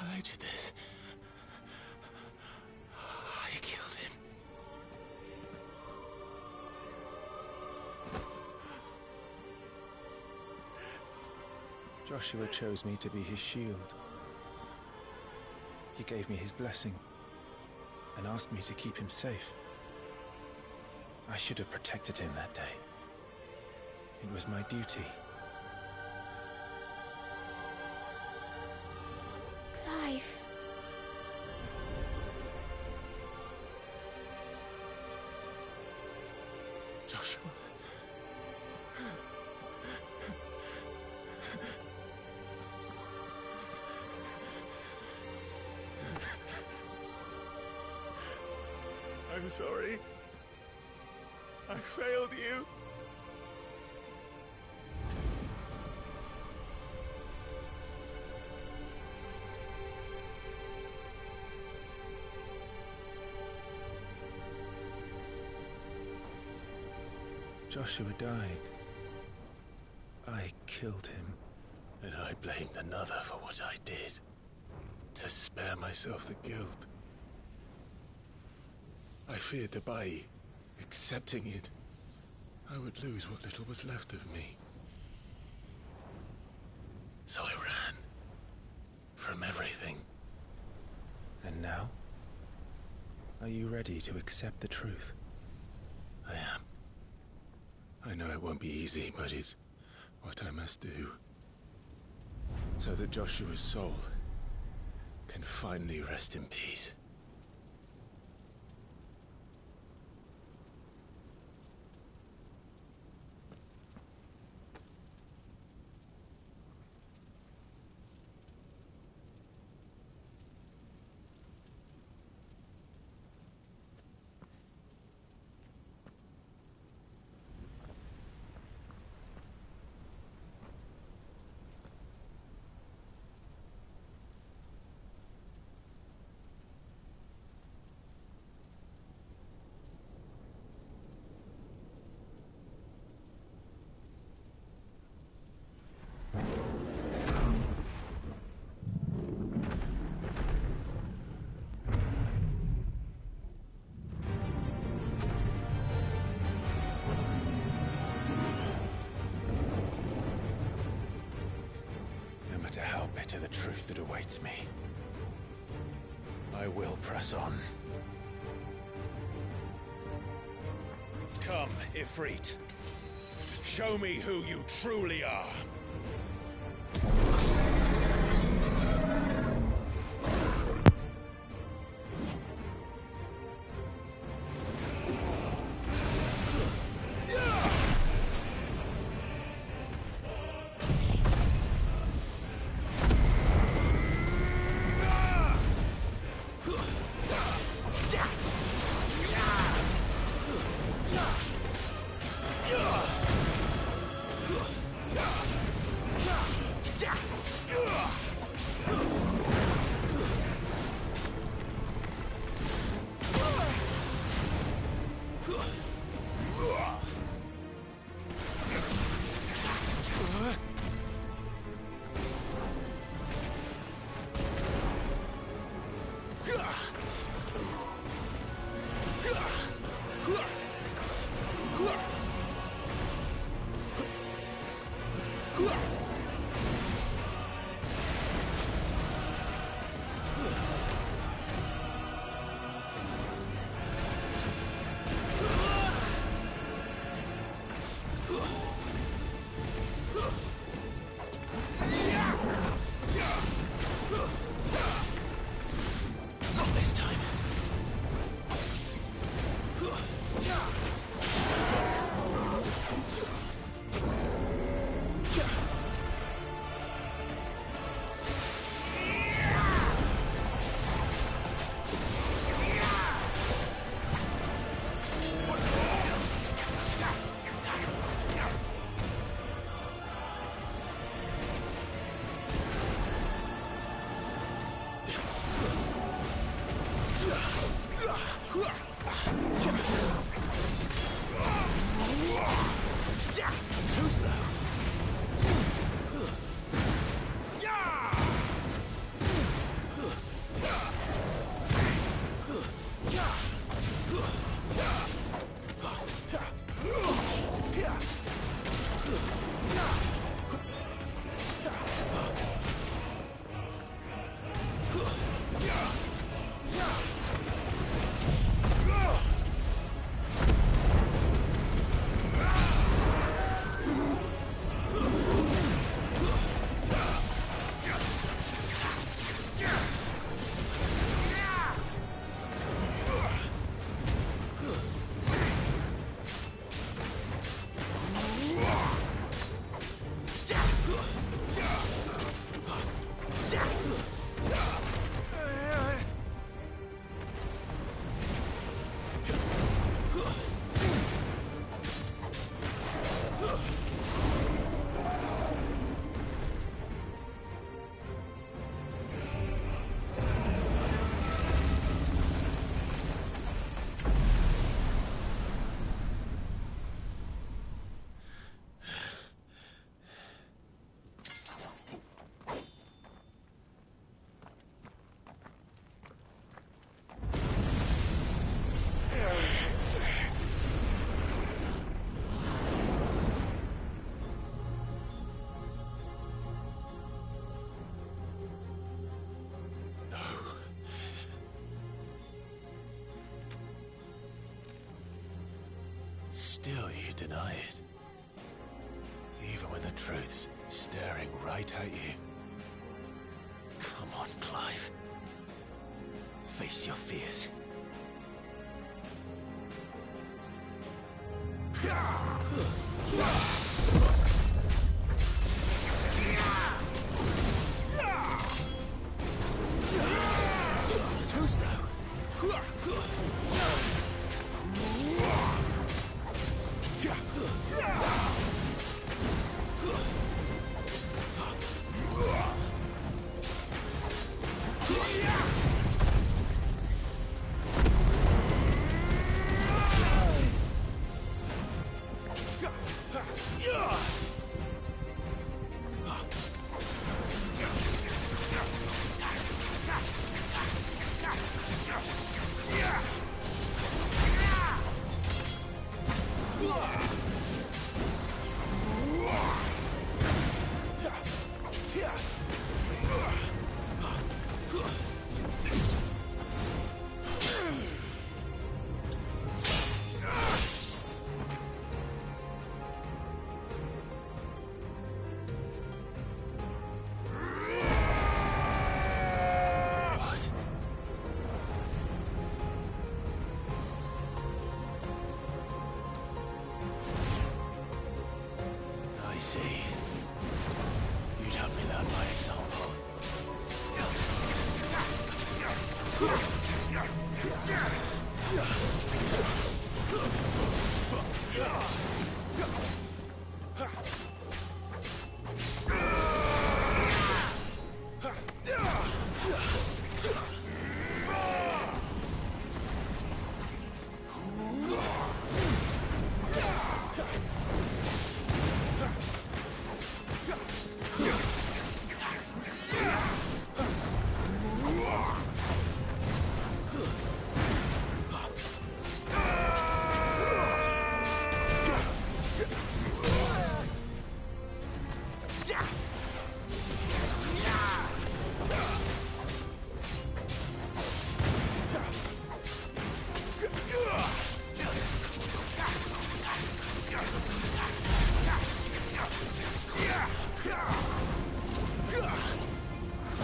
I did this. I killed him. Joshua chose me to be his shield. He gave me his blessing and asked me to keep him safe. I should have protected him that day. It was my duty. Clive. Joshua. I'm sorry. I failed you. Joshua died. I killed him. And I blamed another for what I did. To spare myself the guilt. I feared that by accepting it, I would lose what little was left of me. So I ran. From everything. And now? Are you ready to accept the truth? I am. I know it won't be easy, but it's what I must do. so that Joshua's soul can finally rest in peace. No matter how bitter the truth that awaits me, I will press on. Come, Ifrit. Show me who you truly are. Still you deny it. Even when the truth's staring right at you. on, Clive. Face your fears. Too slow. You'd help me learn by example.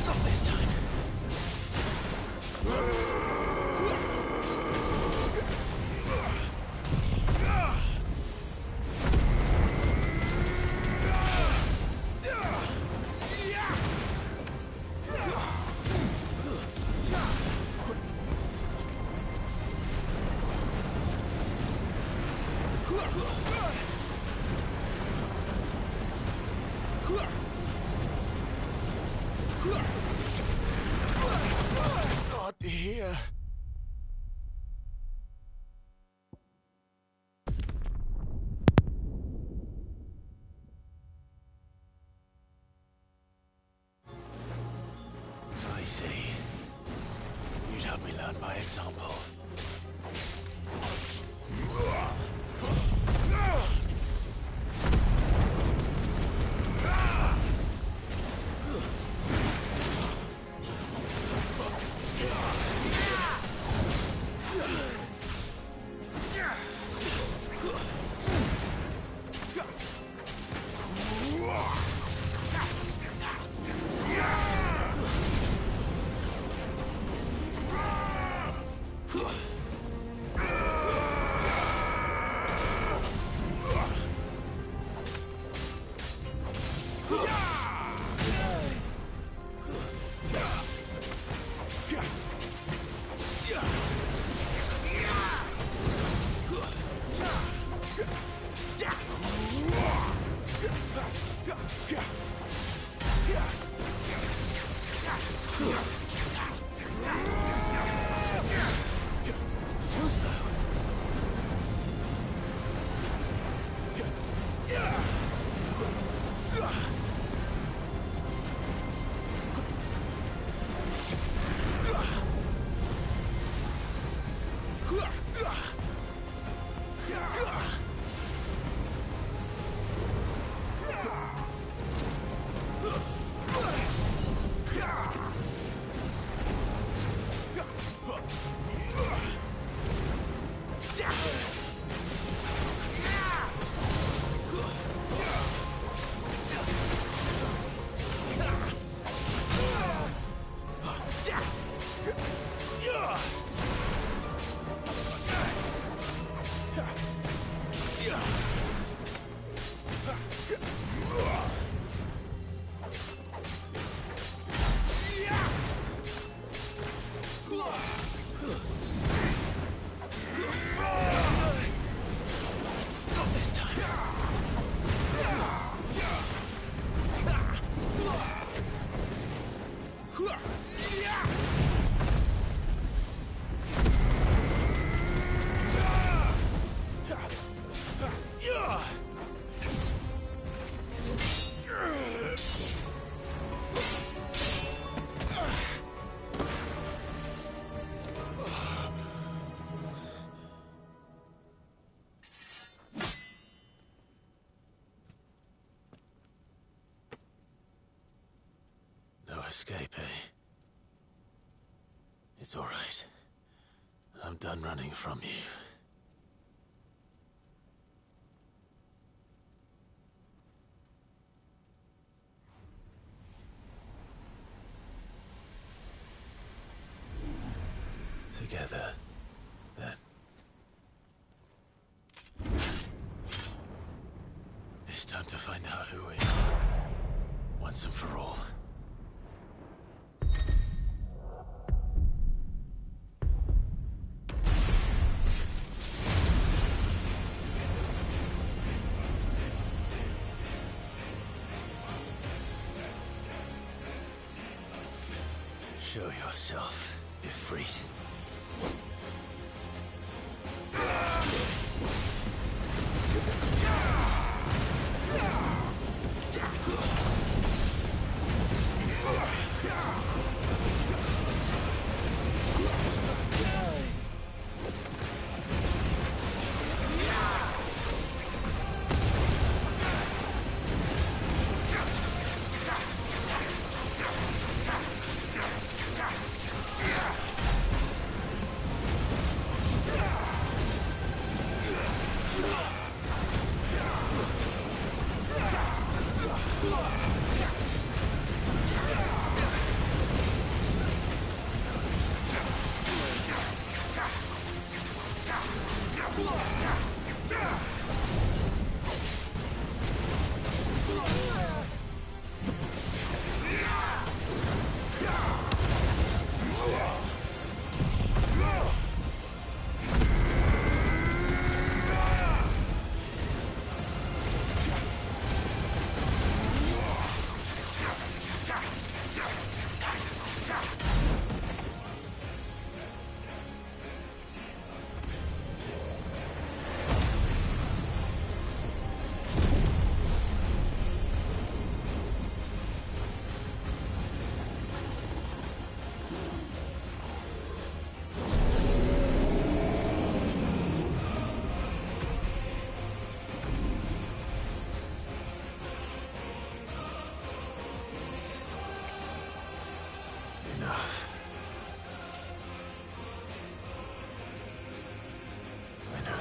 Not this time. Not here. I see. You'd help me learn by example. escape, eh? It's all right. I'm done running from you. Together, then. It's time to find out who we are, once and for all. Show yourself, Ifrit.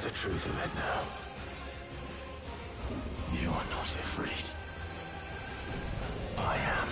The truth of it now. You are not afraid. I am.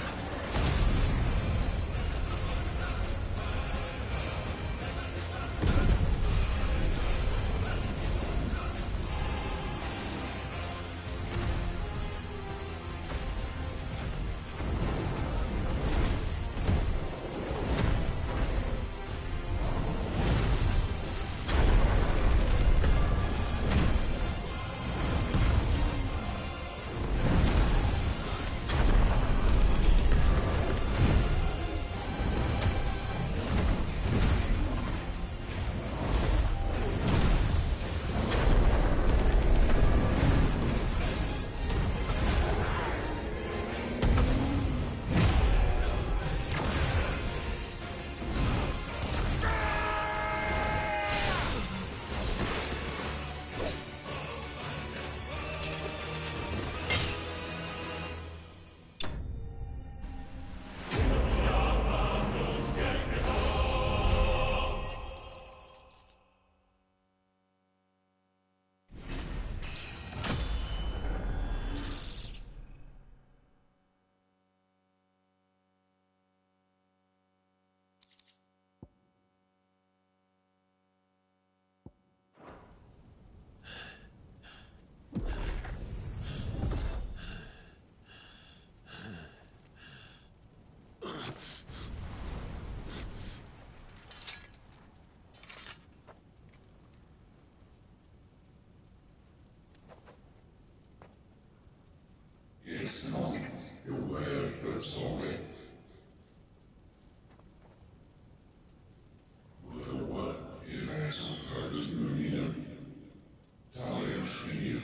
Yes, no. You're well, but sorry. Well, what if I some part of your meaning? Tell me your skinny.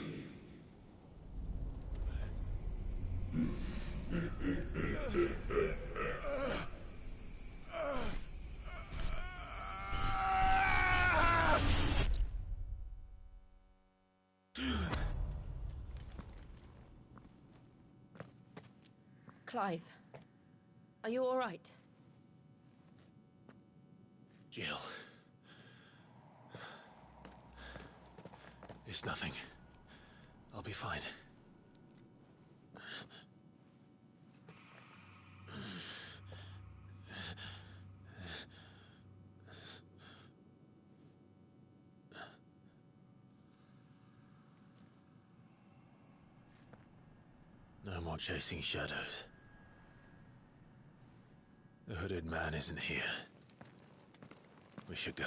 Clive. Are you all right? Jill. It's nothing. I'll be fine. No more chasing shadows. The hooded man isn't here. We should go.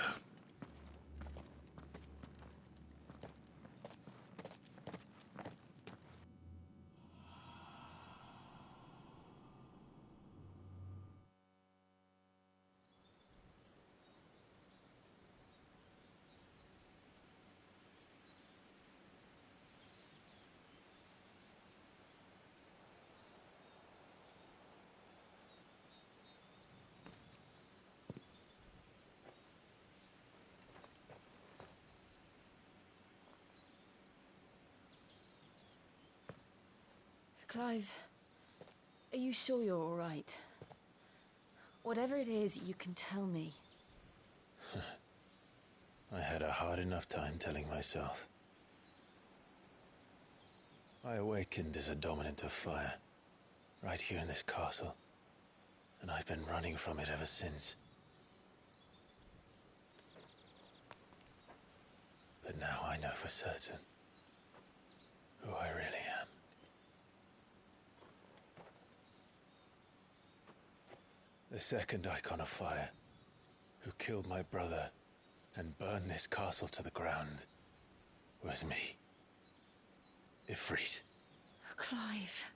Clive, are you sure you're all right? Whatever it is, you can tell me. I had a hard enough time telling myself. I awakened as a dominant of fire, right here in this castle, and I've been running from it ever since. But now I know for certain who I really am. The second icon of fire, who killed my brother and burned this castle to the ground, was me. Ifrit. Clive.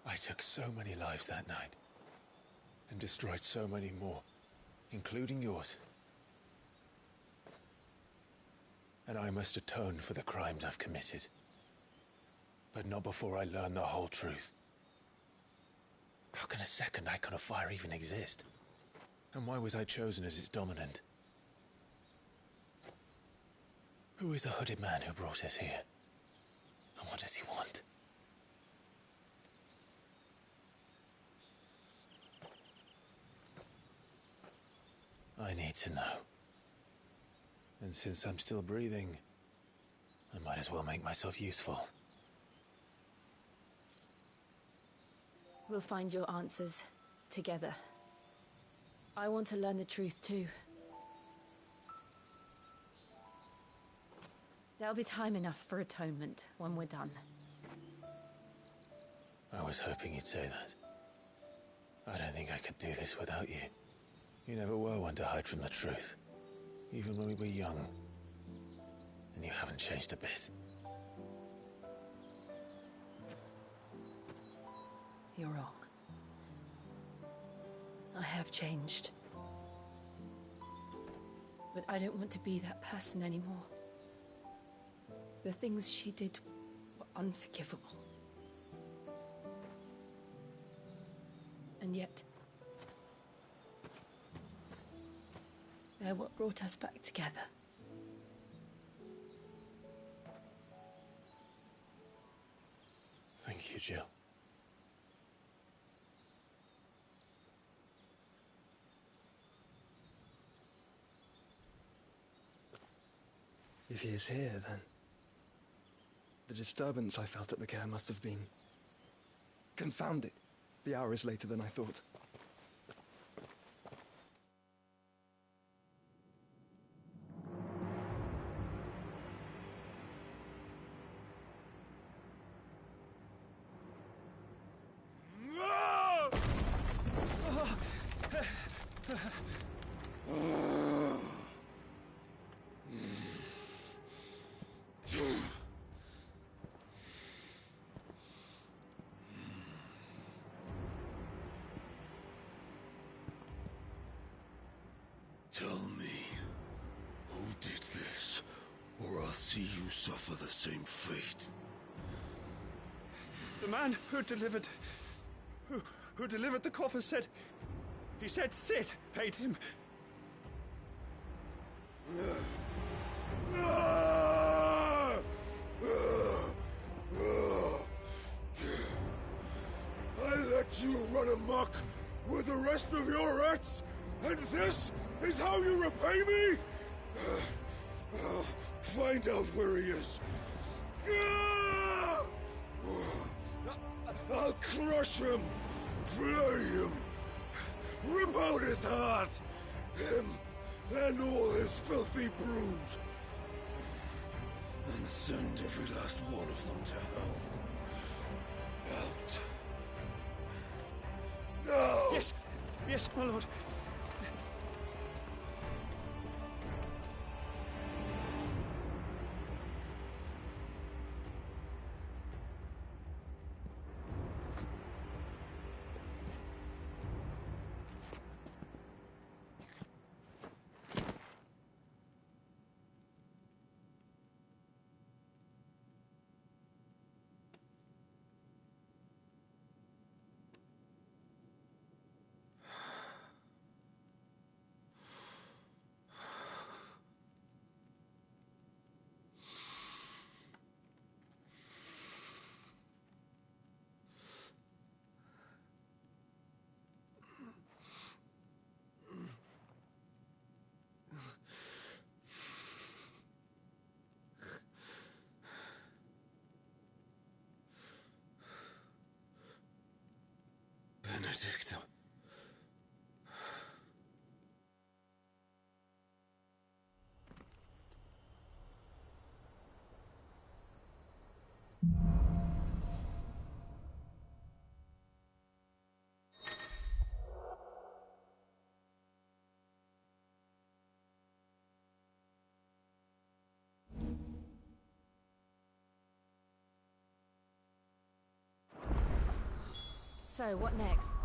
I took so many lives that night, and destroyed so many more, including yours. And I must atone for the crimes I've committed. But not before I learn the whole truth. How can a second icon of fire even exist? And why was I chosen as its dominant? Who is the hooded man who brought us here? And what does he want? I need to know. And since I'm still breathing, I might as well make myself useful. We'll find your answers together. I want to learn the truth too. There'll be time enough for atonement when we're done. I was hoping you'd say that. I don't think I could do this without you. You never were one to hide from the truth, even when we were young. And you haven't changed a bit. You're wrong. I have changed. But I don't want to be that person anymore. The things she did were unforgivable. And yet, they're what brought us back together. Thank you, Jill. If he is here, then the disturbance I felt at the care must have been confounded. The hour is later than I thought. Tell me, who did this, or I'll see you suffer the same fate. The man who delivered the coffer said... He said Sid paid him. I let you run amok with the rest of your rats, and this is how you repay me? Find out where he is. I'll crush him, flay him, rip out his heart, him and all his filthy brood, and send every last one of them to hell. Out. No! Yes, yes, my lord. Benedicta. So, what next?